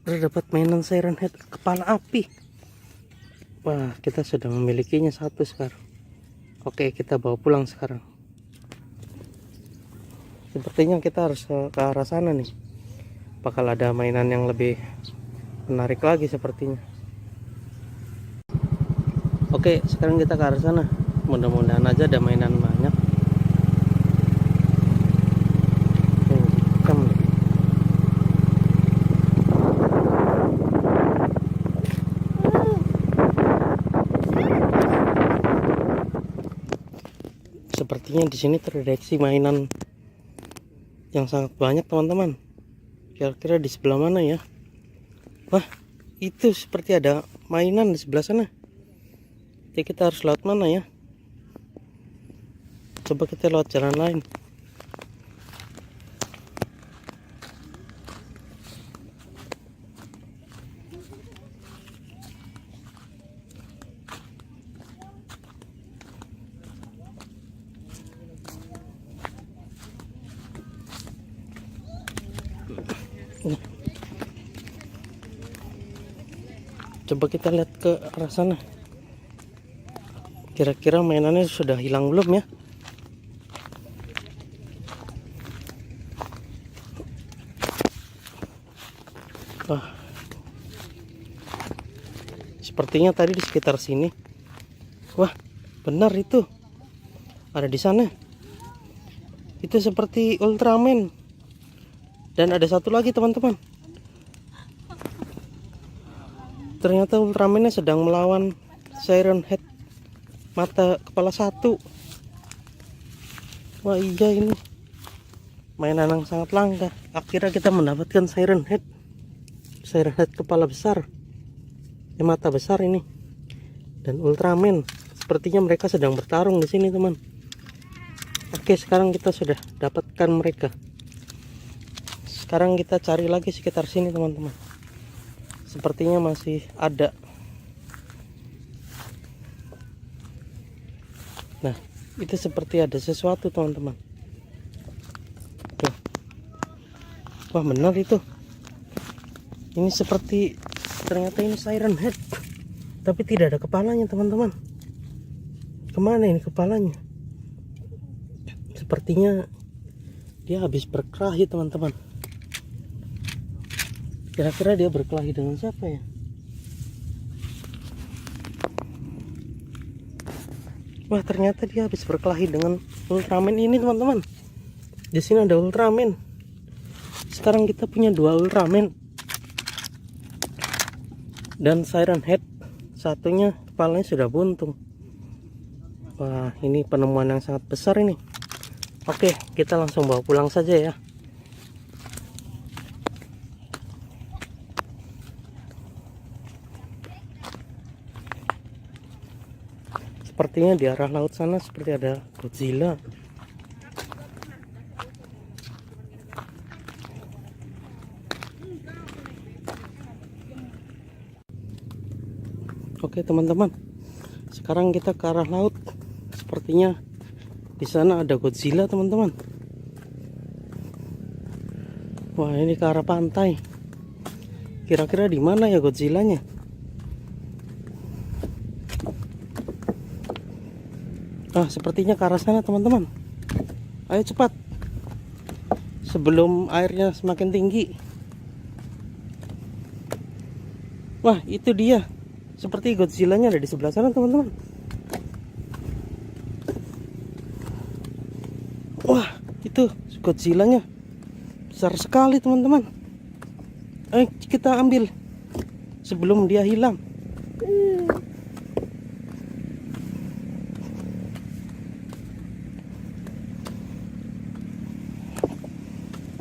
Terdapat mainan Siren Head kepala api. Wah, kita sudah memilikinya 1 sekarang. Oke, kita bawa pulang sekarang. Sepertinya kita harus ke arah sana nih. Bakal ada mainan yang lebih menarik lagi sepertinya. Oke, sekarang kita ke arah sana. Mudah-mudahan aja ada mainan banyak. Sepertinya di sini terdeteksi mainan yang sangat banyak, teman-teman. Kira-kira di sebelah mana ya? Wah, itu seperti ada mainan di sebelah sana. Jadi kita harus lewat mana ya? Coba kita lewat jalan lain. Coba kita lihat ke arah sana. Kira-kira mainannya sudah hilang belum ya? Wah, sepertinya tadi di sekitar sini. Wah, benar itu. Ada di sana. Itu seperti Ultraman. Dan ada satu lagi, teman-teman. Ternyata Ultraman-nya sedang melawan Siren Head mata kepala 1. Wah, iya ini mainan yang sangat langka. Akhirnya kita mendapatkan Siren Head kepala besar, mata besar ini. dan Ultraman. Sepertinya mereka sedang bertarung di sini, teman. Oke, sekarang kita sudah dapatkan mereka. Sekarang kita cari lagi sekitar sini, teman-teman. Sepertinya masih ada. Nah, itu seperti ada sesuatu, teman-teman. Tuh. Wah, benar itu. Ini seperti, ternyata ini Siren Head, tapi tidak ada kepalanya, teman-teman. Kemana ini kepalanya? Sepertinya dia habis berkelahi, teman-teman. Kira-kira dia berkelahi dengan siapa ya? Wah, ternyata dia habis berkelahi dengan Ultraman ini, teman-teman. Di sini ada Ultraman. Sekarang kita punya 2 Ultraman dan Siren Head. Satunya kepalanya sudah buntung. Wah, ini penemuan yang sangat besar ini. Oke, kita langsung bawa pulang saja ya. Sepertinya di arah laut sana seperti ada Godzilla. Oke, teman-teman. Sekarang kita ke arah laut. Sepertinya di sana ada Godzilla, teman-teman. Wah, ini ke arah pantai. Kira-kira di mana ya Godzillanya? Ah, sepertinya ke arah sana, teman-teman. Ayo cepat, sebelum airnya semakin tinggi. Wah, itu dia. Seperti Godzillanya ada di sebelah sana, teman-teman. Wah, itu Godzillanya besar sekali, teman-teman. Ayo kita ambil sebelum dia hilang.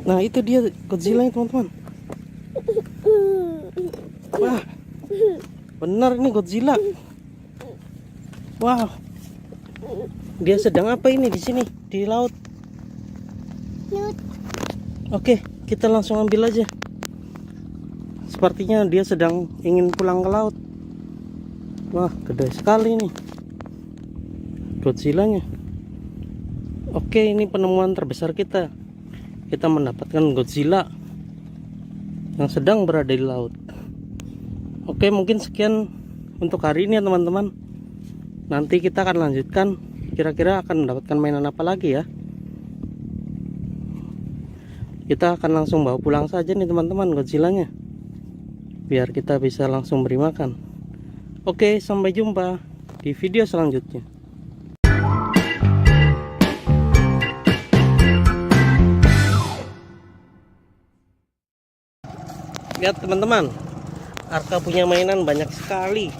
Nah, itu dia Godzillanya, teman-teman. Wah, benar ini Godzilla. Wow, dia sedang apa ini di sini di laut? Oke, kita langsung ambil aja. Sepertinya dia sedang ingin pulang ke laut. Wah, gede sekali nih Godzillanya. Oke, ini penemuan terbesar kita. Kita mendapatkan Godzilla yang sedang berada di laut. Oke, mungkin sekian untuk hari ini ya, teman-teman. Nanti kita akan lanjutkan. Kira-kira akan mendapatkan mainan apa lagi ya? Kita akan langsung bawa pulang saja nih, teman-teman, Godzillanya, biar kita bisa langsung beri makan. Oke, sampai jumpa di video selanjutnya. Lihat, teman-teman, Arka punya mainan banyak sekali.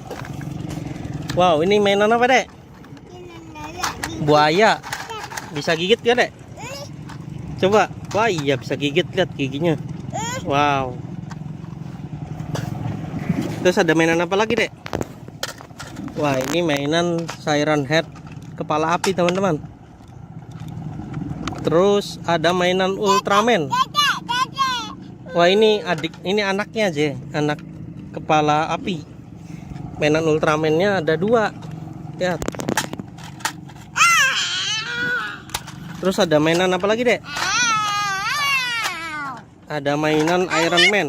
Wow, ini mainan apa, Dek? Buaya. Bisa gigit gak, Dek? Coba. Wah, iya bisa gigit, lihat giginya. Wow. Terus ada mainan apa lagi, Dek? Wah, ini mainan Siren Head kepala api, teman-teman. Terus ada mainan Ultraman. Wah, ini anaknya aja, anak kepala api. Mainan Ultraman-nya ada 2. Lihat. Terus ada mainan apa lagi, Dek? Ada mainan Iron Man.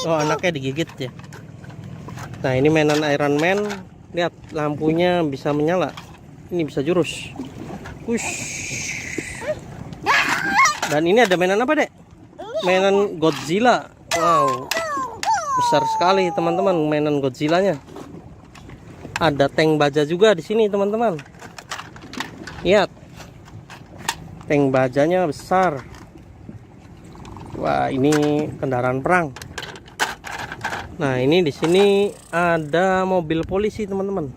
Oh, anaknya digigit ya. Nah, ini mainan Iron Man. Lihat, lampunya bisa menyala. Ini bisa jurus. Wush. Dan ini ada mainan apa, Dek? Mainan Godzilla. Wow, besar sekali, teman-teman, mainan Godzillanya. Ada tank baja juga di sini, teman-teman. Lihat, tank bajanya besar. Wah, ini kendaraan perang. Nah, ini di sini ada mobil polisi, teman-teman.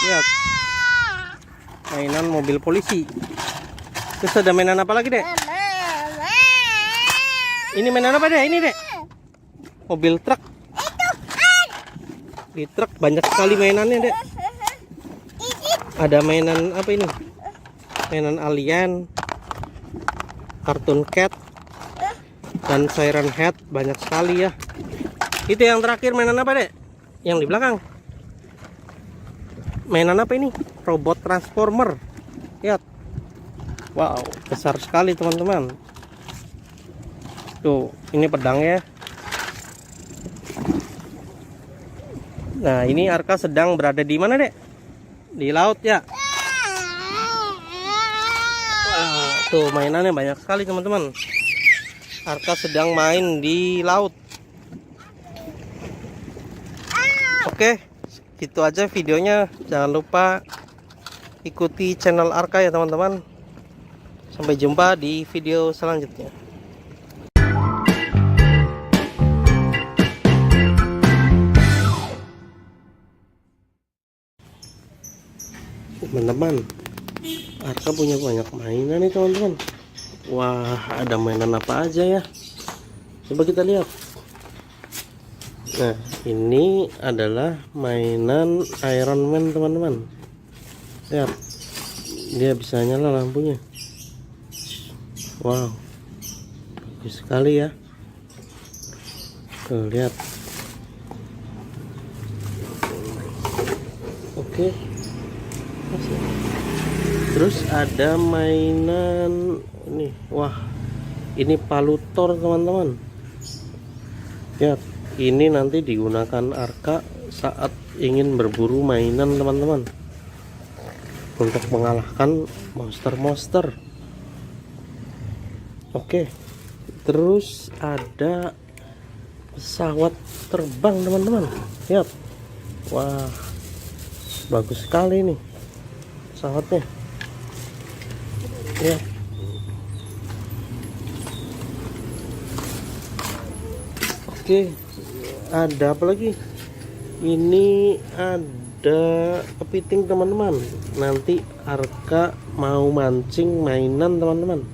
Lihat, mainan mobil polisi. Terus ada mainan apa lagi, Dek? Ini mainan apa, Dek? Ini, Dek. Mobil truk. Di truk banyak sekali mainannya, Dek. Ada mainan apa ini? Mainan alien, Cartoon Cat, dan Siren Head. Banyak sekali ya. Itu yang terakhir mainan apa, Dek? Yang di belakang. Mainan apa ini? Robot Transformer. Lihat. Wow, besar sekali teman-teman. Tuh, ini pedangnya. Nah, ini Arka sedang berada di mana, Dek? Di laut ya. Wah, tuh mainannya banyak sekali teman-teman. Arka sedang main di laut. Oke, gitu aja videonya. Jangan lupa ikuti channel Arka ya teman-teman. Sampai jumpa di video selanjutnya. Teman-teman, Arka punya banyak mainan nih teman-teman. Wah, ada mainan apa aja ya? Coba kita lihat. Nah, ini adalah mainan Iron Man teman-teman. Lihat, dia bisa nyala lampunya. Wow, bagus sekali ya. Tuh, lihat. Oke. Terus ada mainan ini. Wah, ini palu Thor teman-teman. Lihat, ini nanti digunakan Arka saat ingin berburu mainan teman-teman, untuk mengalahkan monster-monster. Oke, terus ada pesawat terbang teman-teman. Lihat, wah, bagus sekali nih pesawatnya. Ya. Oke, ada apa lagi? Ini ada kepiting teman-teman. Nanti Arka mau mancing mainan teman-teman.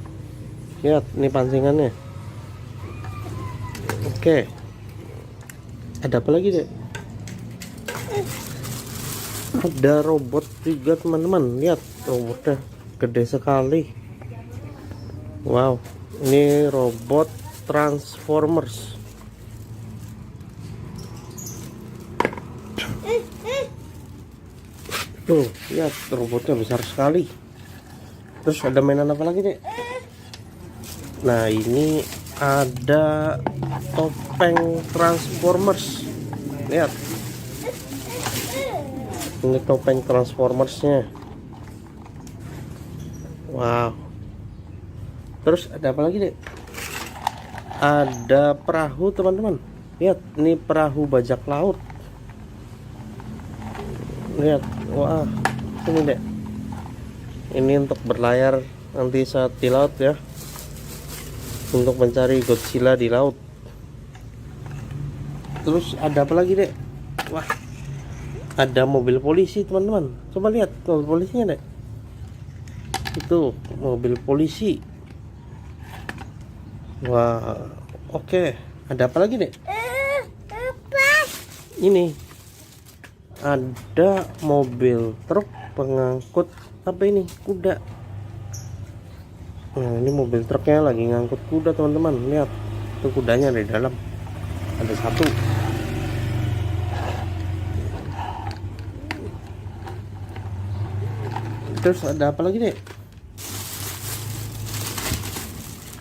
Lihat, ini pancingannya. Oke, ada apa lagi, Dek? Ada robot juga teman-teman. Lihat, robotnya gede sekali. Wow, ini robot Transformers. Tuh, lihat, robotnya besar sekali. Terus ada mainan apa lagi, Dek? Nah, ini ada topeng Transformers. Lihat, ini topeng Transformersnya. Wow. Terus ada apa lagi, Dek? Ada perahu teman-teman. Lihat, ini perahu bajak laut. Lihat, wah, ini, Dek. Ini untuk berlayar nanti saat di laut ya, untuk mencari Godzilla di laut. Terus ada apa lagi, Dek? Wah, ada mobil polisi teman-teman. Coba lihat mobil polisinya, Dek. Itu mobil polisi. Wah, oke. Ada apa lagi, Dek? Ini ada mobil truk pengangkut apa ini? Kuda. Nah, ini mobil truknya lagi ngangkut kuda teman-teman. Lihat, itu kudanya di dalam. Ada satu. Terus ada apa lagi, Dek?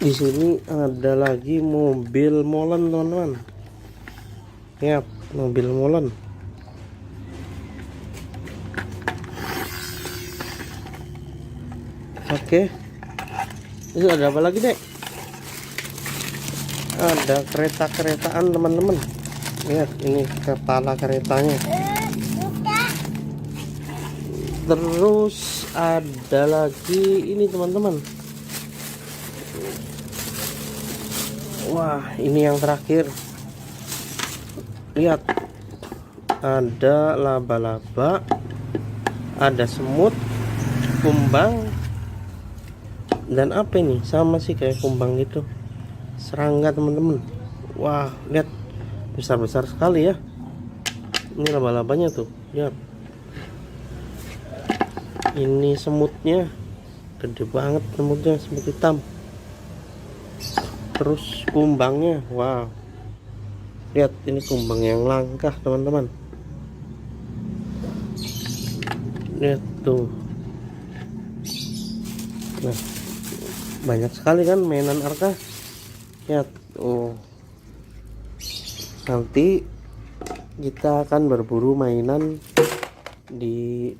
Di sini ada lagi mobil molen teman-teman. Lihat, mobil molen. Oke. Itu ada apa lagi, Dek? Ada kereta-keretaan teman-teman. Lihat, ini kepala keretanya. Terus ada lagi ini teman-teman. Wah, ini yang terakhir. Lihat, ada laba-laba, ada semut, kumbang, dan apa ini? Sama sih kayak kumbang gitu, serangga teman-teman. Wah, lihat, besar-besar sekali ya. Ini laba-labanya tuh, lihat. Ini semutnya, gede banget semutnya, semut hitam. Terus kumbangnya, wow. Lihat, ini kumbang yang langka, teman-teman. Lihat tuh. Nah, banyak sekali kan mainan Arka. Lihat, oh. Nanti kita akan berburu mainan di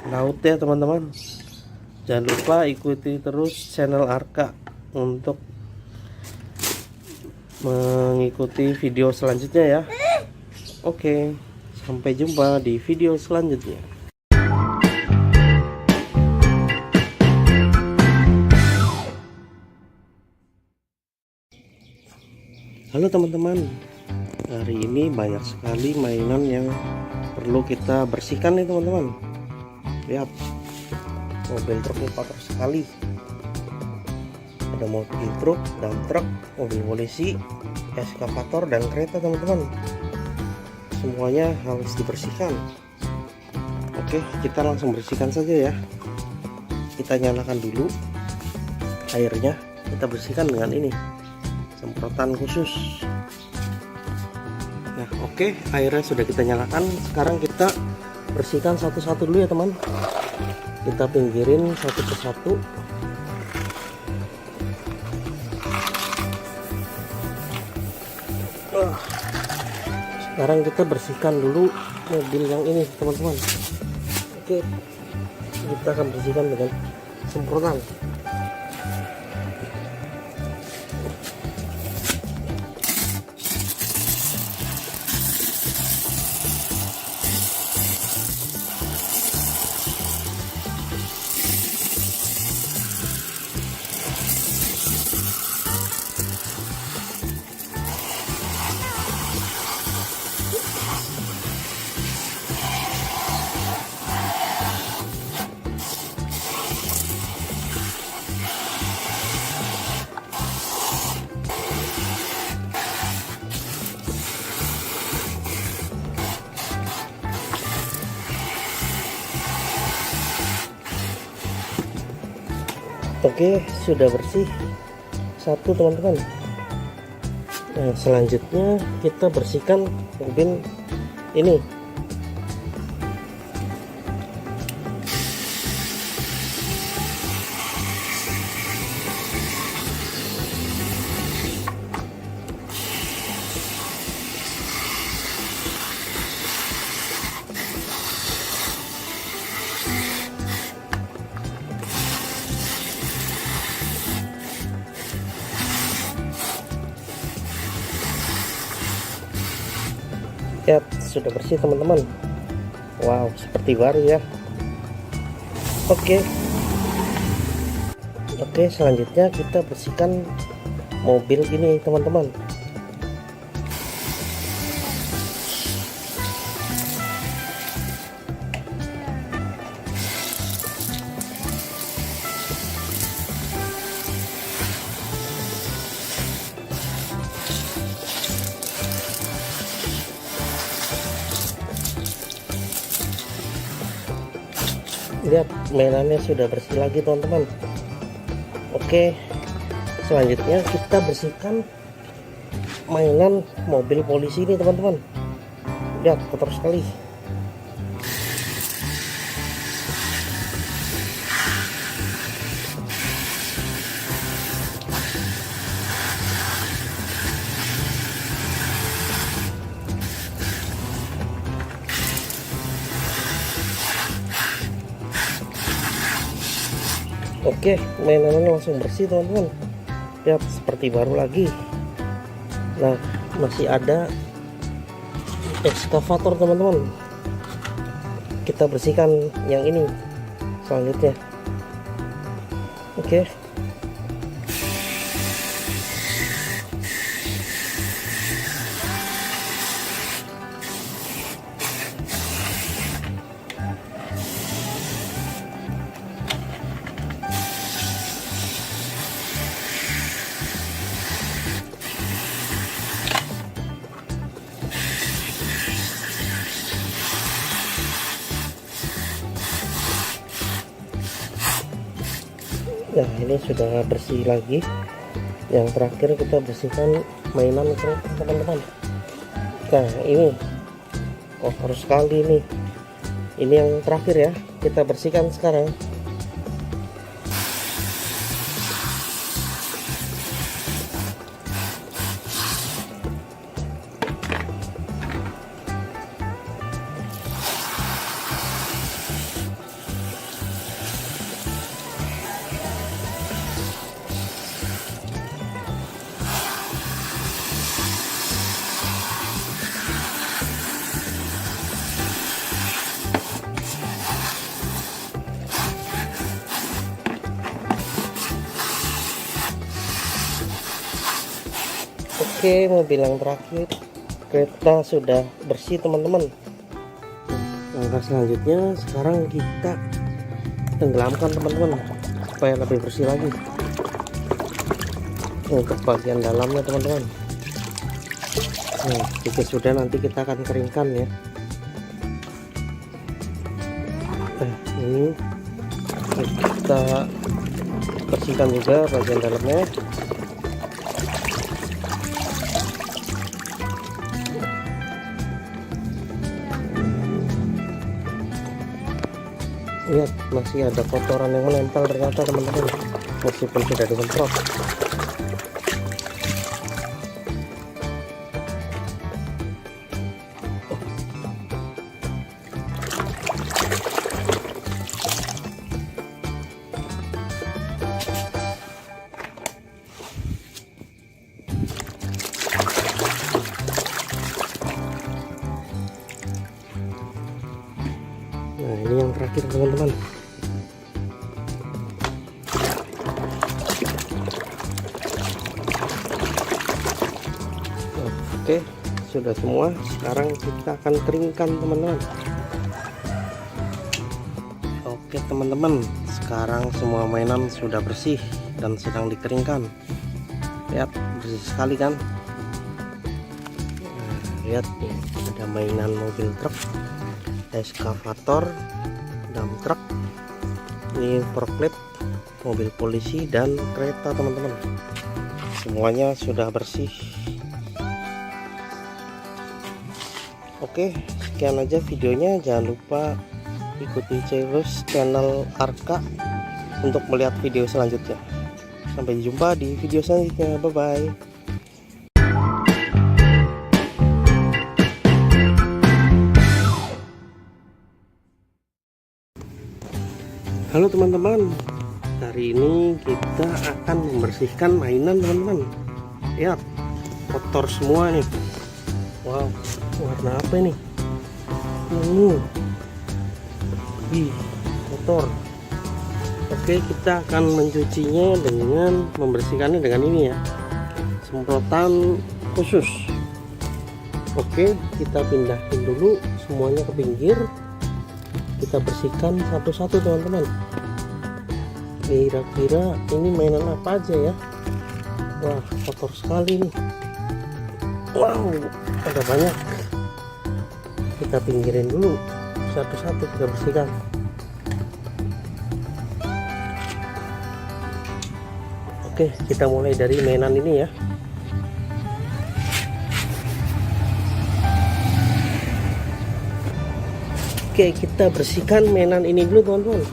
laut ya teman-teman. Jangan lupa ikuti terus channel Arka untuk mengikuti video selanjutnya ya. Oke, sampai jumpa di video selanjutnya. Halo teman-teman, hari ini banyak sekali mainan yang perlu kita bersihkan nih teman-teman. Lihat, mobil truknya kotor sekali. Ada mobil truk, dump truck, mobil polisi, eskavator, dan kereta teman-teman. Semuanya harus dibersihkan. Oke, kita langsung bersihkan saja ya. Kita nyalakan dulu airnya, kita bersihkan dengan ini, semprotan khusus. Nah, oke, airnya sudah kita nyalakan. Sekarang kita bersihkan satu-satu dulu ya teman. Kita pinggirin satu persatu. Sekarang kita bersihkan dulu mobil yang ini teman-teman. Oke, kita akan bersihkan dengan semprotan. Oke, sudah bersih satu teman-teman. Nah, selanjutnya kita bersihkan mobil ini. Ya, sudah bersih teman-teman. Wow, seperti baru ya. Oke, selanjutnya kita bersihkan mobil ini teman-teman. Lihat, mainannya sudah bersih lagi teman-teman. Oke, selanjutnya kita bersihkan mainan mobil polisi ini teman-teman. Lihat, kotor sekali. Oke, mainannya langsung bersih teman-teman. Lihat, seperti baru lagi. Nah, masih ada ekskavator teman-teman. Kita bersihkan yang ini selanjutnya. Oke. Nah, ini sudah bersih lagi. Yang terakhir kita bersihkan mainan kereta, teman-teman. Nah, ini kotor sekali nih. Ini yang terakhir ya, kita bersihkan sekarang. Oke, mobil yang terakhir kereta sudah bersih, teman-teman. Langkah selanjutnya sekarang kita tenggelamkan, teman-teman, supaya lebih bersih lagi. Untuk bagian dalamnya, teman-teman. Nah, jika sudah nanti kita akan keringkan ya. Ini kita bersihkan juga bagian dalamnya. Lihat, masih ada kotoran yang menempel ternyata, teman-teman, meskipun sudah disemprot. Nah, ini yang terakhir, teman-teman. Oke, sudah semua. Sekarang kita akan keringkan, teman-teman. Oke, teman-teman, sekarang semua mainan sudah bersih dan sedang dikeringkan. Lihat, bersih sekali kan? Nah, lihat nih, ada mainan mobil truk, eskavator, dump truck, ini forklift, mobil polisi, dan kereta, teman-teman. Semuanya sudah bersih. Oke, sekian aja videonya. Jangan lupa ikuti terus channel Arka untuk melihat video selanjutnya. Sampai jumpa di video selanjutnya. Bye bye. Halo teman-teman, hari ini kita akan membersihkan mainan, teman-teman. Lihat, kotor semua nih. Wow, warna apa ini? Ih, kotor. Oke, kita akan mencucinya dengan membersihkannya dengan ini ya, semprotan khusus. Oke, kita pindahin dulu semuanya ke pinggir. Kita bersihkan satu-satu, teman-teman. Kira-kira ini mainan apa aja ya? Wah, kotor sekali nih. Wow, ada banyak. Kita pinggirin dulu satu-satu, kita bersihkan. Oke, kita mulai dari mainan ini ya. Oke, kita bersihkan mainan ini dulu, teman-teman.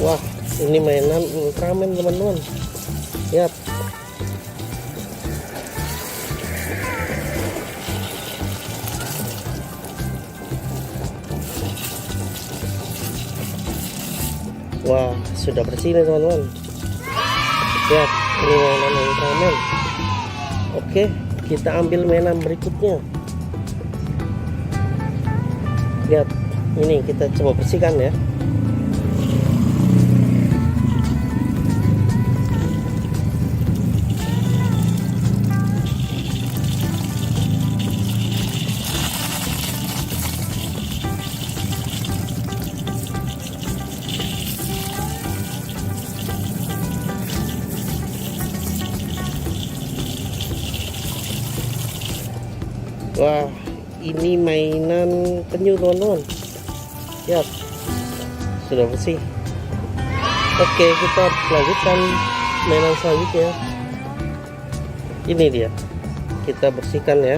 Wah, ini mainan Ultraman, teman-teman. Lihat. Wah, sudah bersih nih, teman-teman. Lihat, ini mainan Ultraman. Oke, kita ambil mainan berikutnya. Lihat, ini kita coba bersihkan ya. Wah, ini mainan penyu teman-teman. Lihat, sudah bersih. Oke, kita lanjutkan mainan selanjutnya. Ini dia, kita bersihkan ya.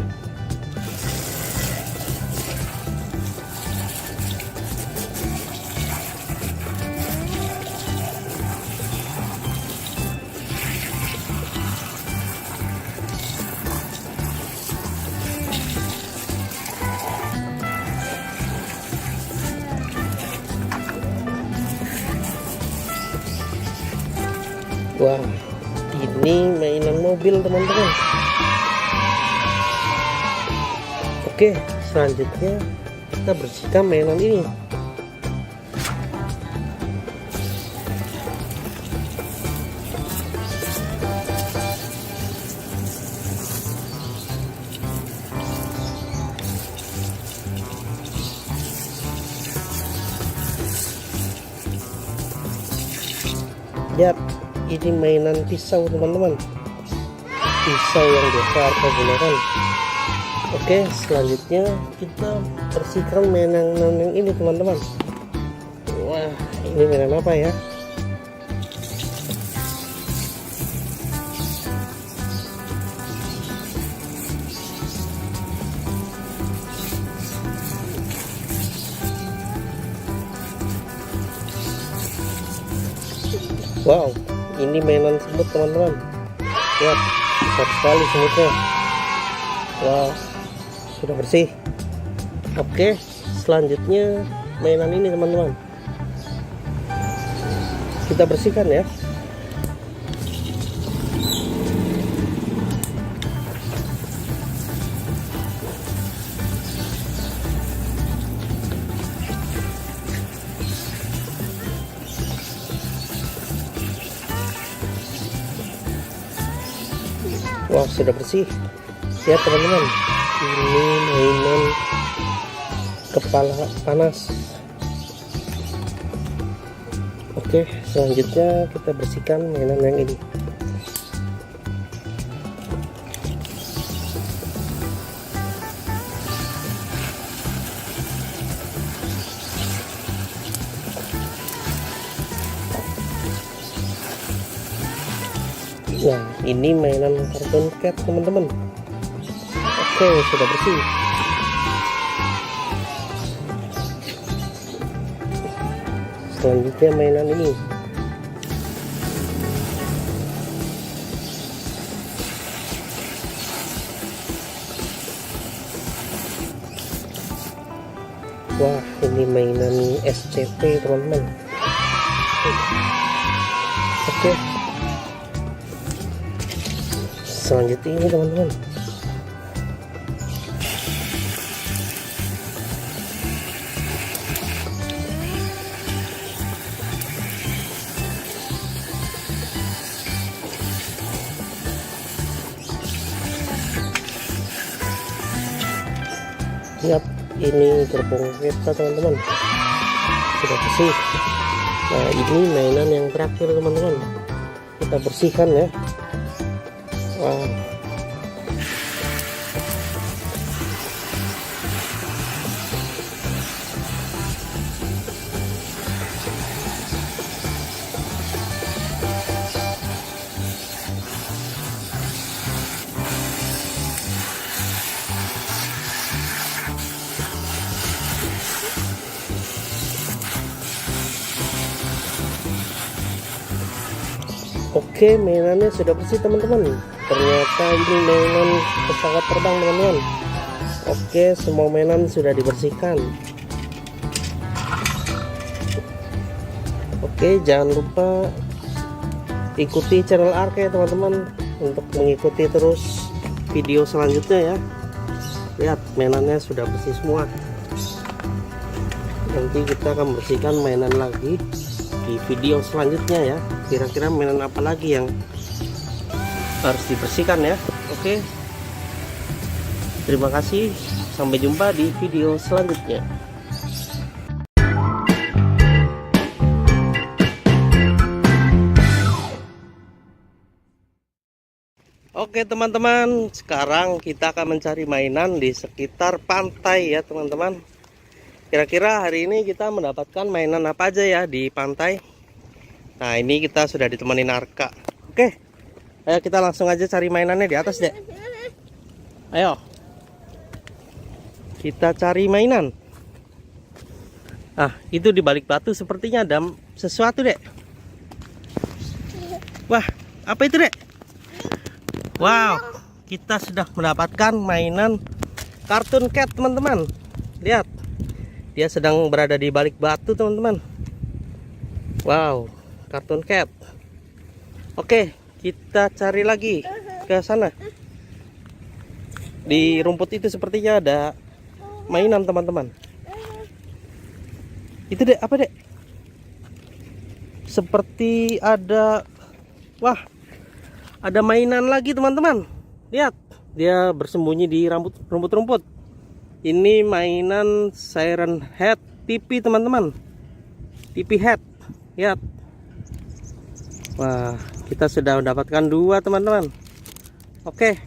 Wah, ini mainan mobil teman-teman. Oke, selanjutnya kita bersihkan mainan ini. Lihat, ini mainan pisau teman-teman, pisau yang biasa kita gunakan. Oke, selanjutnya kita bersihkan mainan yang ini teman-teman. Wah, ini mainan apa ya? Wow, ini mainan semut teman-teman. Lihat, besar sekali semutnya. Wow, sudah bersih. Oke, selanjutnya mainan ini teman-teman, kita bersihkan ya. Wah, sudah bersih. Lihat teman-teman, ini mainan kepala panas. Oke, selanjutnya kita bersihkan mainan yang ini. Nah, ini mainan kartun cat teman-teman. Oke, sudah bersih. Selanjutnya mainan ini. Wah, ini mainan SCP teman-teman. Oke, selanjutnya ini teman-teman. Lihat, ini gerbong kereta teman-teman, sudah bersih. Nah, ini mainan yang terakhir teman-teman, kita bersihkan ya. Wow. Oke, mainannya sudah bersih teman-teman. Ternyata ini mainan pesawat terbang teman-teman. Oke, semua mainan sudah dibersihkan. Oke, jangan lupa ikuti channel Arke teman-teman untuk mengikuti terus video selanjutnya ya. Lihat, mainannya sudah bersih semua. Nanti kita akan bersihkan mainan lagi di video selanjutnya ya. Kira-kira mainan apa lagi yang harus dibersihkan ya. Oke, terima kasih, sampai jumpa di video selanjutnya. Oke teman-teman, sekarang kita akan mencari mainan di sekitar pantai ya teman-teman. Kira-kira hari ini kita mendapatkan mainan apa aja ya di pantai. Nah ini kita sudah ditemani Arka. Oke, ayo kita langsung aja cari mainannya di atas dek. Ayo, kita cari mainan. Ah, itu di balik batu sepertinya ada sesuatu dek. Wah, apa itu dek? Wow, kita sudah mendapatkan mainan Cartoon Cat teman-teman. Lihat, dia sedang berada di balik batu teman-teman. Wow, Cartoon Cat. Oke, kita cari lagi ke sana. Di rumput itu sepertinya ada mainan teman-teman. Itu dek, apa dek? Seperti ada, wah, ada mainan lagi teman-teman. Lihat, dia bersembunyi di rumput-rumput. Ini mainan Siren Head TV teman-teman. TV Head. Lihat. Wah, kita sudah mendapatkan 2 teman-teman. Oke.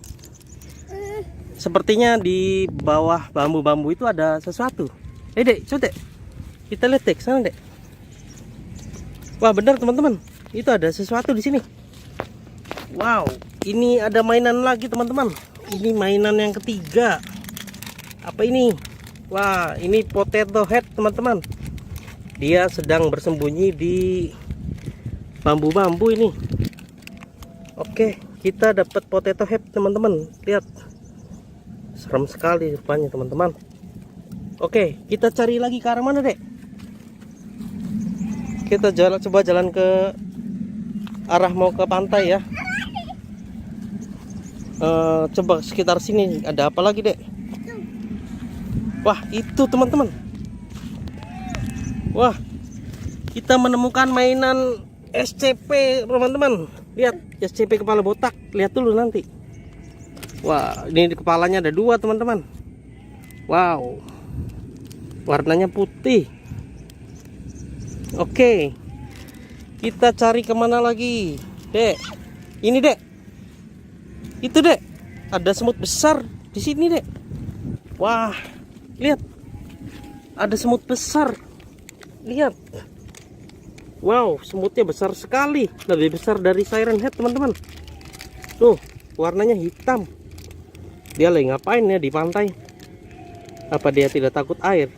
Sepertinya di bawah bambu-bambu itu ada sesuatu. Dek, coba dek. Kita lihat dek, sana dek. Wah, benar teman-teman. Itu ada sesuatu di sini. Wow, ini ada mainan lagi teman-teman. Ini mainan yang ketiga. Apa ini? Wah, ini Potato Head teman-teman. Dia sedang bersembunyi di bambu-bambu ini. Oke, kita dapat Potato Head teman-teman. Lihat, serem sekali rupanya teman-teman. Oke, kita cari lagi ke arah mana dek? Kita coba jalan ke arah mau ke pantai ya. Coba sekitar sini ada apa lagi dek? Wah, itu teman-teman. Wah, kita menemukan mainan SCP teman-teman. Lihat, SCP kepala botak. Lihat dulu nanti. Wah, ini di kepalanya ada 2 teman-teman. Wow, warnanya putih. Oke, kita cari kemana lagi dek? Ini dek, itu dek, ada semut besar di sini dek. Wah, lihat, ada semut besar. Lihat, wow, semutnya besar sekali, lebih besar dari Siren Head teman-teman. Tuh, warnanya hitam. Dia lagi ngapain ya di pantai? Apa dia tidak takut air?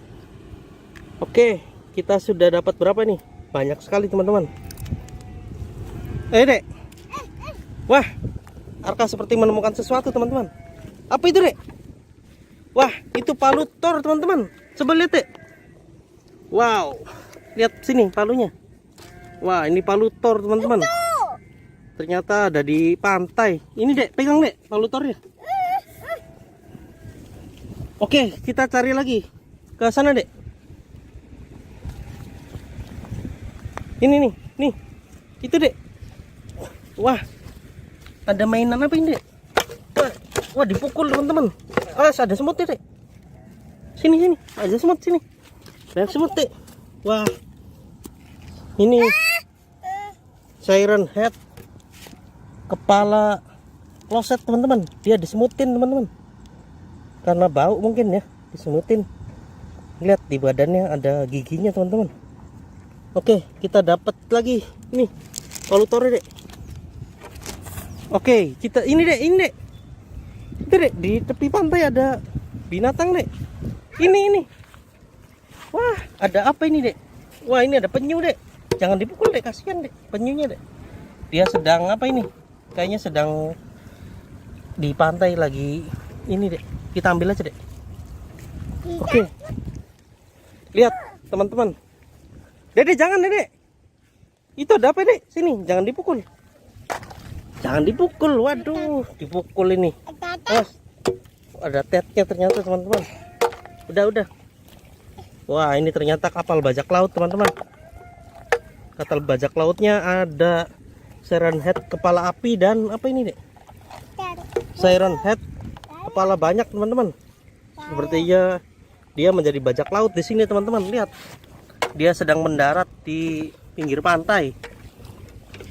Oke, kita sudah dapat berapa nih? Banyak sekali teman-teman. Dek, wah, Arka seperti menemukan sesuatu teman-teman. Apa itu dek? Wah, itu palu Thor teman-teman. Coba lihat dek. Wow, lihat sini palunya. Wah, ini palu Thor teman-teman. Ternyata ada di pantai. Ini dek, pegang dek palu Thornya. Oke, kita cari lagi ke sana dek. Ini nih, itu dek. Wah, ada mainan apa ini dek? Wah, dipukul teman-teman. Ada semut dek. Sini, ada semut sini. Banyak semut dek. Wah, ini Siren Head kepala kloset teman-teman. Dia disemutin teman-teman. Karena bau mungkin ya, disemutin. Lihat di badannya ada giginya teman-teman. Oke, kita dapat lagi ini polutor dek. Oke, kita ini dek. Itu dek, di tepi pantai ada binatang dek. Ini. Wah, ada apa ini dek? Wah, ini ada penyu dek. Jangan dipukul dek, kasihan dek penyunya dek. Dia sedang apa ini? Kayaknya sedang di pantai lagi ini dek. Kita ambil aja dek. Oke. Lihat teman-teman. Dede, jangan dede. Itu ada apa dek? Sini, jangan dipukul. Jangan dipukul. Waduh, dipukul ini. Ada tetnya ternyata teman-teman. Udah. Wah, ini ternyata kapal bajak laut teman-teman. Kapal bajak lautnya ada Siren Head kepala api dan apa ini dek? Siren Head kepala banyak teman-teman. Sepertinya dia menjadi bajak laut di sini teman-teman. Lihat, dia sedang mendarat di pinggir pantai.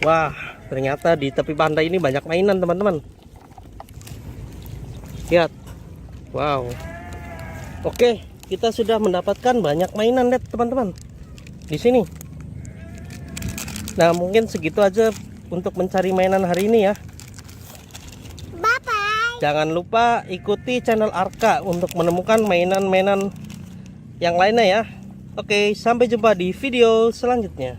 Wah, ternyata di tepi pantai ini banyak mainan teman-teman. Lihat. Wow. Oke, kita sudah mendapatkan banyak mainan deh teman-teman di sini. Nah, mungkin segitu aja untuk mencari mainan hari ini ya. Bye bye. Jangan lupa ikuti channel Arka untuk menemukan mainan-mainan yang lainnya ya. Oke, sampai jumpa di video selanjutnya.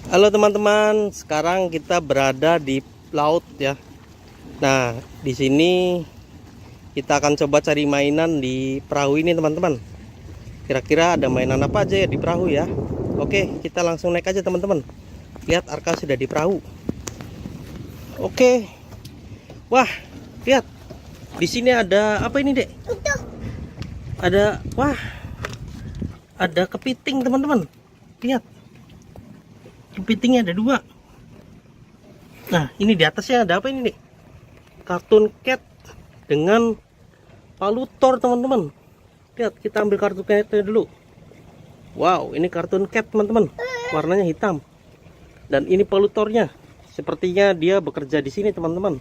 Halo teman-teman, sekarang kita berada di laut ya. Nah, di sini kita akan coba cari mainan di perahu ini teman-teman. Kira-kira ada mainan apa aja ya di perahu ya. Oke, kita langsung naik aja teman-teman. Lihat, Arka sudah di perahu. Oke. Wah, lihat. Di sini ada apa ini, Dek? Itu. Ada kepiting teman-teman. Lihat. Kepitingnya ada 2. Nah, ini di atasnya ada apa ini, Dek? Kartun cat dengan palutor teman-teman. Lihat, kita ambil kartun catnya dulu. Wow, ini kartun cat teman-teman. Warnanya hitam. Dan ini palutornya. Sepertinya dia bekerja di sini teman-teman.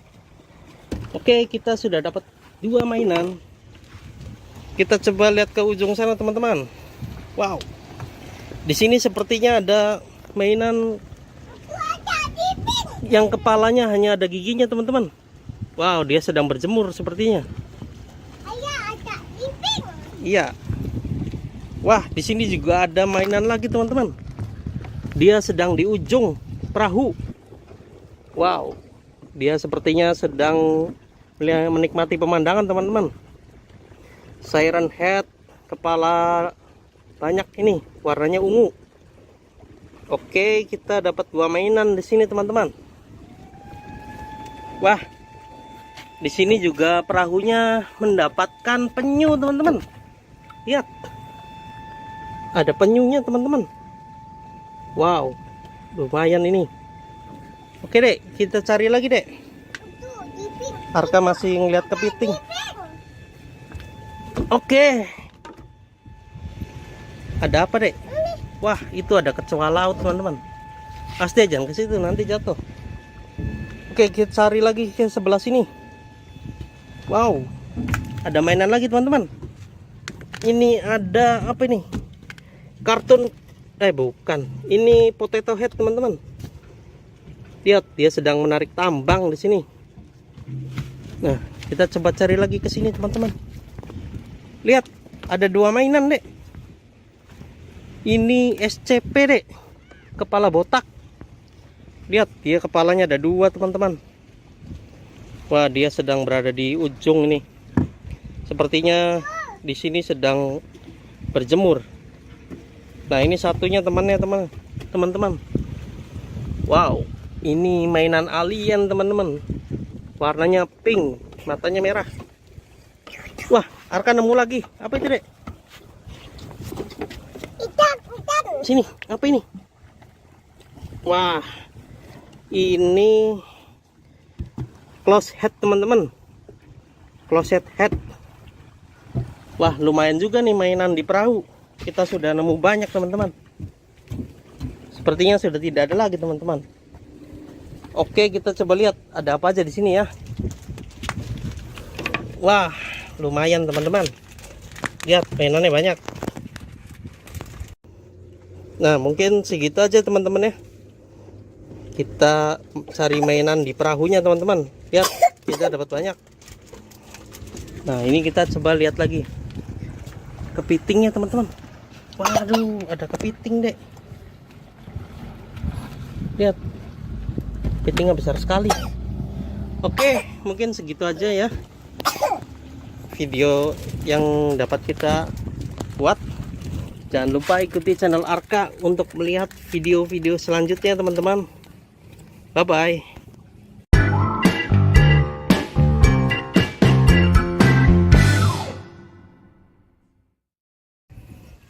Oke, kita sudah dapat 2 mainan. Kita coba lihat ke ujung sana teman-teman. Wow. Di sini sepertinya ada mainan yang kepalanya hanya ada giginya teman-teman. Wow, dia sedang berjemur sepertinya. Ayah ada iping. Iya. Wah, di sini juga ada mainan lagi teman-teman. Dia sedang di ujung perahu. Wow, dia sepertinya sedang menikmati pemandangan teman-teman. Siren head, kepala banyak ini, warnanya ungu. Oke, kita dapat 2 mainan di sini teman-teman. Wah, di sini juga perahunya mendapatkan penyu teman-teman. Lihat, ada penyunya teman-teman. Wow, lumayan ini. Oke Dek, kita cari lagi Dek. Itu iping. Arka masih ngeliat kepiting. Oke, ada apa Dek? Wah, itu ada kecoa laut teman-teman. Pasti jangan ke situ, nanti jatuh. Oke, kita cari lagi ke sebelah sini. Wow, ada mainan lagi teman-teman. Ini ada apa ini? Kartun, bukan. Ini potato head teman-teman. Lihat, dia sedang menarik tambang di sini. Nah, kita coba cari lagi ke sini teman-teman. Lihat, ada 2 mainan Dek. Ini SCP Dek, kepala botak. Lihat, dia kepalanya ada 2 teman-teman. Wah, dia sedang berada di ujung ini. Sepertinya di sini sedang berjemur. Nah, ini satunya temannya teman-teman. Wow, ini mainan alien teman-teman. Warnanya pink, matanya merah. Wah, Arka nemu lagi. Apa itu Dek? Ikan. Sini, apa ini? Wah, ini close head teman-teman. Close head. Wah, lumayan juga nih mainan di perahu. Kita sudah nemu banyak teman-teman. Sepertinya sudah tidak ada lagi teman-teman. Oke, kita coba lihat ada apa aja di sini ya. Wah, lumayan teman-teman. Lihat, mainannya banyak. Nah, mungkin segitu aja teman-teman ya. Kita cari mainan di perahunya teman-teman. Lihat, kita dapat banyak. Nah, ini kita coba lihat lagi kepitingnya teman-teman. Waduh, ada kepiting Dek. Lihat, kepitingnya besar sekali. Oke, mungkin segitu aja ya video yang dapat kita buat. Jangan lupa ikuti channel Arka untuk melihat video-video selanjutnya teman-teman. Bye bye.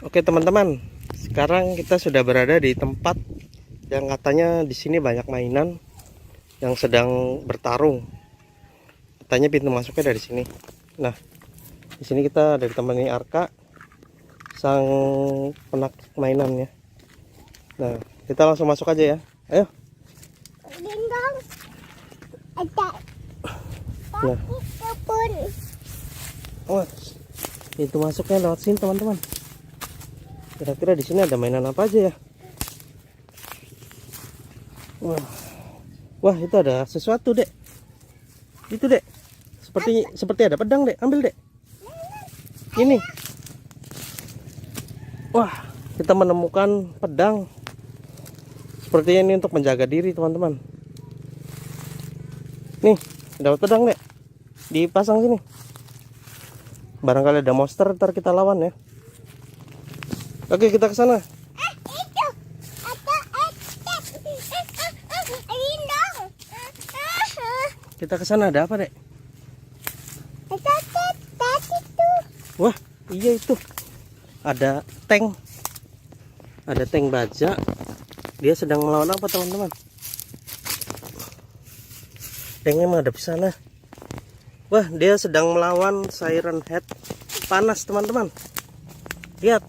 Oke teman-teman, sekarang kita sudah berada di tempat yang katanya di sini banyak mainan yang sedang bertarung. Katanya pintu masuknya dari sini. Nah, di sini kita ada ditemani Arka, sang penak mainannya. Nah, kita langsung masuk aja ya. Ayo. Gendong. Ada. Nah. Tapi kebun. Wah, pintu masuknya lewat sini teman-teman. Kira-kira di sini ada mainan apa aja ya? Wah, itu ada sesuatu dek. Itu dek. Seperti ada pedang dek. Ambil dek. Ini. Wah, kita menemukan pedang. Sepertinya ini untuk menjaga diri teman-teman. Nih, dapat pedang dek. Dipasang sini. Barangkali ada monster, ntar kita lawan ya. Oke, kita ke sana. Itu. Ada gendong. Kita ke sana, ada apa dek? Ada itu. Wah, iya itu. Ada tank. Ada tank baja. Dia sedang melawan apa teman-teman? Tanknya menghadap sana. Wah, dia sedang melawan Siren Head panas teman-teman. Lihat,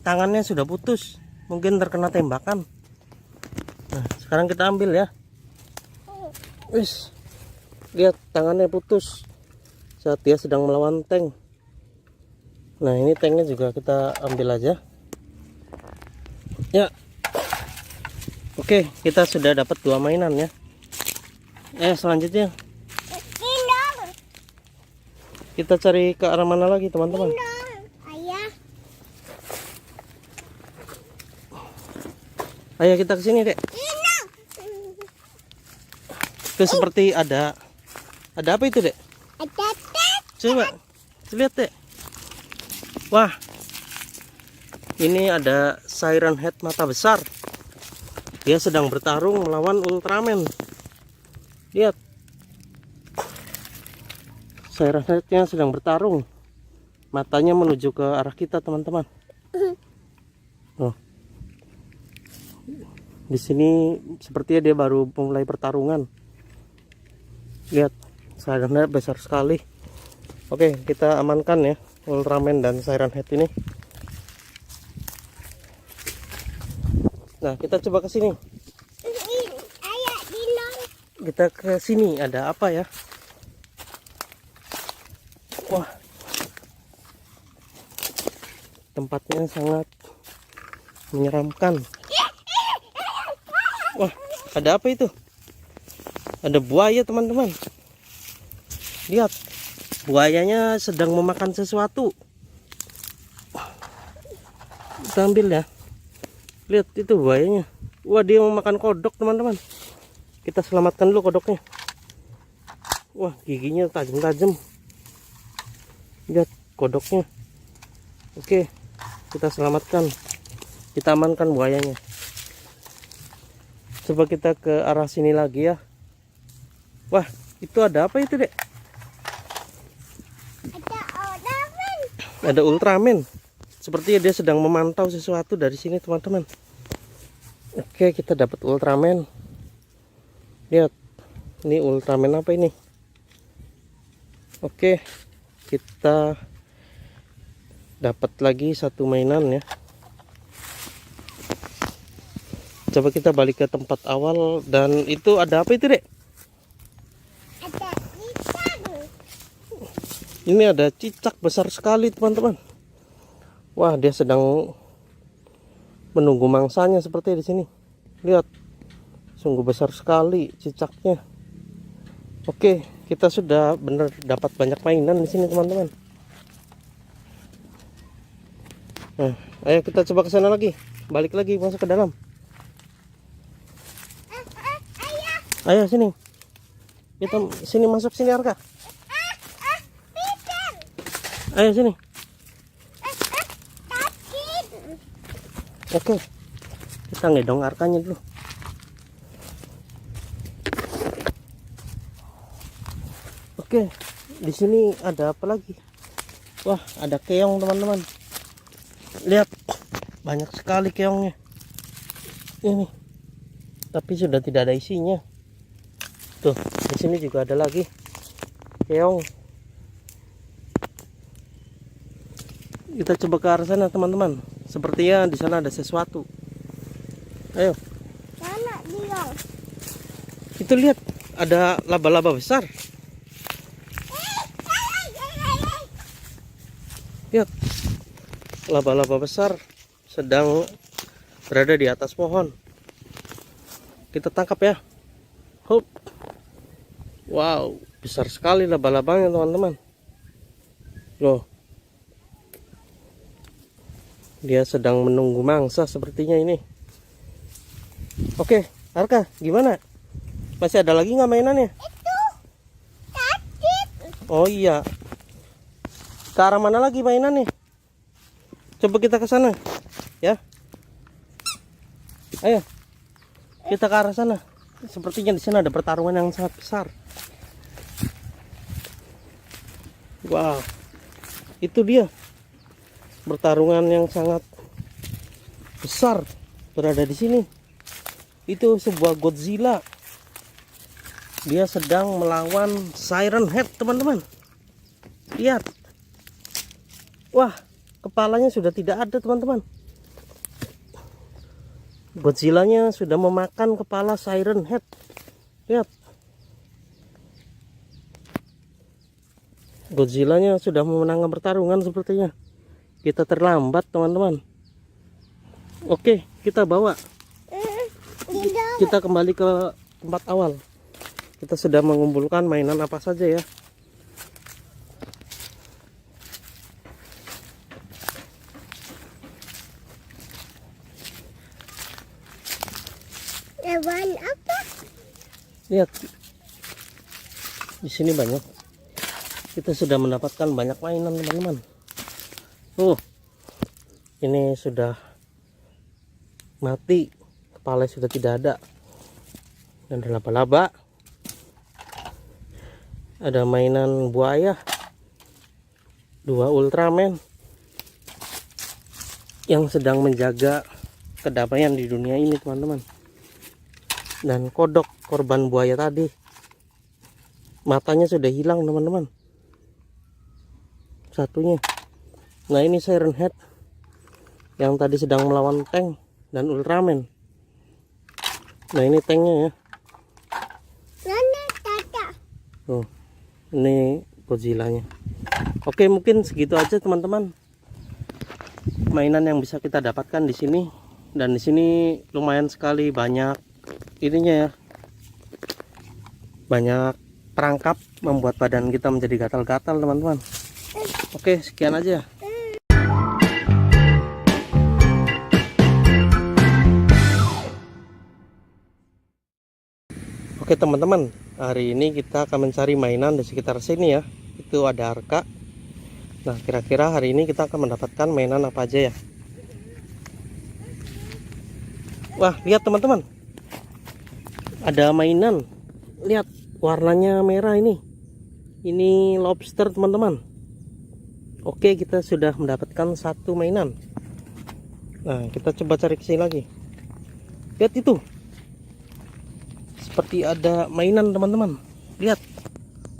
tangannya sudah putus. Mungkin terkena tembakan. Nah, sekarang kita ambil ya. Wis, lihat tangannya putus saat dia sedang melawan tank. Nah, ini tanknya juga kita ambil aja. Ya. Oke, kita sudah dapat 2 mainan ya. Selanjutnya Gendong. kita cari ke arah mana lagi teman-teman? Gendong. Ayah. Ayo kita ke sini dek. Gendong. Itu seperti ada apa itu dek? Ada tet. Coba lihat dek. Wah, ini ada Siren Head mata besar. Dia sedang bertarung melawan Ultraman. Lihat, Siren Head-nya sedang bertarung. Matanya menuju ke arah kita teman-teman. Oh, di sini sepertinya dia baru mulai pertarungan. Lihat, Siren Head besar sekali. Oke, kita amankan ya Ultraman dan Siren Head ini. Nah, kita coba ke sini. Ayah gendong. Kita ke sini, ada apa ya? Wah, tempatnya sangat menyeramkan. Wah, ada apa itu? Ada buaya teman-teman. Lihat, buayanya sedang memakan sesuatu. Kita ambil ya. Lihat itu buayanya. Wah, dia memakan kodok teman-teman. Kita selamatkan dulu kodoknya. Wah, giginya tajam-tajam. Lihat kodoknya. Oke, kita selamatkan. Kita amankan buayanya. Coba kita ke arah sini lagi ya. Wah, itu ada apa itu dek? Ada ornamen. Ada Ultraman. Sepertinya dia sedang memantau sesuatu dari sini teman-teman. Oke, kita dapat Ultraman. Lihat, ini Ultraman apa ini? Oke, kita dapat lagi 1 mainan ya. Coba kita balik ke tempat awal. Dan itu ada apa itu dek? Ada ikan. Ini ada cicak besar sekali teman-teman. Wah, dia sedang menunggu mangsanya seperti di sini. Lihat, sungguh besar sekali cicaknya. Oke, kita sudah benar dapat banyak mainan di sini teman-teman. Nah, ayo kita coba ke sana lagi. Balik lagi masuk ke dalam. Ayah. Ayo sini. Kita sini masuk sini Arka. Pisan. Ayo sini. Takut. Oke. Kita ngedong Arkanya dulu. Oke, di sini ada apa lagi? Wah, ada keong teman-teman. Lihat, banyak sekali keongnya. Ini, tapi sudah tidak ada isinya. Tuh, di sini juga ada lagi keong. Kita coba ke arah sana teman-teman. Sepertinya di sana ada sesuatu. Ayo. Mana dia? Itu lihat, ada laba-laba besar. Lihat. Laba-laba besar sedang berada di atas pohon. Kita tangkap ya. Hop. Wow, besar sekali laba-labanya teman-teman. Loh. Dia sedang menunggu mangsa sepertinya ini. Oke, Arka, gimana? Masih ada lagi nggak mainannya? Itu. Sakit. Oh iya. Ke arah mana lagi mainannya? Coba kita ke sana, ya. Ayo. Kita ke arah sana. Sepertinya di sana ada pertarungan yang sangat besar. Wow. Itu dia. Pertarungan yang sangat besar berada di sini. Itu sebuah Godzilla. Dia sedang melawan Siren Head, teman-teman. Lihat. Wah, kepalanya sudah tidak ada, teman-teman. Godzilla-nya sudah memakan kepala Siren Head. Lihat. Godzilla-nya sudah memenangkan pertarungan sepertinya. Kita terlambat, teman-teman. Oke, kita bawa. Kita kembali ke tempat awal. Kita sudah mengumpulkan mainan apa saja ya. Hewan apa? Lihat. Di sini banyak. Kita sudah mendapatkan banyak mainan, teman-teman. Ini sudah mati, kepala sudah tidak ada, dan ada laba-laba. Ada mainan buaya, 2 Ultraman yang sedang menjaga kedamaian di dunia ini, teman-teman. Dan kodok korban buaya tadi, matanya sudah hilang, teman-teman. Satunya. Nah, ini Siren Head yang tadi sedang melawan tank dan Ultraman. Nah, ini tanknya ya. Mana tata? Oh, ini Godzilla-nya. Oke, mungkin segitu aja teman-teman. Mainan yang bisa kita dapatkan di sini, dan di sini lumayan sekali banyak ininya ya. Banyak perangkap membuat badan kita menjadi gatal-gatal, teman-teman. Oke, sekian aja. Oke teman-teman, hari ini kita akan mencari mainan di sekitar sini ya. Itu ada Arka. Nah, kira-kira hari ini kita akan mendapatkan mainan apa aja ya. Wah, lihat teman-teman. Ada mainan. Lihat, warnanya merah ini. Ini lobster, teman-teman. Oke, kita sudah mendapatkan 1 mainan. Nah, kita coba cari ke sini lagi. Lihat itu. Seperti ada mainan, teman-teman. Lihat,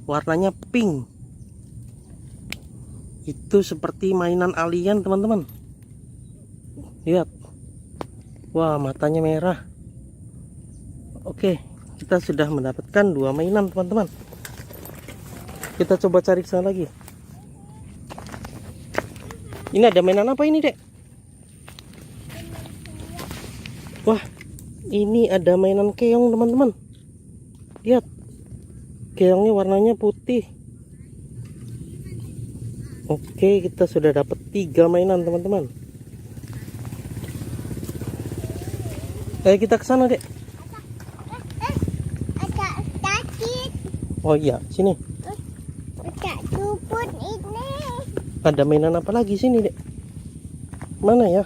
warnanya pink. Itu seperti mainan alien, teman-teman. Lihat. Wah, matanya merah. Oke, kita sudah mendapatkan 2 mainan, teman-teman. Kita coba cari ke sana lagi. Ini ada mainan apa ini, Dek? Wah, ini ada mainan keong, teman-teman. Lihat, keongnya warnanya putih. Oke, kita sudah dapat 3 mainan, teman-teman. Ayo kita ke sana, Dek. Ada sakit. Oh iya, sini. Ada cuput ini. Ada mainan apa lagi sini, Dek? Mana ya?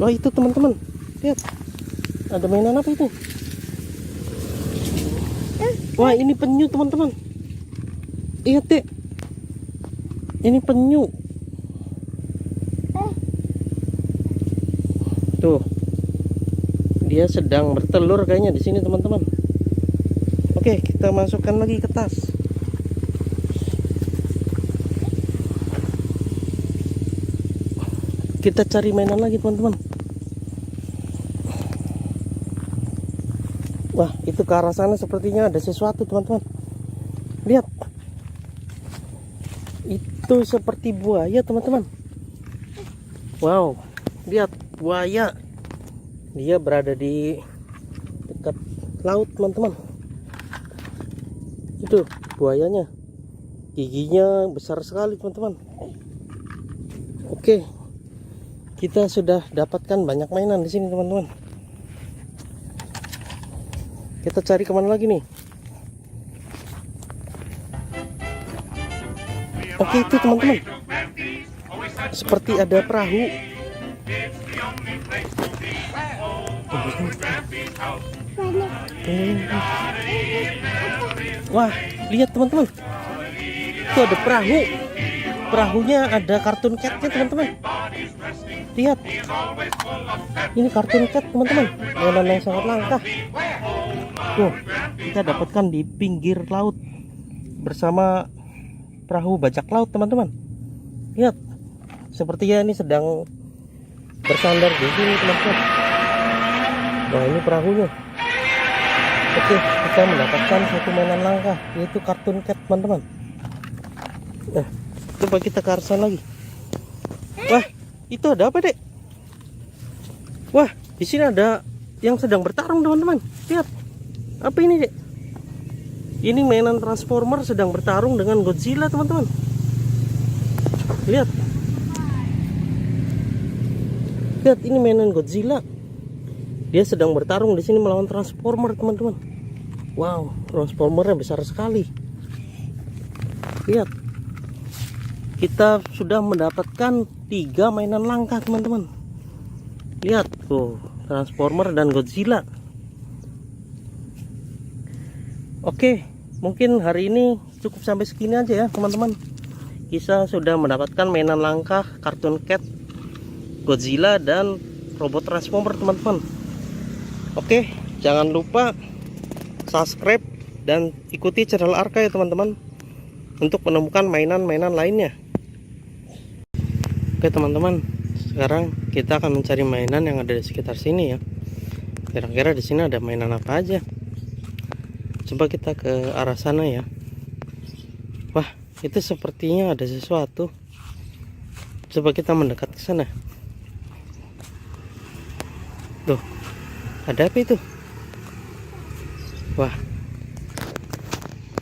Wah, itu teman-teman. Lihat. Ada mainan apa itu? Wah, ini penyu, teman-teman. Lihat, Dek. Ini penyu. Tuh. Dia sedang bertelur kayaknya di sini, teman-teman. Oke, kita masukkan lagi ke tas. Kita cari mainan lagi teman-teman. Wah, itu ke arah sana sepertinya ada sesuatu teman-teman. Lihat. Itu seperti buaya teman-teman. Wow, lihat buaya. Dia berada di dekat laut teman-teman. Itu buayanya. Giginya besar sekali teman-teman. Oke. Kita sudah dapatkan banyak mainan di sini teman-teman. Kita cari kemana lagi nih? Oke, itu teman-teman. Seperti ada perahu. Wah, lihat teman-teman. Itu ada perahu. Perahunya ada kartun catnya teman-teman. Lihat. Ini kartun cat teman-teman. Mainan yang sangat langka. Tuh, kita dapatkan di pinggir laut bersama perahu bajak laut teman-teman. Lihat. Sepertinya ini sedang bersandar di sini teman-teman. Nah, ini perahunya. Oke, kita mendapatkan satu mainan langka, yaitu kartun cat teman-teman. Nah, coba kita ke arah sana lagi. Wah, itu ada apa dek? Wah, di sini ada yang sedang bertarung teman-teman. Lihat, apa ini dek? Ini mainan Transformer sedang bertarung dengan Godzilla teman-teman. Lihat, lihat ini mainan Godzilla. Dia sedang bertarung di sini melawan Transformer teman-teman. Wow, Transformernya besar sekali. Lihat, kita sudah mendapatkan 3 mainan langka teman-teman. Lihat tuh, Transformer dan Godzilla. Oke, mungkin hari ini cukup sampai segini aja ya teman-teman. Kita sudah mendapatkan mainan langka, kartun cat, Godzilla, dan robot Transformer teman-teman. Oke, jangan lupa subscribe dan ikuti channel Arka ya teman-teman, untuk menemukan mainan-mainan lainnya. Oke teman-teman, sekarang kita akan mencari mainan yang ada di sekitar sini ya. Kira-kira di sini ada mainan apa aja? Coba kita ke arah sana ya. Wah, itu sepertinya ada sesuatu. Coba kita mendekat ke sana. Tuh, ada apa itu? Wah,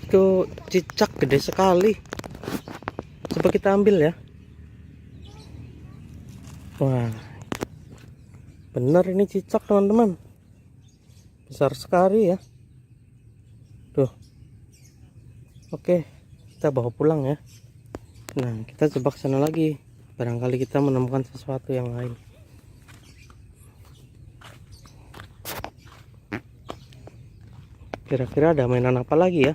itu cicak gede sekali. Coba kita ambil ya. Wah, benar ini cicak teman-teman. Besar sekali ya. Tuh. Oke, kita bawa pulang ya. Nah, kita coba ke sana lagi. Barangkali kita menemukan sesuatu yang lain. Kira-kira ada mainan apa lagi ya?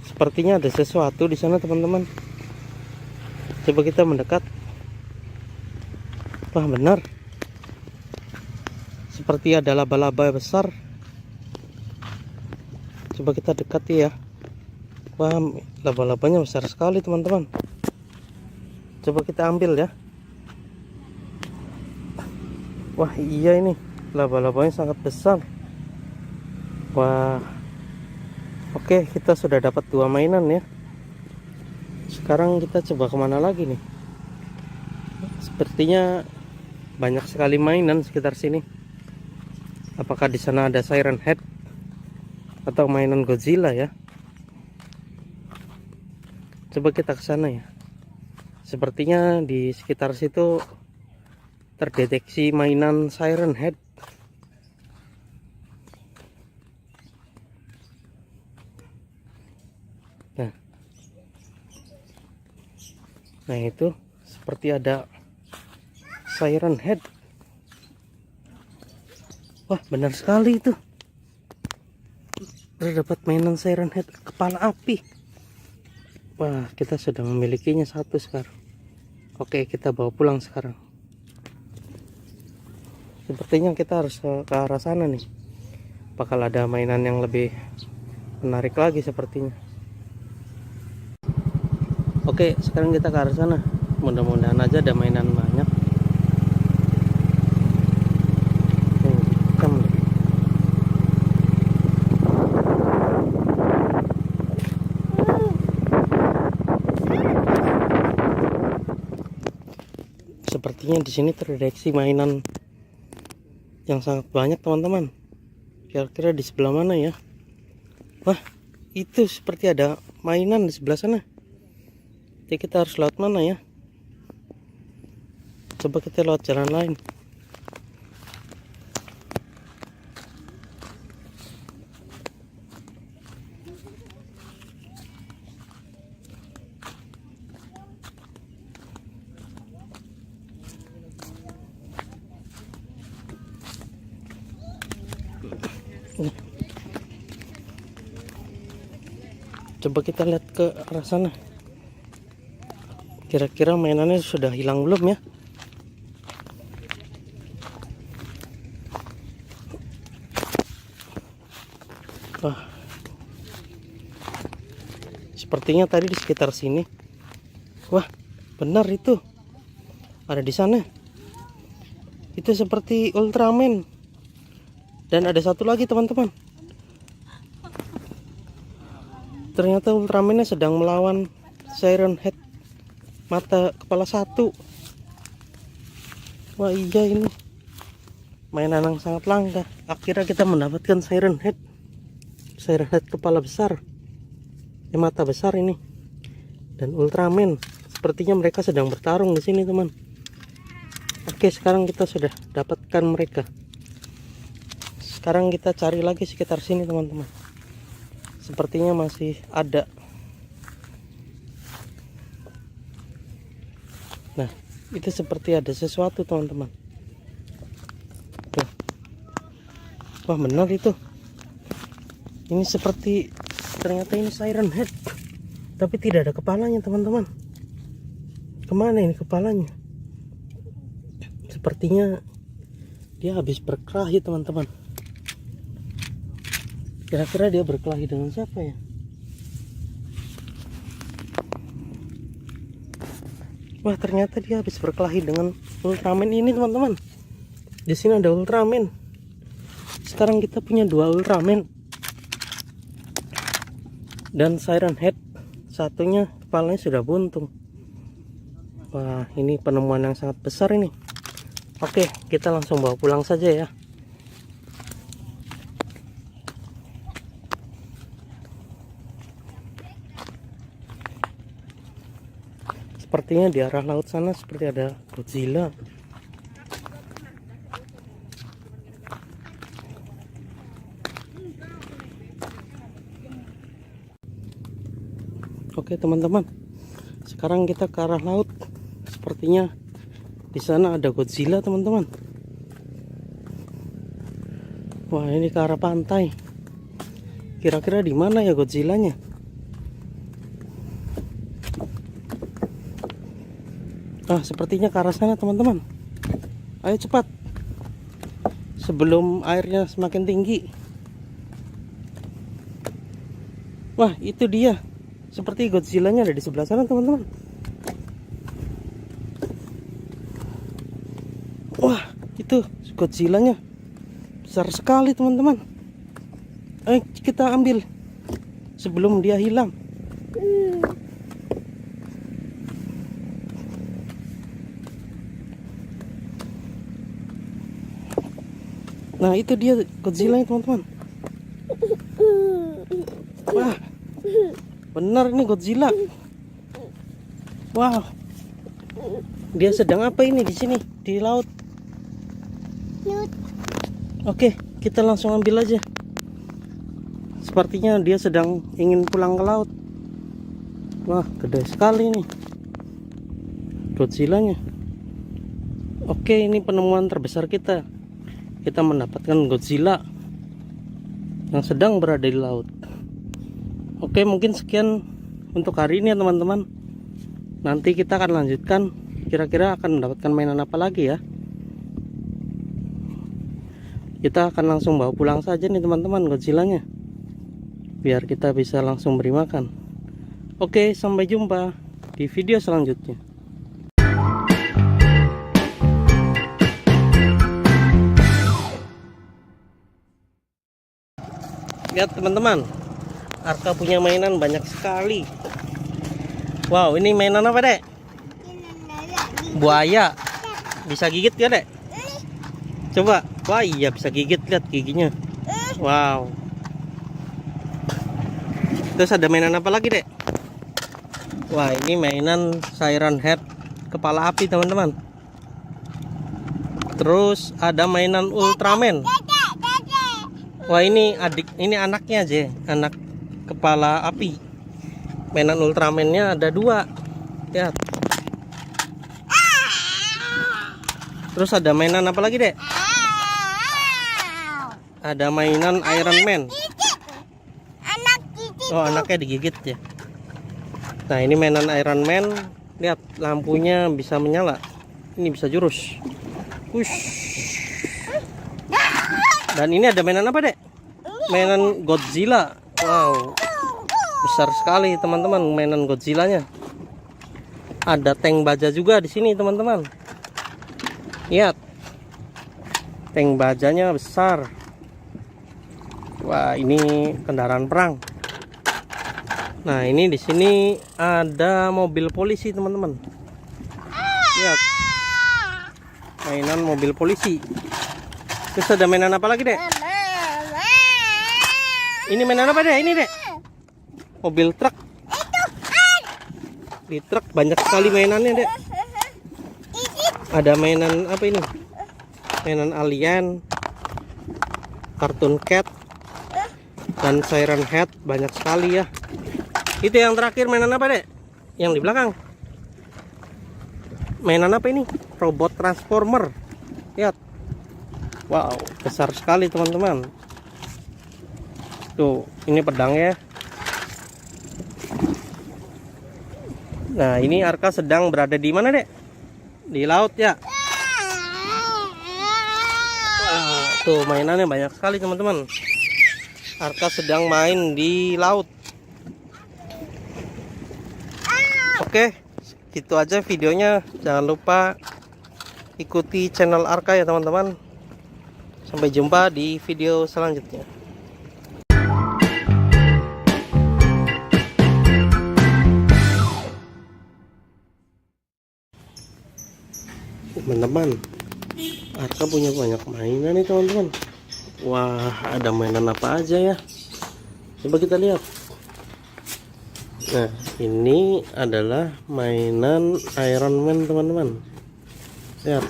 Sepertinya ada sesuatu di sana teman-teman. Coba kita mendekat. Wah, benar. Seperti ada laba-laba besar. Coba kita dekati ya. Wah, laba-labanya besar sekali teman-teman. Coba kita ambil ya. Wah, iya ini laba-labanya sangat besar. Wah, oke, kita sudah dapat 2 mainan ya. Sekarang kita coba kemana lagi nih? Sepertinya banyak sekali mainan sekitar sini. Apakah di sana ada Siren Head atau mainan Godzilla ya? Coba kita ke sana ya. Sepertinya di sekitar situ terdeteksi mainan Siren Head. Nah itu seperti ada Siren Head. Wah, benar sekali itu. Terdapat mainan Siren Head kepala api. Wah, kita sudah memilikinya 1 sekarang. Oke, kita bawa pulang sekarang. Sepertinya kita harus ke arah sana nih. Bakal ada mainan yang lebih menarik lagi sepertinya. Oke, sekarang kita ke arah sana. Mudah-mudahan aja ada mainan banyak. Hitam. Sepertinya di sini terdeteksi mainan yang sangat banyak, teman-teman. Kira-kira di sebelah mana ya? Wah, itu seperti ada mainan di sebelah sana. Jadi kita harus lewat mana ya? Coba kita lewat jalan lain. Coba kita lihat ke arah sana. Kira-kira mainannya sudah hilang belum ya? Wah, sepertinya tadi di sekitar sini. Wah, benar itu. Ada di sana. Itu seperti Ultraman. Dan ada satu lagi, teman-teman. Ternyata Ultraman-nya sedang melawan Siren Head mata kepala satu. Wah, iya, ini mainan yang sangat langka. Akhirnya kita mendapatkan Siren Head kepala besar, mata besar ini, dan Ultraman. Sepertinya mereka sedang bertarung di sini, teman. Oke, sekarang kita sudah dapatkan mereka. Sekarang kita cari lagi sekitar sini, teman-teman. Sepertinya masih ada. Nah, itu seperti ada sesuatu, teman-teman. Wah, benar itu. Ini seperti, ternyata ini Siren Head, tapi tidak ada kepalanya, teman-teman. Kemana ini kepalanya? Sepertinya dia habis berkelahi, teman-teman. Kira-kira dia berkelahi dengan siapa ya? Wah, ternyata dia habis berkelahi dengan Ultraman ini, teman-teman. Di sini ada Ultraman. Sekarang kita punya 2 Ultraman dan Siren Head. Satunya kepalanya sudah buntung. Wah, ini penemuan yang sangat besar ini. Oke, kita langsung bawa pulang saja ya. Sepertinya di arah laut sana seperti ada Godzilla. Oke, teman-teman. Sekarang kita ke arah laut. Sepertinya di sana ada Godzilla, teman-teman. Wah, ini ke arah pantai. Kira-kira di mana ya Godzillanya? Ah, sepertinya ke arah sana, teman-teman. Ayo cepat, sebelum airnya semakin tinggi. Wah, itu dia. Seperti Godzillanya ada di sebelah sana, teman-teman. Wah, itu Godzillanya besar sekali, teman-teman. Ayo kita ambil sebelum dia hilang. Nah, itu dia Godzilla, teman-teman. Wah, benar ini Godzilla. Wow, dia sedang apa ini di sini di laut? Oke, kita langsung ambil aja. Sepertinya dia sedang ingin pulang ke laut. Wah, gede sekali nih Godzillanya. Oke, ini penemuan terbesar kita. Kita mendapatkan Godzilla yang sedang berada di laut. Oke, mungkin sekian untuk hari ini ya, teman-teman. Nanti kita akan lanjutkan. Kira-kira akan mendapatkan mainan apa lagi ya? Kita akan langsung bawa pulang saja nih, teman-teman, Godzillanya. biar kita bisa langsung beri makan. Oke, sampai jumpa di video selanjutnya. Lihat teman-teman, Arka punya mainan banyak sekali. Wow, ini mainan apa, Dek? Buaya. Bisa gigit ya, Dek? Coba. Wah, iya bisa gigit, lihat giginya. Wow. Terus ada mainan apa lagi, Dek? Wah, ini mainan Siren Head kepala api, teman-teman. Terus ada mainan Ultraman. Wah, ini anaknya aja, anak kepala api. Mainan Ultraman-nya ada 2. Lihat. Terus ada mainan apa lagi, Dek? Ada mainan Iron Man. Oh, anaknya digigit ya. Nah, ini mainan Iron Man. Lihat, lampunya bisa menyala. Ini bisa jurus. Wush. Dan ini ada mainan apa, Dek? Mainan Godzilla. Wow. Besar sekali, teman-teman, mainan Godzilla-nya. Ada tank baja juga di sini, teman-teman. Lihat. Tank bajanya besar. Wah, ini kendaraan perang. Nah, ini di sini ada mobil polisi, teman-teman. Lihat. Mainan mobil polisi. Terus ada mainan apa lagi, Dek? Ini mainan apa, Dek? Ini, Dek. Mobil truk. Di truk banyak sekali mainannya, Dek. Ada mainan apa ini? Mainan alien, Cartoon Cat, dan Siren Head. Banyak sekali ya. Itu yang terakhir mainan apa, Dek? Yang di belakang. Mainan apa ini? Robot Transformer. Lihat. Wow, besar sekali, teman-teman. Tuh, ini pedangnya. Nah, ini Arka sedang berada di mana, Dek? Di laut ya. Wah, tuh mainannya banyak sekali, teman-teman. Arka sedang main di laut. Oke, gitu aja videonya. Jangan lupa ikuti channel Arka ya, teman-teman. Sampai jumpa di video selanjutnya. Teman-teman, Arka punya banyak mainan nih, teman-teman. Wah, ada mainan apa aja ya? Coba kita lihat. Nah, ini adalah mainan Iron Man, teman-teman. Lihat,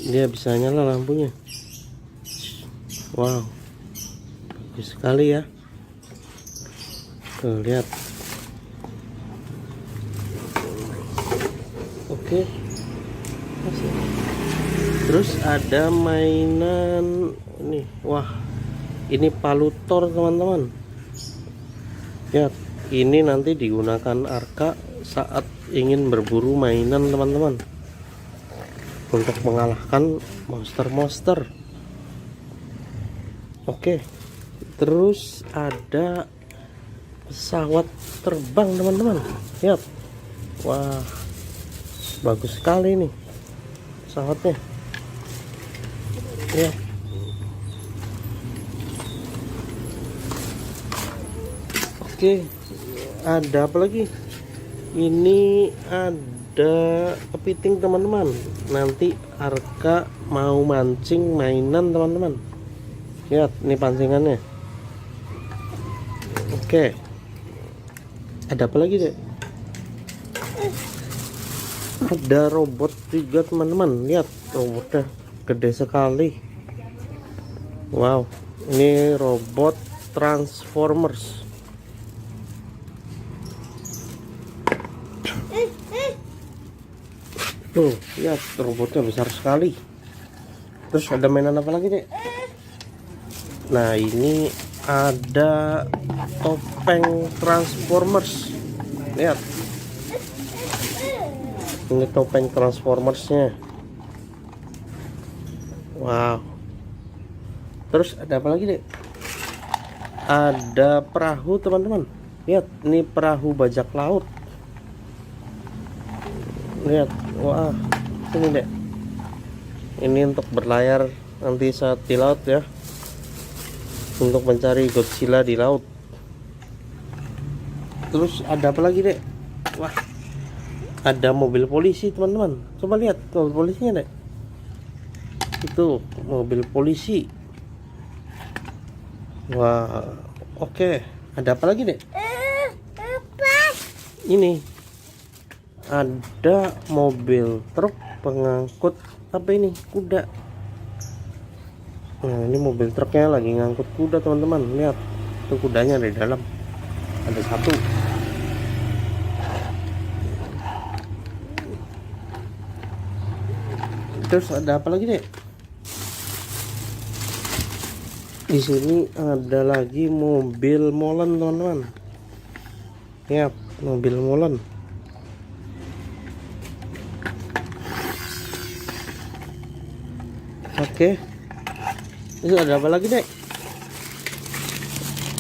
dia bisa nyala lampunya. Wow, bagus sekali ya. Tuh, lihat. Oke. Terus ada mainan ini. Wah, ini palutor, teman-teman. Lihat, ini nanti digunakan Arka saat ingin berburu mainan, teman-teman, untuk mengalahkan monster-monster. Oke, terus ada pesawat terbang, teman-teman. Lihat, wah, bagus sekali nih pesawatnya. Lihat. Oke, ada apa lagi? Ini ada kepiting, teman-teman. Nanti Arka mau mancing mainan, teman-teman. Lihat, ini pancingannya. Oke. Ada apa lagi, Dek? Ada robot juga, teman-teman. Lihat, robotnya gede sekali. Wow, ini robot Transformers. Tuh, lihat, robotnya besar sekali. Terus ada mainan apa lagi, Dek? Nah, ini ada topeng Transformers. Lihat, ini topeng Transformersnya. Wow. Terus ada apa lagi, Dek? ada perahu teman-teman. Lihat, ini perahu bajak laut. Lihat, wah, ini deh. Ini untuk berlayar nanti saat di laut ya, untuk mencari Godzilla di laut. Terus ada apa lagi dek? Wah, ada mobil polisi teman-teman. Coba lihat mobil polisinya dek. Itu mobil polisi. Wah, oke. Ada apa lagi dek? Apa? Ini ada mobil truk pengangkut apa ini, kuda. Nah, ini mobil truknya lagi ngangkut kuda teman-teman. Lihat, itu kudanya di dalam. Ada satu. Terus ada apa lagi dek? Di sini ada lagi mobil molen teman-teman. Lihat, mobil molen. Oke. Itu ada apa lagi dek?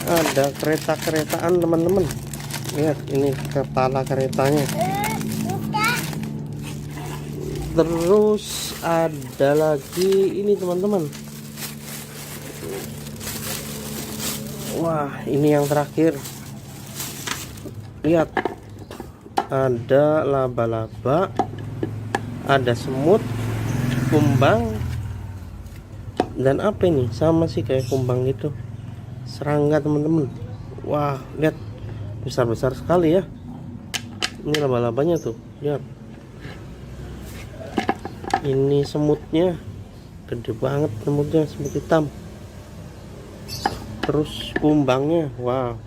Ada kereta-keretaan teman-teman. Lihat, ini kepala keretanya. Buka. Terus ada lagi ini teman-teman. Wah, ini yang terakhir. Lihat, ada laba-laba, ada semut, kumbang, dan apa ini? Sama sih kayak kumbang gitu, serangga teman-teman. Wah, lihat, besar-besar sekali ya. Ini laba-labanya tuh, lihat. Ini semutnya, gede banget semutnya, semut hitam. Terus kumbangnya, wow,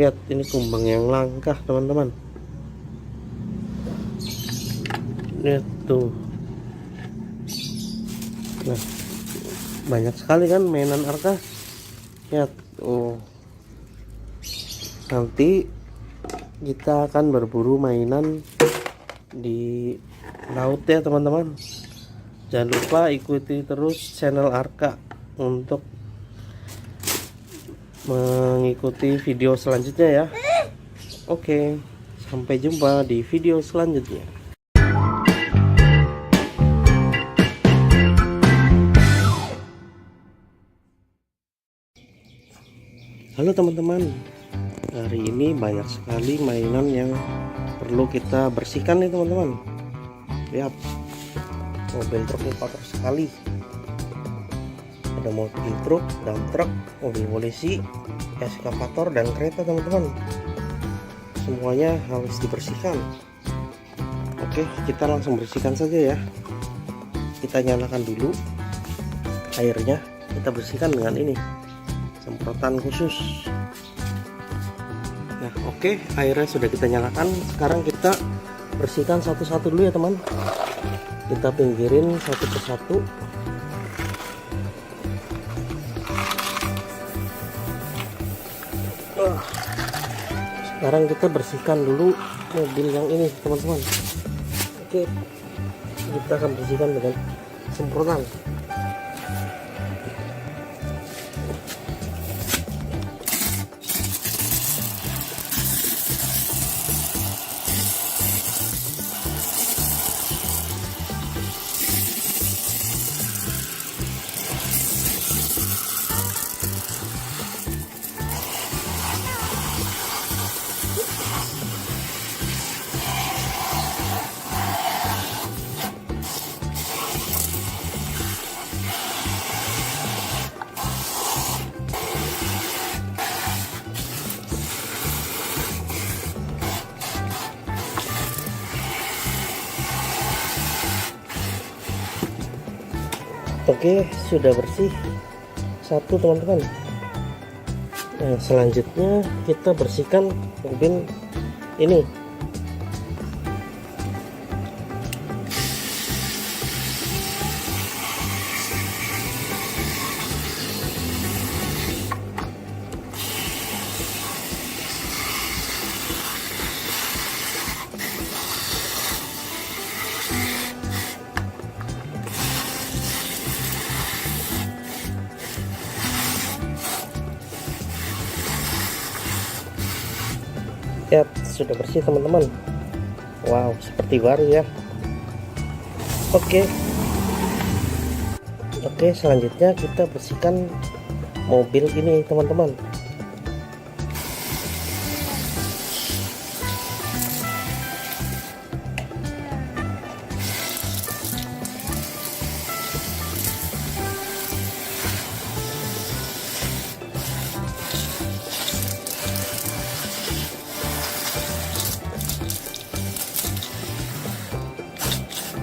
lihat, ini kumbang yang langka teman-teman. Lihat tuh. Nah, banyak sekali kan mainan Arka. Lihat, oh, nanti kita akan berburu mainan di laut ya teman-teman. Jangan lupa ikuti terus channel Arka untuk mengikuti video selanjutnya ya. Oke, sampai jumpa di video selanjutnya. Halo teman-teman, hari ini banyak sekali mainan yang perlu kita bersihkan nih teman-teman. Lihat, mobil truknya kotor sekali. Ada mobil truk, dump truk, mobil polisi, eskavator, dan kereta teman-teman. Semuanya harus dibersihkan. Oke, kita langsung bersihkan saja ya. Kita nyalakan dulu airnya. Kita bersihkan dengan ini, semprotan khusus. Nah, oke, airnya sudah kita nyalakan. Sekarang kita bersihkan satu-satu dulu ya teman. Kita pinggirin satu persatu. Sekarang kita bersihkan dulu mobil yang ini teman-teman. Oke, kita akan bersihkan dengan semprotan. Oke, sudah bersih satu teman-teman. Nah, selanjutnya kita bersihkan mobil ini. Ya, sudah bersih teman-teman. Wow, seperti baru ya. Oke. Oke, selanjutnya kita bersihkan mobil ini teman-teman.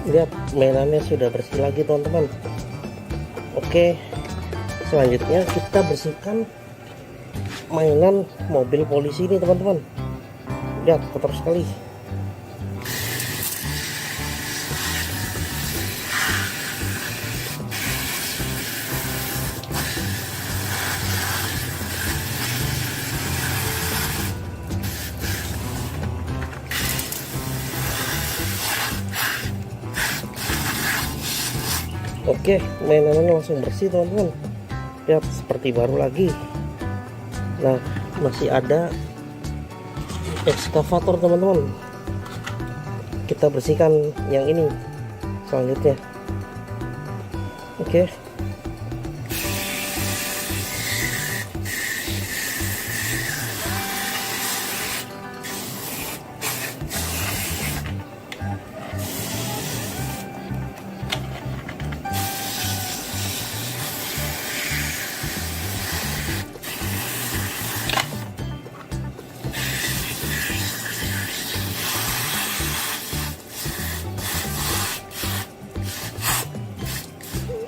Lihat, mainannya sudah bersih lagi teman-teman. Oke, selanjutnya kita bersihkan mainan mobil polisi ini teman-teman. Lihat, kotor sekali. Oke, mainannya langsung bersih teman-teman. Lihat, seperti baru lagi. Nah, masih ada ekskavator teman-teman. Kita bersihkan yang ini selanjutnya. Oke.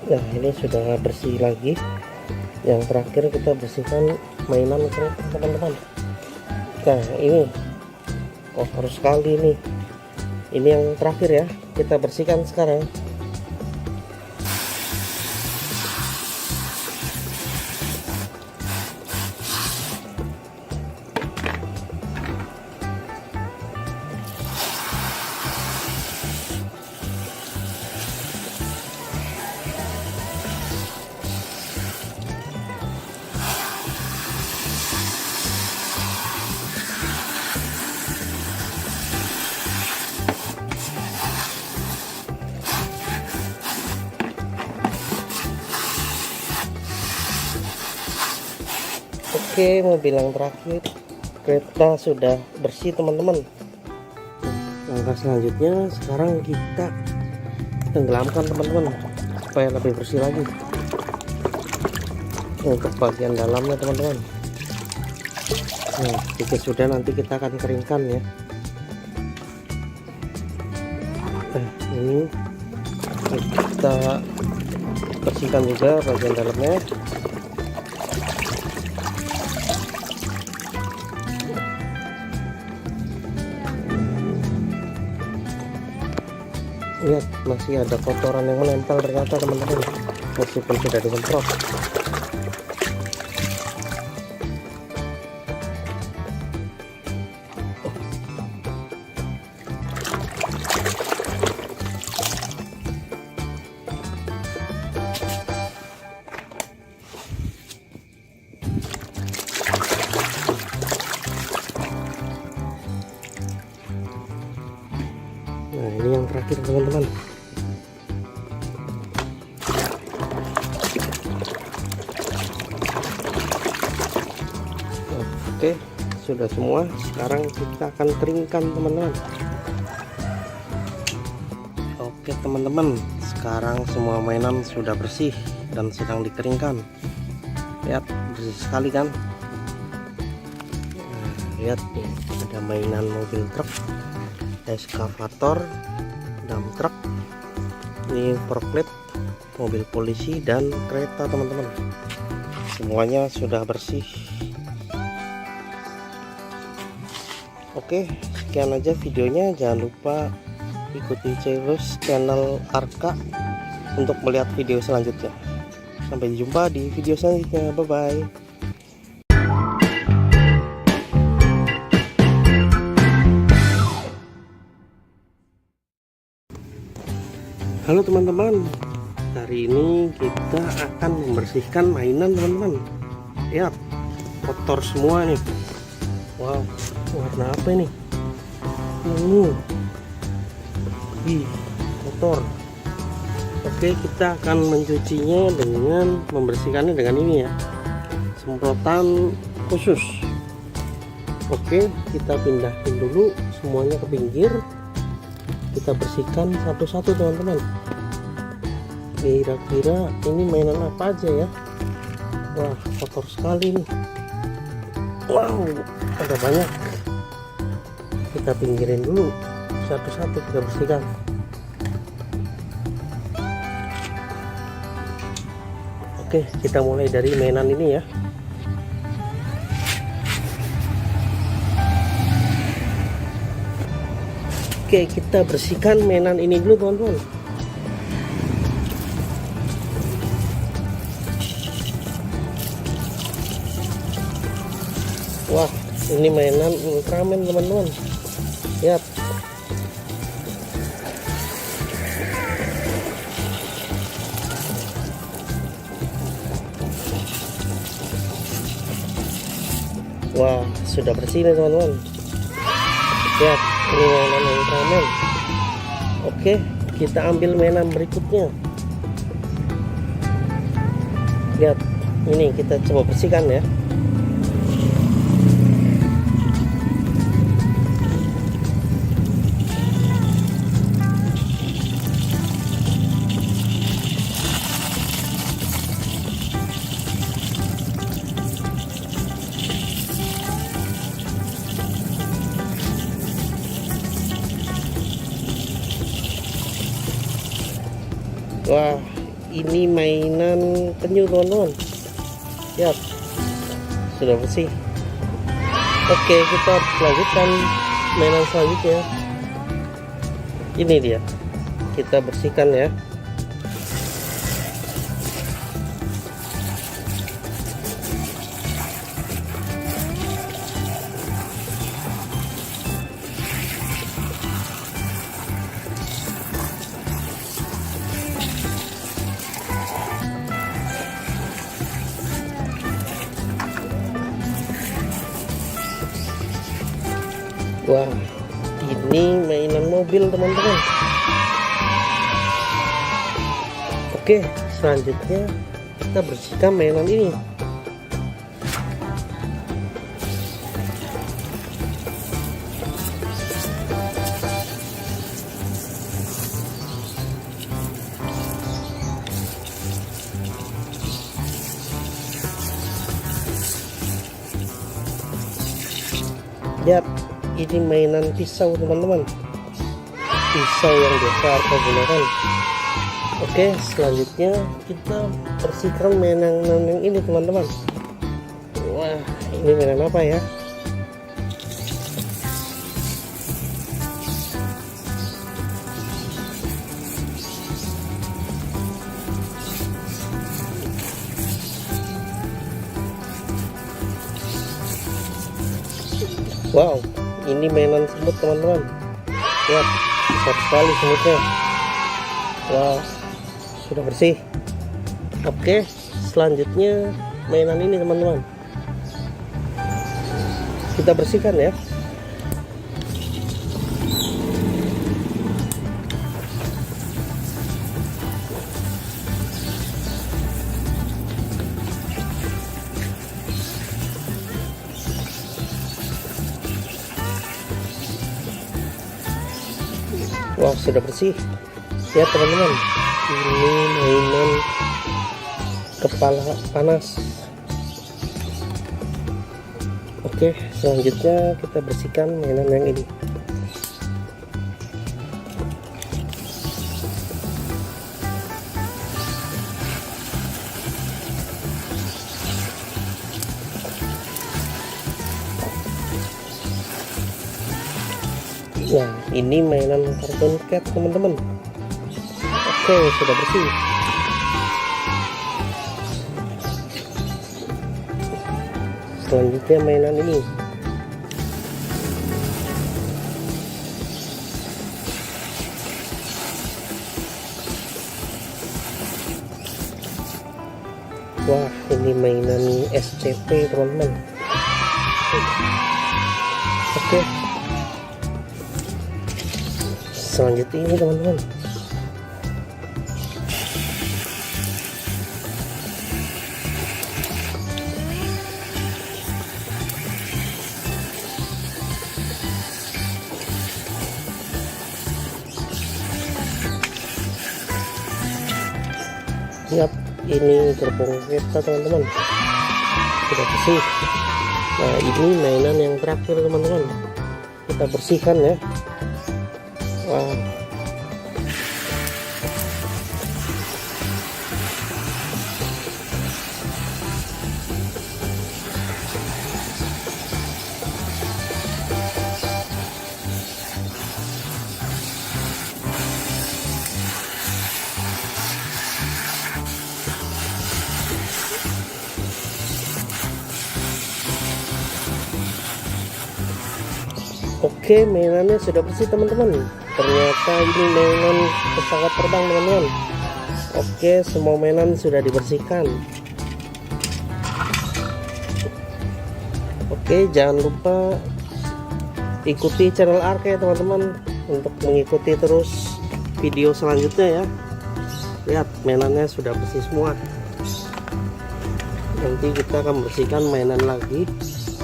Nah, ini sudah bersih lagi. Yang terakhir kita bersihkan mainan kereta teman-teman. Nah, ini kotor sekali nih. Ini yang terakhir ya, kita bersihkan sekarang. Oke, mobil yang terakhir kereta sudah bersih teman-teman. Langkah selanjutnya sekarang kita tenggelamkan teman-teman supaya lebih bersih lagi. Untuk bagian dalamnya teman-teman. Nah, jika sudah nanti kita akan keringkan ya. Nah, ini kita bersihkan juga bagian dalamnya. Lihat, masih ada kotoran yang menempel ternyata teman-teman, meskipun sudah disemprot. Nah, ini yang terakhir teman-teman. Oke, sudah semua. Sekarang kita akan keringkan teman-teman. Oke teman-teman, sekarang semua mainan sudah bersih dan sedang dikeringkan. Lihat, bersih sekali kan. Nah, lihat nih, ada mainan mobil truk, ekskavator, dump truck, ini forklift, mobil polisi, dan kereta teman-teman. Semuanya sudah bersih. Oke, sekian aja videonya. Jangan lupa ikuti terus channel Arka untuk melihat video selanjutnya. Sampai jumpa di video selanjutnya. Bye bye. Halo teman-teman, hari ini kita akan membersihkan mainan teman-teman. Lihat, kotor semua nih. Wow, warna apa ini? Ungu. Ih, kotor. Oke, kita akan mencucinya dengan membersihkannya dengan ini ya, semprotan khusus. Oke, kita pindahin dulu semuanya ke pinggir. Kita bersihkan satu-satu teman-teman. Kira-kira ini mainan apa aja ya? Wah, kotor sekali nih. Wow, ada banyak. Kita pinggirin dulu satu-satu, kita bersihkan. Oke, kita mulai dari mainan ini ya. Oke, kita bersihkan mainan ini dulu teman-teman. Wah, ini mainan Ultraman teman-teman. Lihat. Wah, sudah bersih nih teman-teman. Lihat, ini mainan Ultraman. Oke, kita ambil mainan berikutnya. Lihat, ini kita coba bersihkan ya. Wah, ini mainan penyu teman-teman. Lihat, sudah bersih. Oke, kita lanjutkan mainan selanjutnya. Ini dia, kita bersihkan ya. Wah, ini mainan mobil teman-teman. Oke, selanjutnya kita bersihkan mainan ini. Lihat, ini mainan pisau teman-teman. Pisau yang biasa kita gunakan. Oke, selanjutnya kita bersihkan mainan yang ini teman-teman. Wah, ini mainan apa ya? Wow, ini mainan semut teman-teman. Lihat, besar sekali semutnya. Wah, sudah bersih. Oke, selanjutnya mainan ini teman-teman. Kita bersihkan ya. Wah, sudah bersih. Lihat teman-teman, ini mainan kepala panas. Oke, selanjutnya kita bersihkan mainan yang ini. Nah, ini mainan kartun cat teman-teman. Oke, sudah bersih. Selanjutnya mainan ini. Wah, ini mainan SCP teman-teman. Oke. Selanjutnya ini teman-teman. Siap, ini gerbong kita teman-teman sudah bersih. Nah ini mainan yang terakhir teman-teman, kita bersihkan ya. Wow. Oke, mainannya sudah bersih teman-teman. Ternyata ini mainan pesawat terbang teman-teman. Oke, semua mainan sudah dibersihkan. Oke, jangan lupa ikuti channel Arke ya teman-teman, untuk mengikuti terus video selanjutnya ya. Lihat, mainannya sudah bersih semua. Nanti kita akan bersihkan mainan lagi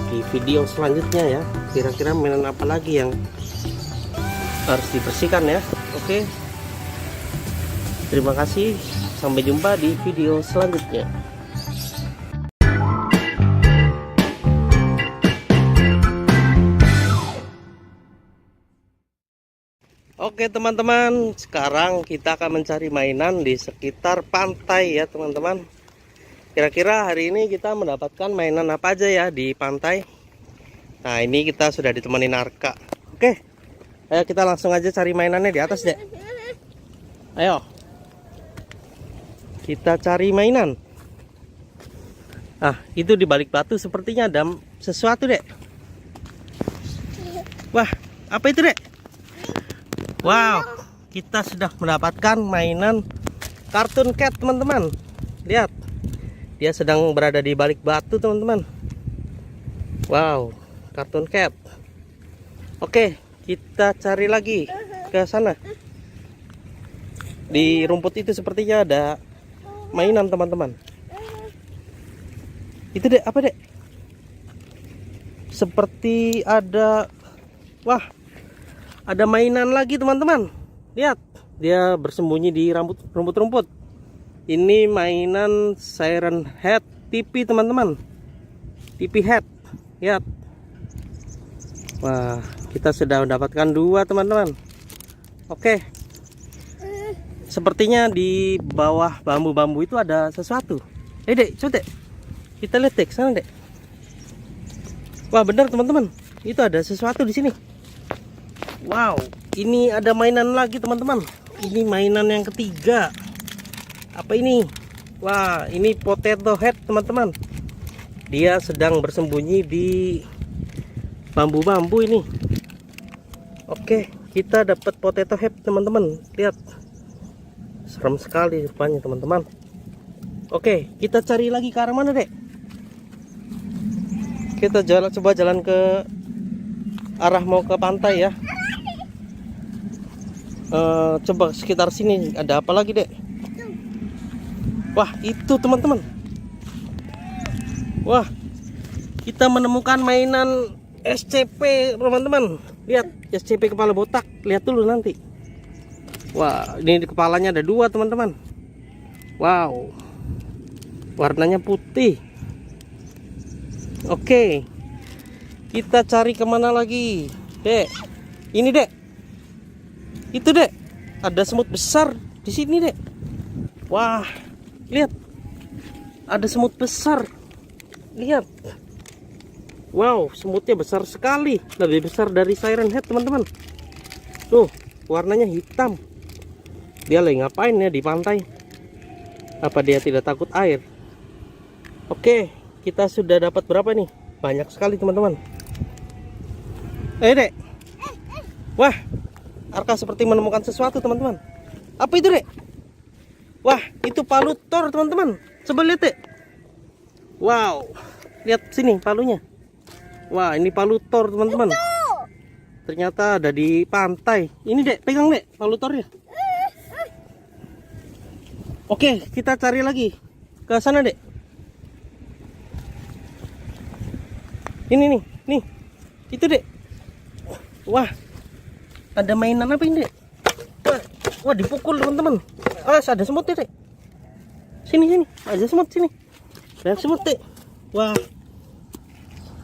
di video selanjutnya ya. Kira-kira mainan apa lagi yang harus dibersihkan ya. Oke, terima kasih, sampai jumpa di video selanjutnya. Oke teman-teman, sekarang kita akan mencari mainan di sekitar pantai ya teman-teman. Kira-kira hari ini kita mendapatkan mainan apa aja ya di pantai. Nah ini kita sudah ditemani Arka. Oke, ayo kita langsung aja cari mainannya di atas dek. Ayo kita cari mainan. Ah, itu di balik batu sepertinya ada sesuatu dek. Wah, apa itu dek? Wow, kita sudah mendapatkan mainan Cartoon Cat teman-teman. Lihat, dia sedang berada di balik batu teman-teman. Wow, Cartoon Cat. Oke, kita cari lagi ke sana. Di rumput itu sepertinya ada mainan teman-teman. Itu dek, apa dek? Seperti ada, wah, ada mainan lagi teman-teman. Lihat, dia bersembunyi di rumput-rumput. Ini mainan Siren Head TV teman-teman. TV Head. Lihat. Wah, kita sudah mendapatkan 2 teman-teman. Oke. Sepertinya di bawah bambu-bambu itu ada sesuatu. Dek, coba dek. Kita lihat dek, sana dek. Wah, benar teman-teman. Itu ada sesuatu di sini. Wow, ini ada mainan lagi teman-teman. Ini mainan yang ketiga. Apa ini? Wah, ini Potato Head teman-teman. Dia sedang bersembunyi di bambu-bambu ini. Oke, kita dapat Potato Head teman-teman. Lihat, serem sekali rupanya teman-teman. Oke, kita cari lagi ke arah mana dek? Kita coba jalan ke arah mau ke pantai ya. Coba sekitar sini ada apa lagi dek? Wah, itu teman-teman. Wah, kita menemukan mainan SCP teman-teman. Lihat, SCP kepala botak. Lihat dulu nanti. Wah, ini di kepalanya ada 2 teman-teman. Wow, warnanya putih. Oke, kita cari kemana lagi dek? Ini dek, itu dek, ada semut besar di sini dek. Wah, lihat, ada semut besar. Lihat, wow, semutnya besar sekali, lebih besar dari Siren Head teman-teman. Tuh, warnanya hitam. Dia lagi ngapain ya di pantai? Apa dia tidak takut air? Oke, kita sudah dapat berapa nih? Banyak sekali teman-teman. Dek, wah, Arka seperti menemukan sesuatu teman-teman. Apa itu dek? Wah, itu palu Thor teman-teman. Coba lihat dek. Wow, lihat sini palunya. Wah, ini palu Thor teman-teman. ternyata ada di pantai. Ini Dek, pegang Dek palutornya. Oke, kita cari lagi ke sana Dek. Ini nih, itu Dek. Wah, ada mainan apa ini Dek? Wah, dipukul teman-teman. Ada semut Dek. Sini, ada semut sini. Banyak semut Dek. Wah,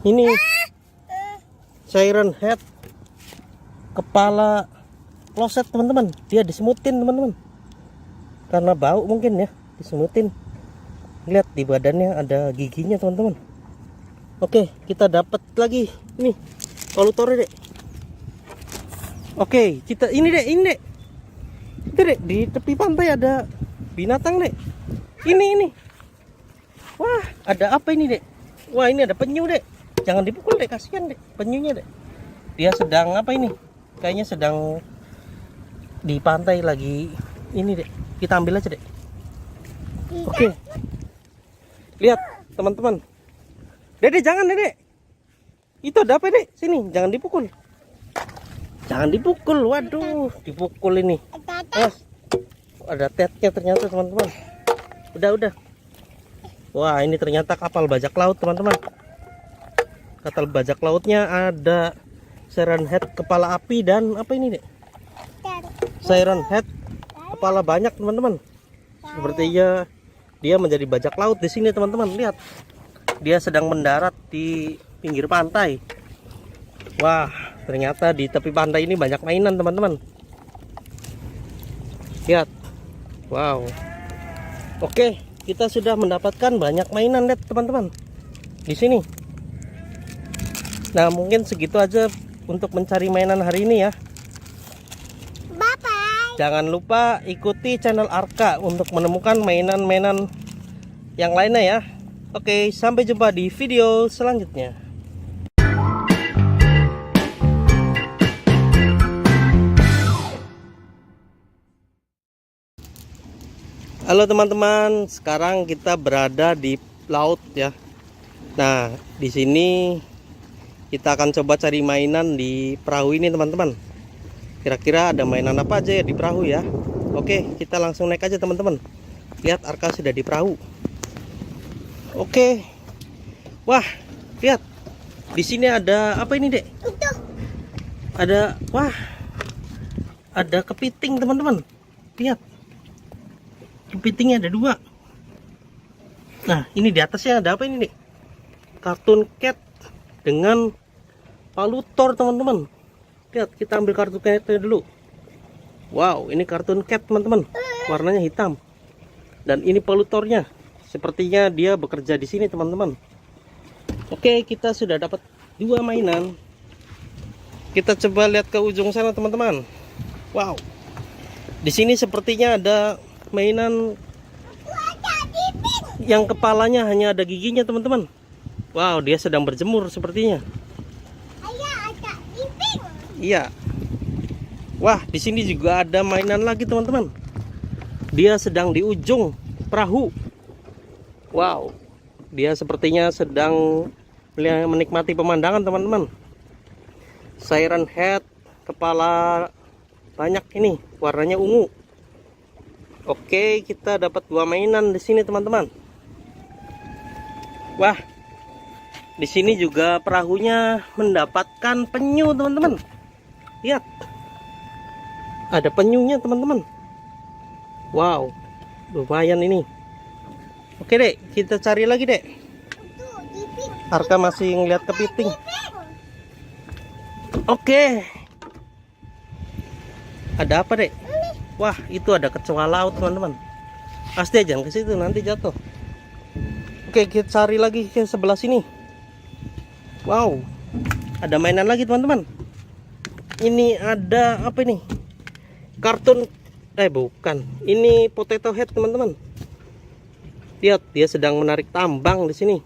ini siren head, kepala kloset teman-teman. Dia disemutin teman-teman. Karena bau mungkin ya, disemutin. Lihat di badannya ada giginya teman-teman. Oke, kita dapat lagi nih polutornya Dek. Oke, kita ini Dek. Itu Dek, di tepi pantai ada binatang Dek. Ini. Wah, ada apa ini Dek? Wah, ini ada penyu Dek. Jangan dipukul Dek, kasihan Dek penyunya Dek. Dia sedang apa ini? Kayaknya sedang di pantai lagi ini Dek. Kita ambil aja Dek. Oke. Lihat teman-teman. Dede, jangan Dede. Itu ada apa Dek? Sini, jangan dipukul. Jangan dipukul. Waduh, dipukul ini. Ada tetnya ternyata teman-teman. Udah. Wah, ini ternyata kapal bajak laut teman-teman. Kapal bajak lautnya ada siren head kepala api dan apa ini Dek? Siren head kepala banyak teman-teman. Sepertinya dia menjadi bajak laut di sini teman-teman. Lihat, dia sedang mendarat di pinggir pantai. Wah, ternyata di tepi pantai ini banyak mainan teman-teman. Lihat, wow. Oke, kita sudah mendapatkan banyak mainan Dek teman-teman di sini. Nah, mungkin segitu aja untuk mencari mainan hari ini ya. Jangan lupa ikuti channel Arka untuk menemukan mainan-mainan yang lainnya ya. Oke, sampai jumpa di video selanjutnya. Halo teman-teman, sekarang kita berada di laut ya. Nah, di sini kita akan coba cari mainan di perahu ini teman-teman. Kira-kira ada mainan apa aja ya di perahu ya. Oke, kita langsung naik aja teman-teman. Lihat, Arka sudah di perahu. Oke. Wah, lihat. Di sini ada apa ini Dek? Ada kepiting teman-teman. Lihat. Kepitingnya ada 2. Nah, ini di atasnya ada apa ini Dek? Kartun cat dengan palutor teman-teman. Lihat, kita ambil kartu catnya dulu. Wow, ini kartun cat teman-teman. Warnanya hitam. Dan ini polutornya. Sepertinya dia bekerja di sini teman-teman. Oke, kita sudah dapat 2 mainan. Kita coba lihat ke ujung sana teman-teman. Wow. Di sini sepertinya ada mainan yang kepalanya hanya ada giginya teman-teman. Wow, dia sedang berjemur sepertinya. Iya. Wah, di sini juga ada mainan lagi teman-teman. Dia sedang di ujung perahu. Wow. Dia sepertinya sedang menikmati pemandangan teman-teman. Siren head kepala banyak ini, warnanya ungu. Oke, kita dapat 2 mainan di sini teman-teman. Wah. Di sini juga perahunya mendapatkan penyu teman-teman. Lihat, ada penyunya teman-teman. Wow, lumayan ini. Oke Dek, kita cari lagi Dek. Arka masih ngeliat kepiting. Oke, ada apa Dek? Wah, itu ada kecoa laut teman-teman. Pasti jangan ke situ, nanti jatuh. Oke, kita cari lagi ke sebelah sini. Wow, ada mainan lagi teman-teman. Ini ada apa ini? Kartun, bukan. Ini potato head teman-teman. Lihat, dia sedang menarik tambang di sini.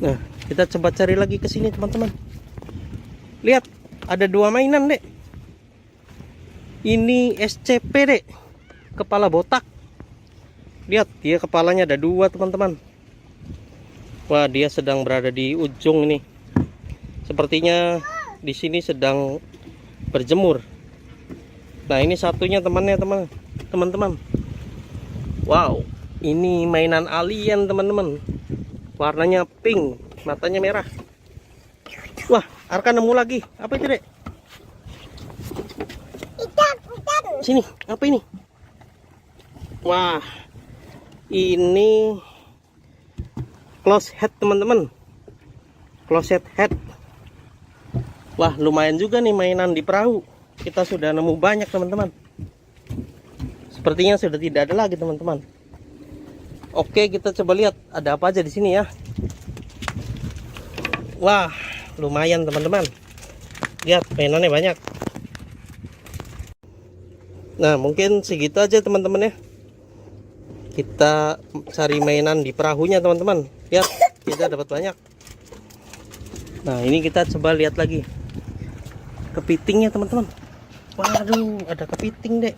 Nah, kita coba cari lagi ke sini teman-teman. Lihat, ada 2 mainan Dek. Ini SCP Dek, kepala botak. Lihat, dia kepalanya ada 2 teman-teman. Wah, dia sedang berada di ujung ini. Sepertinya di sini sedang berjemur. Nah, ini satunya temannya, teman-teman. Wow, ini mainan alien, teman-teman. Warnanya pink, matanya merah. Wah, Arka nemu lagi. Apa itu, Dek? Ikan. Sini, apa ini? Wah, ini close head, teman-teman. Close head. Wah, lumayan juga nih mainan di perahu. Kita sudah nemu banyak, teman-teman. Sepertinya sudah tidak ada lagi, teman-teman. Oke, kita coba lihat ada apa aja di sini ya. Wah, lumayan, teman-teman. Lihat, mainannya banyak. Nah, mungkin segitu aja, teman-teman ya. Kita cari mainan di perahunya, teman-teman. Lihat, kita dapat banyak. Nah, ini kita coba lihat lagi kepitingnya, teman-teman. Waduh, ada kepiting, Dek.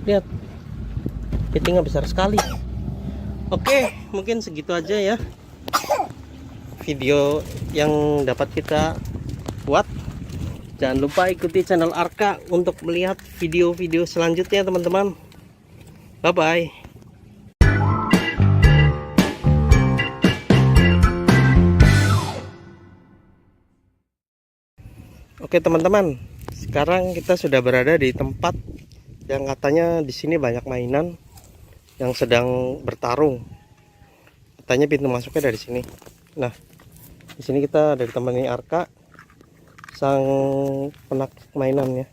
Lihat, kepitingnya besar sekali. Oke, mungkin segitu aja ya video yang dapat kita buat. Jangan lupa ikuti channel Arka untuk melihat video-video selanjutnya, teman-teman. Bye-bye. Oke, teman-teman, sekarang kita sudah berada di tempat yang katanya di sini banyak mainan yang sedang bertarung. Katanya pintu masuknya dari sini. Nah, di sini kita ada ditemani Arka, sang penakut mainan ya.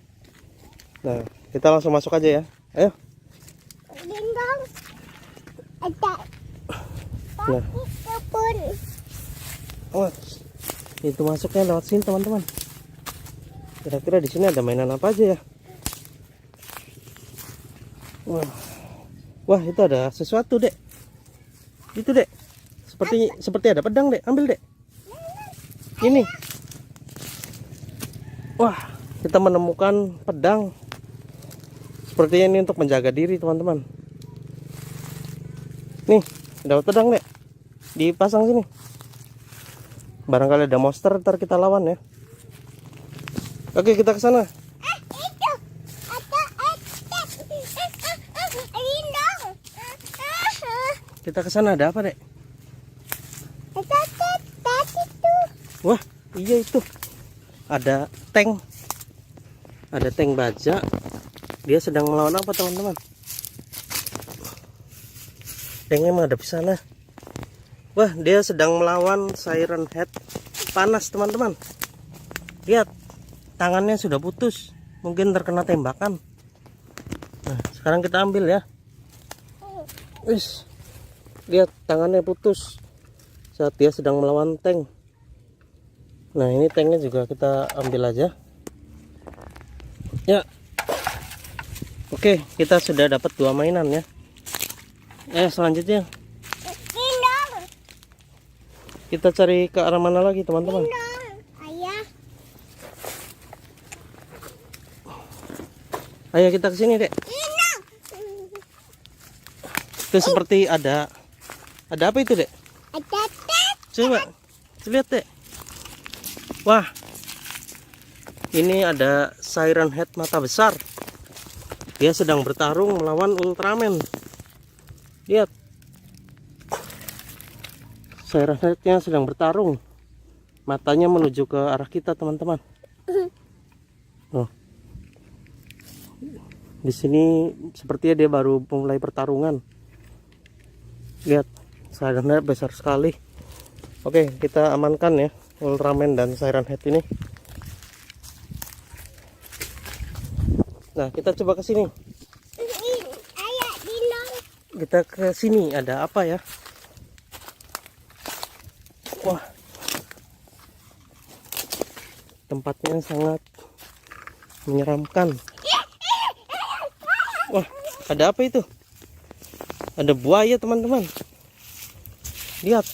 Nah, kita langsung masuk aja ya. Ayo. Gendong. Ada. Nah, Kebun. oh, itu masuknya lewat sini, teman-teman. Kira-kira di sini ada mainan apa aja ya? Wah, itu ada sesuatu, Dek. Itu, Dek. Seperti ada pedang, Dek. Ambil, Dek. Ini. Wah, kita menemukan pedang. Sepertinya ini untuk menjaga diri, teman-teman. Nih, dapat pedang, Dek. Dipasang sini. Barangkali ada monster, ntar kita lawan ya. Oke, kita ke sana. Itu. Ada. Gendong. Kita ke sana, ada apa, Dek? Ada itu. Wah, iya itu. Ada tank. Ada tank baja. Dia sedang melawan apa, teman-teman? Tanknya menghadap ke sana. Wah, dia sedang melawan Siren Head panas, teman-teman. Lihat, tangannya sudah putus. Mungkin terkena tembakan. Nah, sekarang kita ambil ya. Wis. Lihat, tangannya putus saat dia sedang melawan tank. Nah, ini tanknya juga kita ambil aja ya. Oke, kita sudah dapat 2 mainan ya. Selanjutnya Gendong. kita cari ke arah mana lagi, teman-teman? Gendong. Ayah. Ayo kita ke sini, Dek. Gendong. Itu seperti ada apa itu, Dek? Ada. Coba lihat, Dek. Wah, ini ada Siren Head mata besar. Dia sedang bertarung melawan Ultraman. Lihat, Siren Head-nya sedang bertarung. Matanya menuju ke arah kita, teman-teman. Oh, di sini sepertinya dia baru mulai pertarungan. Lihat, Siren Head besar sekali. Oke, kita amankan ya Ultraman dan Siren Head ini. Nah, kita coba ke sini. Ayah, gendong. Kita ke sini, ada apa ya? Wah, tempatnya sangat menyeramkan. Wah, ada apa itu? Ada buaya, teman-teman. Lihat,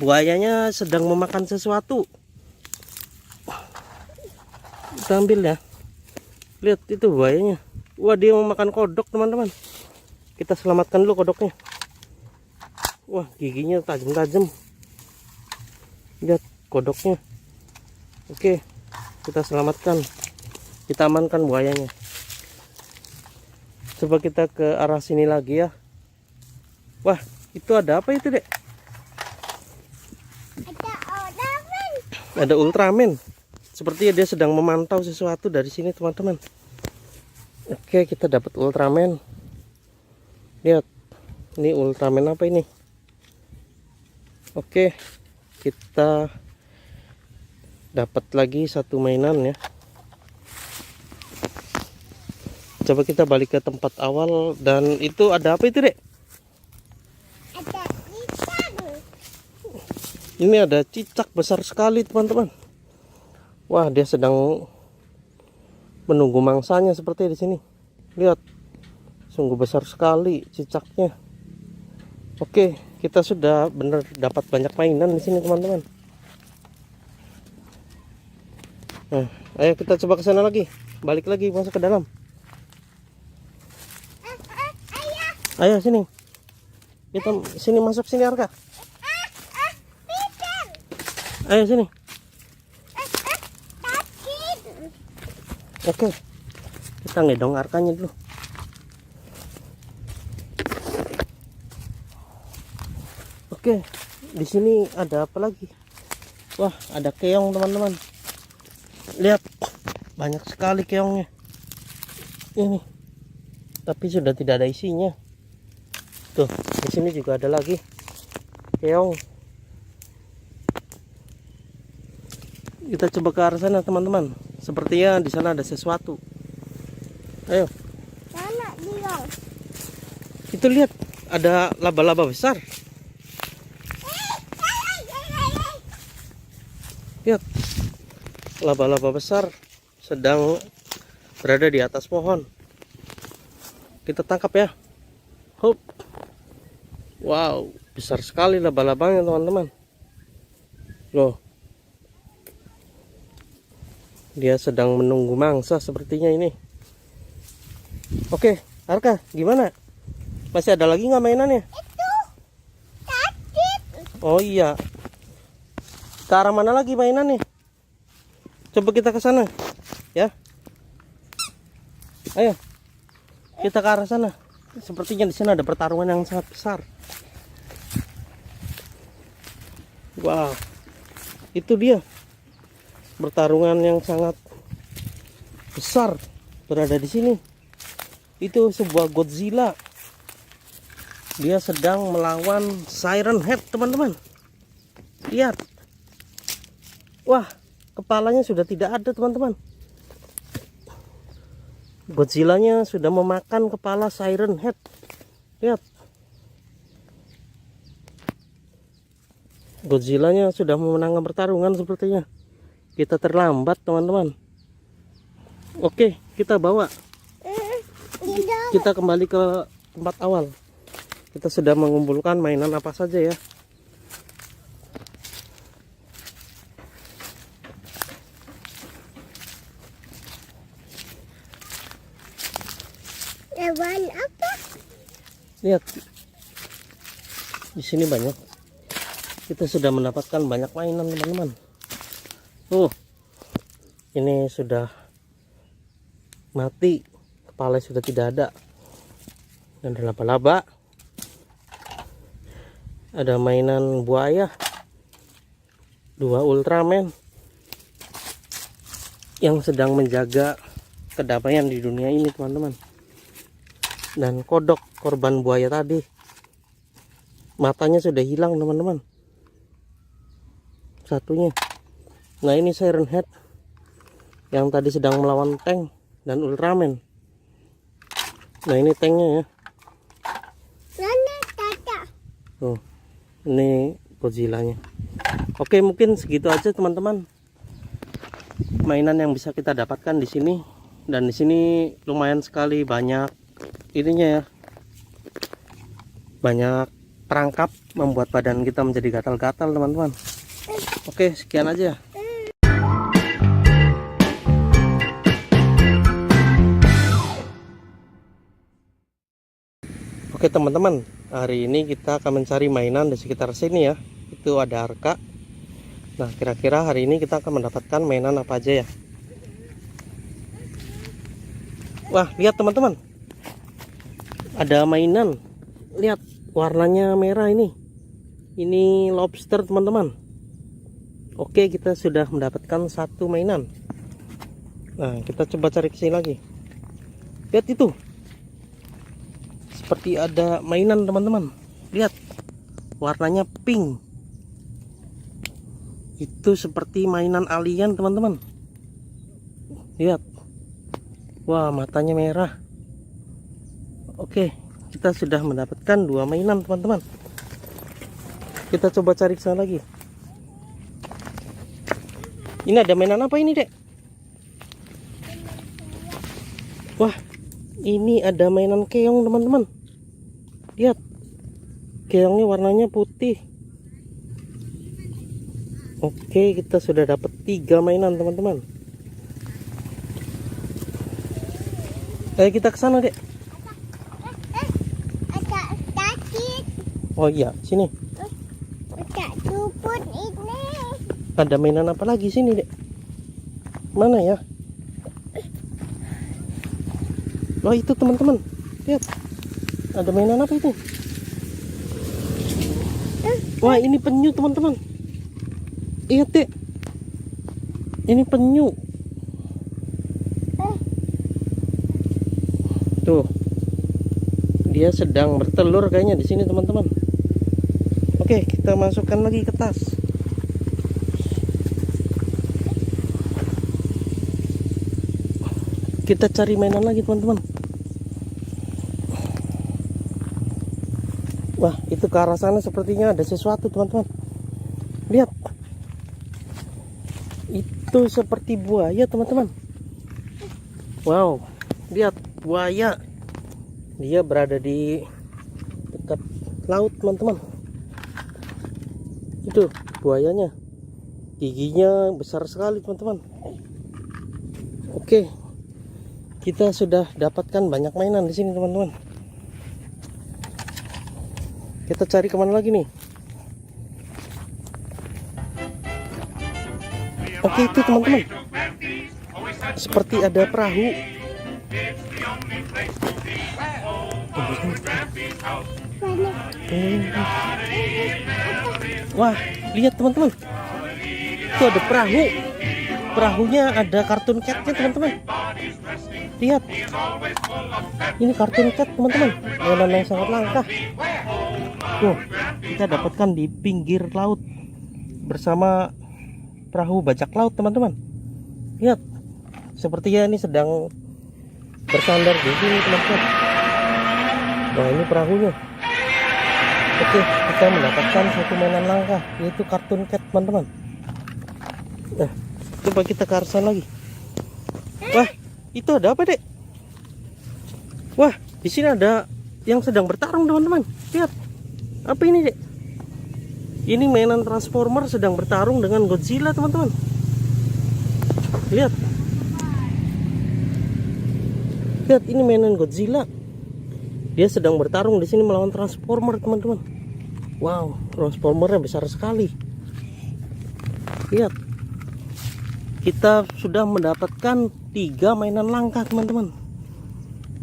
buayanya sedang memakan sesuatu. Kita ambil ya. Lihat, itu buayanya. Wah, dia memakan kodok, teman-teman. Kita selamatkan dulu kodoknya. Wah, giginya tajam-tajam. Lihat kodoknya. Oke, kita selamatkan, kita amankan buayanya. Coba kita ke arah sini lagi ya. Wah, itu ada apa itu, Dek? Ada ornamen. Ada Ultraman. Sepertinya dia sedang memantau sesuatu dari sini, teman-teman. Oke, kita dapat Ultraman. Lihat, ini Ultraman apa ini? Oke, kita dapat lagi satu mainan ya. Coba kita balik ke tempat awal. Dan itu ada apa itu, Dek? Ada ikan. Ini ada cicak besar sekali, teman-teman. Wah, dia sedang menunggu mangsanya seperti di sini. Lihat, sungguh besar sekali cicaknya. Oke, kita sudah benar dapat banyak mainan di sini, teman-teman. Nah, ayo kita coba ke sana lagi. Balik lagi, masuk ke dalam. Ayah. Ayo sini. Kita sini, masuk sini, Arka. Ikan. Ayo sini. Sakit. Oke. Kita ngedong Arkanya dulu. Oke. Di sini ada apa lagi? Wah, ada keong, teman-teman. Lihat. Banyak sekali keongnya. Ini. Tapi sudah tidak ada isinya. Tuh, di sini juga ada lagi keong. Kita coba ke arah sana, teman-teman. Sepertinya di sana ada sesuatu. Ayo. Mana dia? Itu lihat, ada laba-laba besar. Lihat. Laba-laba besar sedang berada di atas pohon. Kita tangkap ya. Hop. Wow, besar sekali laba-labanya, teman-teman. Loh. Dia sedang menunggu mangsa sepertinya ini. Oke, Arka, gimana? Masih ada lagi nggak mainannya? Itu sakit. Oh iya. Ke arah mana lagi mainannya? Coba kita ke sana, ya. Ayo. Kita ke arah sana. Sepertinya di sana ada pertarungan yang sangat besar. Wow. Itu dia. Pertarungan yang sangat besar berada di sini. Itu sebuah Godzilla. Dia sedang melawan Siren Head, teman-teman. Lihat. Wah, kepalanya sudah tidak ada, teman-teman. Godzilla-nya sudah memakan kepala Siren Head. Lihat. Godzilla-nya sudah memenangkan pertarungan sepertinya. Kita terlambat, teman-teman. Oke, kita bawa. Kita kembali ke tempat awal. Kita sudah mengumpulkan mainan apa saja ya. Hewan apa? Lihat. Di sini banyak. Kita sudah mendapatkan banyak mainan, teman-teman. Ini sudah mati. Kepala sudah tidak ada. Dan ada laba-laba. Ada mainan buaya. 2 Ultraman yang sedang menjaga kedamaian di dunia ini, teman-teman. Dan kodok korban buaya tadi. Matanya sudah hilang, teman-teman. Satunya. Nah, ini Siren Head yang tadi sedang melawan tank dan Ultraman. Nah, ini tanknya ya. Mana tata? Tuh, ini Godzilla-nya. Oke, mungkin segitu aja, teman-teman. Mainan yang bisa kita dapatkan di sini. Dan di sini lumayan sekali banyak ininya ya. Banyak perangkap membuat badan kita menjadi gatal-gatal, teman-teman. Oke, sekian aja. Oke, teman-teman, hari ini kita akan mencari mainan di sekitar sini ya. Itu ada Arka. Nah, kira-kira hari ini kita akan mendapatkan mainan apa aja ya? Wah, lihat teman-teman. Ada mainan. Lihat, warnanya merah ini. Ini lobster, teman-teman. Oke, kita sudah mendapatkan satu mainan. Nah, kita coba cari ke sini lagi. Lihat itu. Seperti ada mainan, teman-teman. Lihat. Warnanya pink. Itu seperti mainan alien, teman-teman. Lihat. Wah, matanya merah. Oke, kita sudah mendapatkan dua mainan, teman-teman. Kita coba cari ke sana lagi. Ini ada mainan apa ini, Dek? Wah, ini ada mainan keong, teman-teman. Lihat. Keongnya warnanya putih. Oke, kita sudah dapat 3 mainan, teman-teman. Ayo kita ke sana, Dek. Ada sakit. Oh iya, sini. Ada cuput ini. Ada mainan apa lagi sini, Dek? Mana ya? Oh, itu teman-teman. Lihat. Ada mainan apa itu? Wah, ini penyu, teman-teman. Iya, Dek. Ini penyu. Tuh. Dia sedang bertelur kayaknya di sini, teman-teman. Oke, kita masukkan lagi ke tas. Kita cari mainan lagi, teman-teman. Wah, itu ke arah sana sepertinya ada sesuatu, teman-teman. Lihat. Itu seperti buaya, teman-teman. Wow, lihat buaya. Dia berada di dekat laut, teman-teman. Itu buayanya. Giginya besar sekali, teman-teman. Oke. Kita sudah dapatkan banyak mainan di sini, teman-teman. Kita cari kemana lagi nih? Oke, itu teman-teman. Seperti ada perahu. Wah, lihat teman-teman. Itu ada perahu. Perahunya ada kartun catnya, teman-teman. Lihat. Ini kartun cat, teman-teman. Mainan yang sangat langka. Tuh, kita dapatkan di pinggir laut bersama perahu bajak laut, teman-teman. Lihat. Sepertinya ini sedang bersandar di sini, teman-teman. Nah, ini perahunya. Oke, kita mendapatkan satu mainan langka, yaitu kartun cat, teman-teman. Nah, coba kita ke arah sana lagi. Wah, itu ada apa, Dek? Wah, di sini ada yang sedang bertarung, teman-teman. Lihat. Apa ini, Dek? Ini mainan Transformer sedang bertarung dengan Godzilla, teman-teman. Lihat. Lihat, ini mainan Godzilla. Dia sedang bertarung di sini melawan Transformer, teman-teman. Wow, Transformernya besar sekali. Lihat. Kita sudah mendapatkan 3 mainan langka, teman-teman.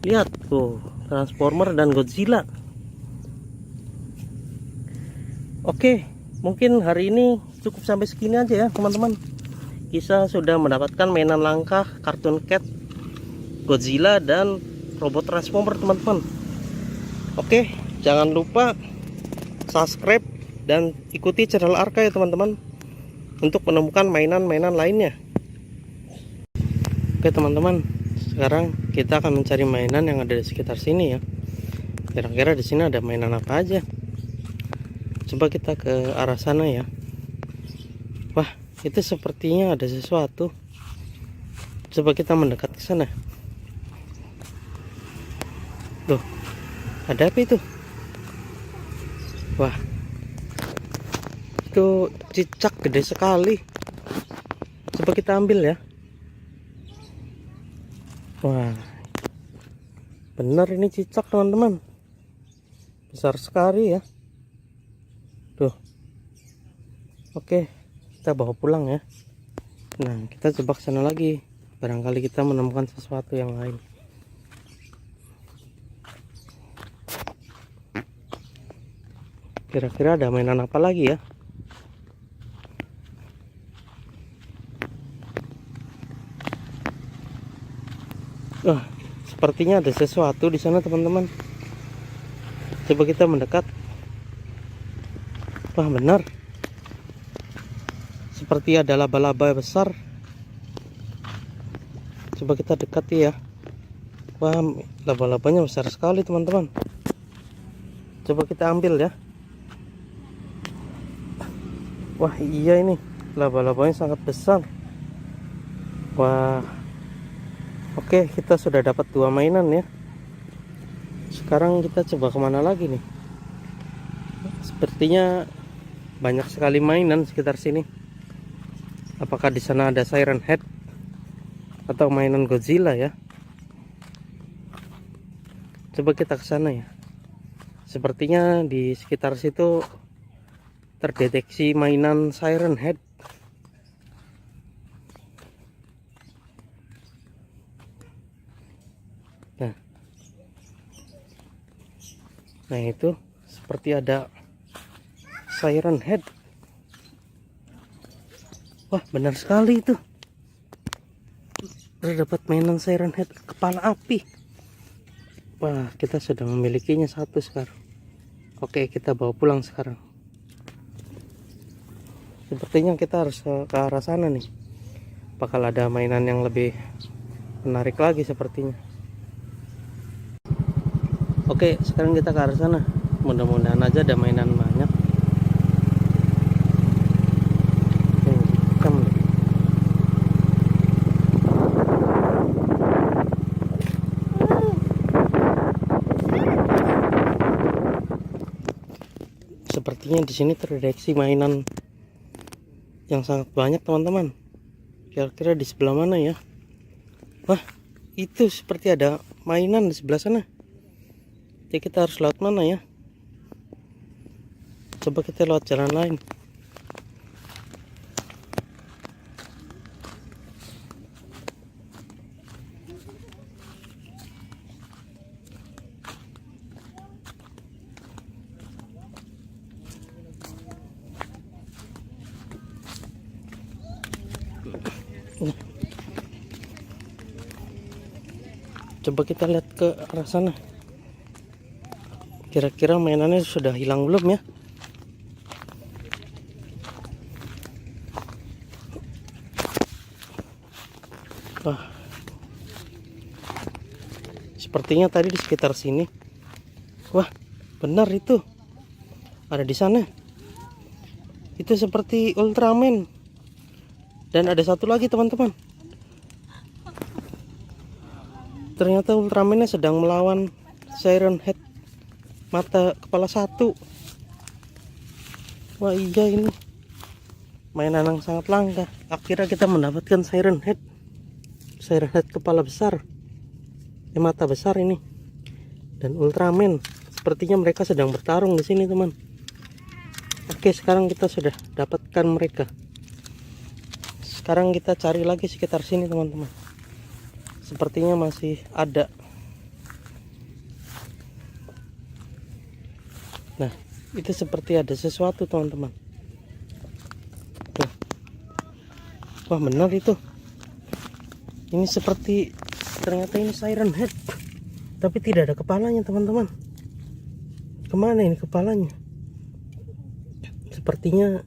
Lihat tuh, Transformer dan Godzilla. Oke, mungkin hari ini cukup sampai segini aja ya, teman-teman. Kita sudah mendapatkan mainan langka, kartun cat, Godzilla, dan robot Transformer, teman-teman. Oke, jangan lupa subscribe dan ikuti channel Arka ya, teman-teman, untuk menemukan mainan-mainan lainnya. Oke, teman-teman, sekarang kita akan mencari mainan yang ada di sekitar sini ya. Kira-kira di sini ada mainan apa aja? Coba kita ke arah sana ya. Wah, itu sepertinya ada sesuatu. Coba kita mendekat ke sana. Tuh, ada apa itu? Wah, itu cicak gede sekali. Coba kita ambil ya. Wah, benar ini cicak, teman-teman. Besar sekali ya. Tuh. Oke, kita bawa pulang ya. Nah, kita coba ke sana lagi. Barangkali kita menemukan sesuatu yang lain. Kira-kira ada mainan apa lagi ya? Sepertinya ada sesuatu di sana, teman-teman. Coba kita mendekat. Wah, benar. Seperti ada laba-laba besar. Coba kita dekati ya. Wah, laba-labanya besar sekali, teman-teman. Coba kita ambil ya. Wah, iya ini. Laba-labanya sangat besar. Wah. Oke, kita sudah dapat 2 mainan ya. Sekarang kita coba kemana lagi nih? Sepertinya banyak sekali mainan sekitar sini. Apakah di sana ada Siren Head atau mainan Godzilla ya? Coba kita ke sana ya. Sepertinya di sekitar situ terdeteksi mainan Siren Head. Nah, itu seperti ada Siren Head. Wah, benar sekali itu. Terdapat mainan Siren Head kepala api. Wah, kita sudah memilikinya 1 sekarang. Oke, kita bawa pulang sekarang. Sepertinya kita harus ke arah sana nih. Bakal ada mainan yang lebih menarik lagi sepertinya. Oke, sekarang kita ke arah sana. Mudah-mudahan aja ada mainan banyak. Sepertinya di sini terdeteksi mainan yang sangat banyak, teman-teman. Kira-kira di sebelah mana ya? Wah, itu seperti ada mainan di sebelah sana. Jadi kita harus lewat mana ya? Coba kita lewat jalan lain. Coba kita lihat ke arah sana. Kira-kira mainannya sudah hilang belum ya? Wah, sepertinya tadi di sekitar sini. Wah, benar itu. Ada di sana. Itu seperti Ultraman. Dan ada satu lagi, teman-teman. Ternyata Ultraman-nya sedang melawan Siren Head mata kepala 1. Wah, iya ini mainan yang sangat langka. Akhirnya kita mendapatkan Siren Head kepala besar, mata besar ini, dan Ultraman. Sepertinya mereka sedang bertarung di sini, teman. Oke, sekarang kita sudah dapatkan mereka. Sekarang kita cari lagi sekitar sini, teman-teman. Sepertinya masih ada. Nah, itu seperti ada sesuatu, teman-teman. Wah, benar itu. Ini seperti, ternyata ini Siren Head, tapi tidak ada kepalanya, teman-teman. Kemana ini kepalanya? Sepertinya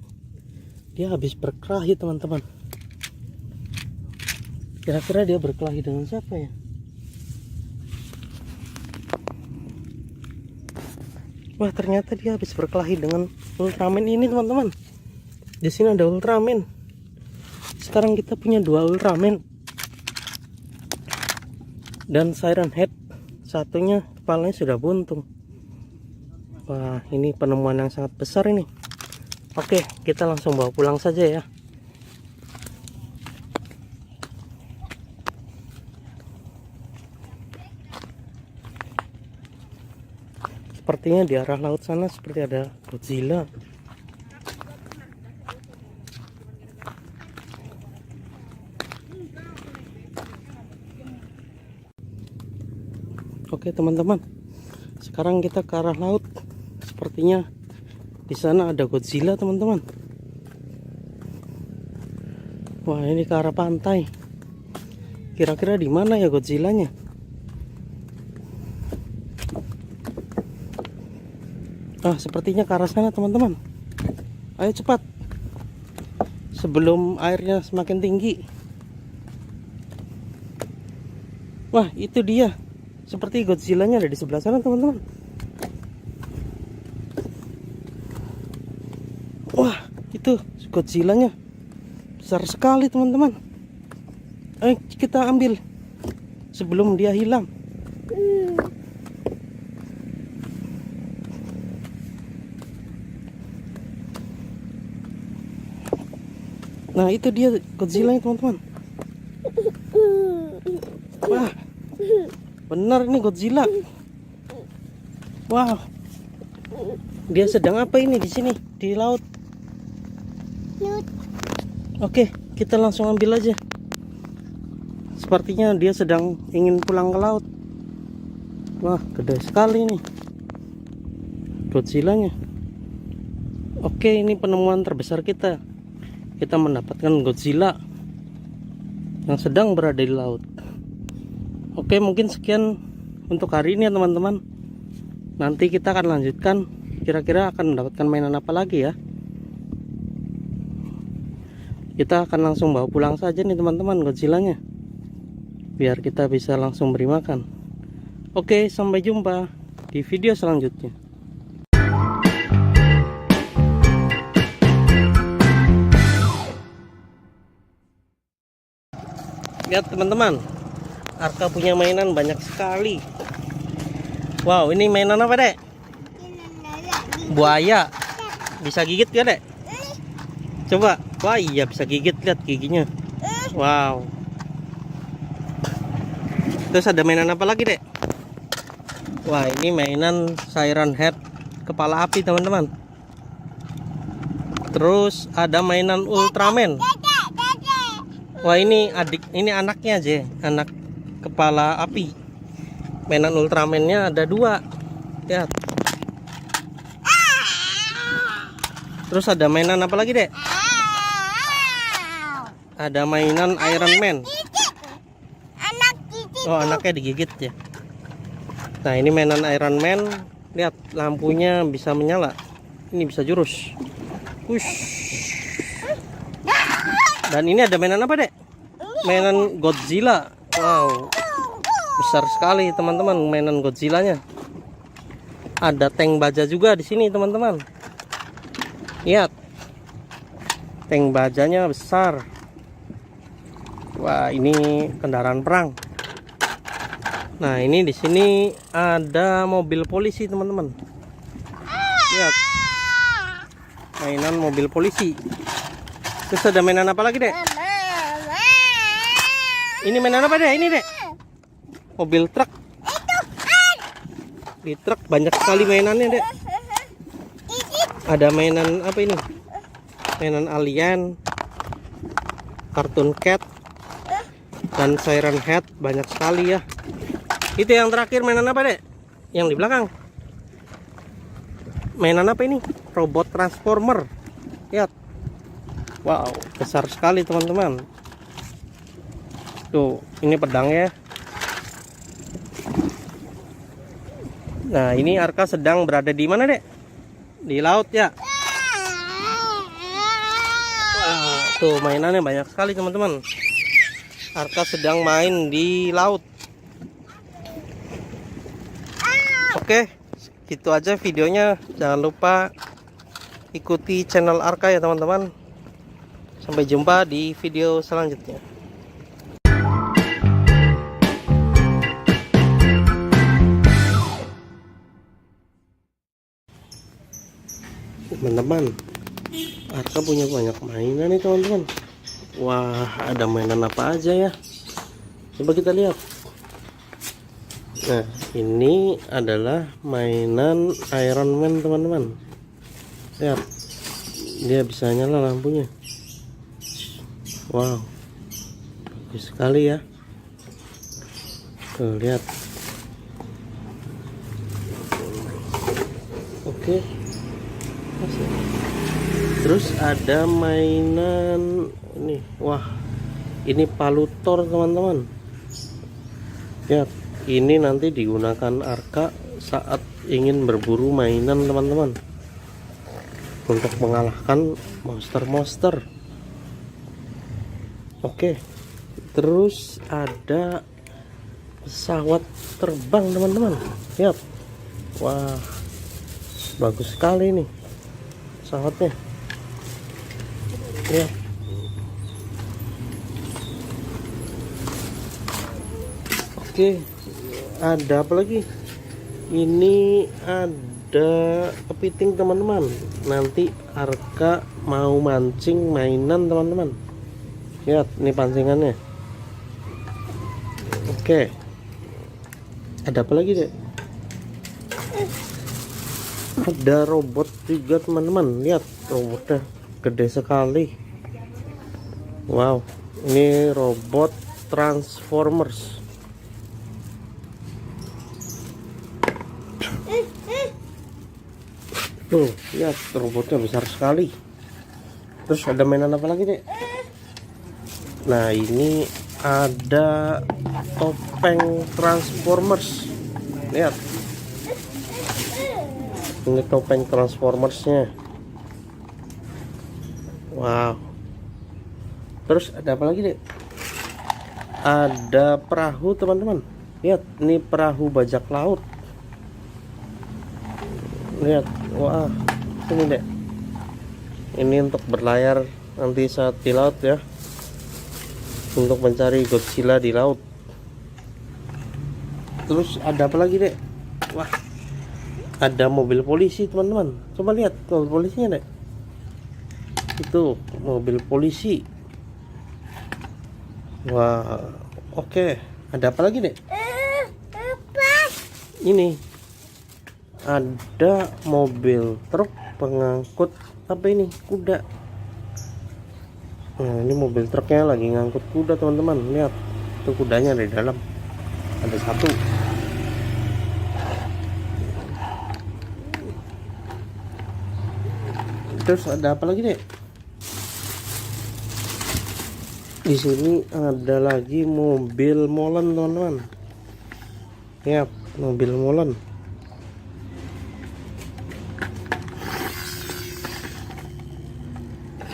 dia habis berkelahi, teman-teman. Kira-kira dia berkelahi dengan siapa ya? Wah, ternyata dia habis berkelahi dengan Ultraman ini, teman-teman. Di sini ada Ultraman. Sekarang kita punya 2 Ultraman dan Siren Head. Satunya kepalanya sudah buntung. Wah, ini penemuan yang sangat besar ini. Oke, kita langsung bawa pulang saja ya. Sepertinya di arah laut sana seperti ada Godzilla. Oke teman-teman, sekarang kita ke arah laut. Sepertinya di sana ada Godzilla teman-teman. Wah, ini ke arah pantai. Kira-kira di mana ya Godzillanya? Sepertinya ke arah sana teman-teman. Ayo cepat, sebelum airnya semakin tinggi. Wah, itu dia. Seperti Godzillanya ada di sebelah sana teman-teman. Wah, itu Godzillanya besar sekali teman-teman. Ayo kita ambil sebelum dia hilang. Nah, itu dia Godzilla teman-teman. Wah, benar ini Godzilla. Wow, dia sedang apa ini di sini di laut? Oke, kita langsung ambil aja. Sepertinya dia sedang ingin pulang ke laut. Wah, gede sekali nih Godzillanya. Oke, ini penemuan terbesar kita. Kita mendapatkan Godzilla yang sedang berada di laut. Oke, mungkin sekian untuk hari ini ya teman-teman. Nanti kita akan lanjutkan. Kira-kira akan mendapatkan mainan apa lagi ya. Kita akan langsung bawa pulang saja nih teman-teman Godzillanya, biar kita bisa langsung beri makan. Oke, sampai jumpa di video selanjutnya. Lihat teman-teman, Arka punya mainan banyak sekali. Wow, ini mainan apa dek? Buaya. Bisa gigit gak dek? Coba. Wah iya, bisa gigit, lihat giginya. Wow. Terus ada mainan apa lagi dek? Wah, ini mainan Siren Head kepala api teman-teman. Terus ada mainan Ultraman. Wah, ini anaknya aja, anak kepala api. Mainan Ultraman-nya ada 2. Lihat. Terus ada mainan apa lagi dek? Ada mainan Iron Man. Oh, anaknya digigit ya. Nah, ini mainan Iron Man. Lihat, lampunya bisa menyala. Ini bisa jurus. Wush. Dan ini ada mainan apa dek? Mainan Godzilla. Wow, besar sekali teman-teman mainan Godzillanya. Ada tank baja juga di sini teman-teman. Lihat, tank bajanya besar. Wah, ini kendaraan perang. Nah, ini di sini ada mobil polisi teman-teman. Lihat, mainan mobil polisi. Terus ada mainan apa lagi dek? Ini mainan apa dek? Ini dek, mobil truk. Di truk banyak sekali mainannya dek. Ada mainan apa ini? Mainan alien, Cartoon Cat, dan Siren Head. Banyak sekali ya. Itu yang terakhir mainan apa dek? Yang di belakang. Mainan apa ini? Robot Transformer. Lihat. Wow, besar sekali teman-teman. Tuh, ini pedangnya. Nah, ini Arka sedang berada di mana dek? Di laut ya. Wah, tuh mainannya banyak sekali teman-teman. Arka sedang main di laut. Oke, gitu aja videonya. Jangan lupa ikuti channel Arka ya teman-teman. Sampai jumpa di video selanjutnya. Teman-teman, Arka punya banyak mainan nih teman-teman. Wah, ada mainan apa aja ya? Coba kita lihat. Nah, ini adalah mainan Iron Man teman-teman. Lihat, dia bisa nyala lampunya. Wow, bagus sekali ya. Tuh, lihat. Oke. Terus ada mainan ini. Wah, ini palutor teman-teman. Ya, ini nanti digunakan Arka saat ingin berburu mainan teman-teman, untuk mengalahkan monster-monster. Oke. Terus ada pesawat terbang teman-teman. Lihat. Wah, bagus sekali nih pesawatnya. Ya. Oke, ada apa lagi? Ini ada kepiting teman-teman. Nanti Arka mau mancing mainan teman-teman. Lihat, ini pancingannya. Oke. Ada apa lagi deh? Ada robot juga teman-teman. Lihat, robotnya gede sekali. Wow, ini robot Transformers. Tuh, lihat robotnya besar sekali. Terus ada mainan apa lagi deh? Nah, ini ada topeng Transformers. Lihat, ini topeng Transformersnya. Wow. Terus ada apa lagi deh? Ada perahu teman-teman. Lihat, ini perahu bajak laut. Lihat, wah, ini deh. Ini untuk berlayar nanti saat di laut ya, untuk mencari Godzilla di laut. Terus ada apa lagi dek? Wah, ada mobil polisi teman-teman. Coba lihat mobil polisinya dek. Itu mobil polisi. Wah, oke. Ada apa lagi dek? Ini ada mobil truk pengangkut apa ini? Kuda. Nah, ini mobil truknya lagi ngangkut kuda teman-teman. Lihat, itu kudanya di dalam. Ada satu. Terus ada apa lagi deh? Di sini ada lagi mobil molen teman-teman. Lihat, mobil molen.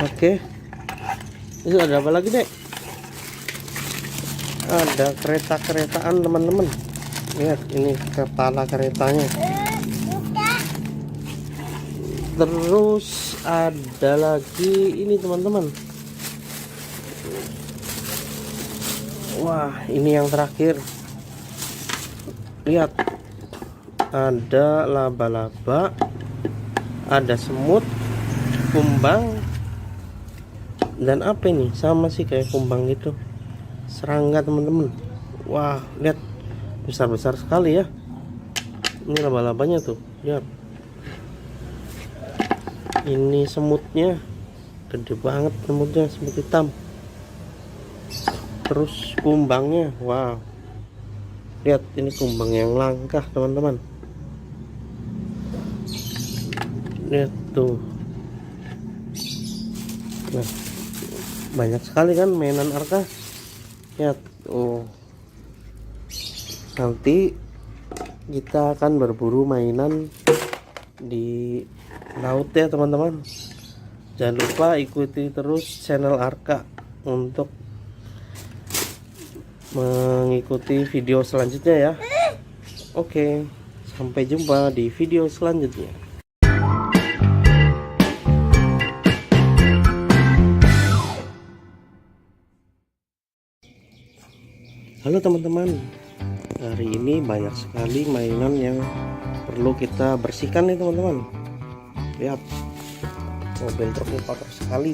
Oke. Itu ada apa lagi dek? Ada kereta-keretaan teman-teman. Lihat, ini kepala keretanya. Terus ada lagi ini teman-teman. Wah, ini yang terakhir. Lihat, ada laba-laba, ada semut, kumbang, dan apa ini? Sama sih kayak kumbang gitu. Serangga teman-teman. Wah, lihat, besar-besar sekali ya. Ini laba-labanya tuh. Lihat. Ini semutnya gede banget, semutnya semut hitam. Terus kumbangnya, wow. Lihat, ini kumbang yang langka teman-teman. Lihat tuh. Nah, banyak sekali kan mainan Arka. Lihat, oh. Nanti kita akan berburu mainan di laut ya teman-teman. Jangan lupa ikuti terus channel Arka untuk mengikuti video selanjutnya ya. Oke, sampai jumpa di video selanjutnya. Halo teman-teman, hari ini banyak sekali mainan yang perlu kita bersihkan nih teman-teman. Lihat, mobil truknya kotor sekali.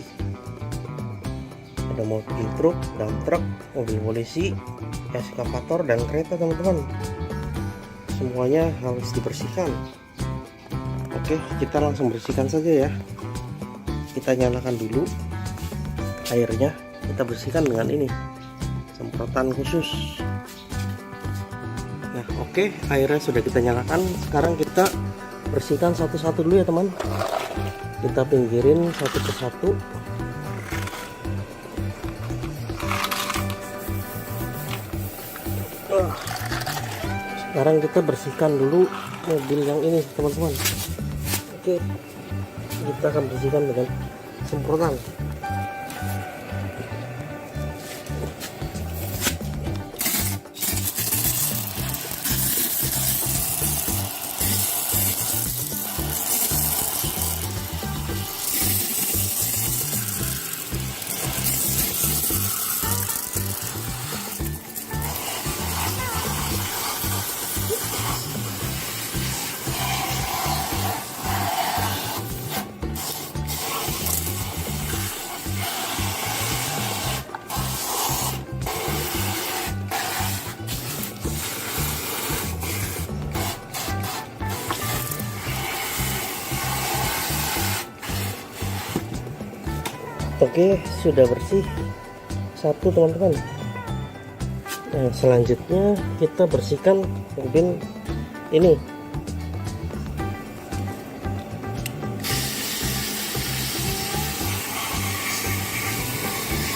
Ada mobil truk, dump truck, mobil polisi, eskavator, dan kereta teman-teman. Semuanya harus dibersihkan. Oke, kita langsung bersihkan saja ya. Kita nyalakan dulu airnya. Kita bersihkan dengan ini, semprotan khusus. Nah, oke, airnya sudah kita nyalakan. Sekarang kita bersihkan satu-satu dulu ya teman. Kita pinggirin satu persatu. Sekarang kita bersihkan dulu mobil yang ini teman-teman. Oke, kita akan bersihkan dengan semprotan. Oke, sudah bersih satu teman-teman. Nah, selanjutnya kita bersihkan mobil ini.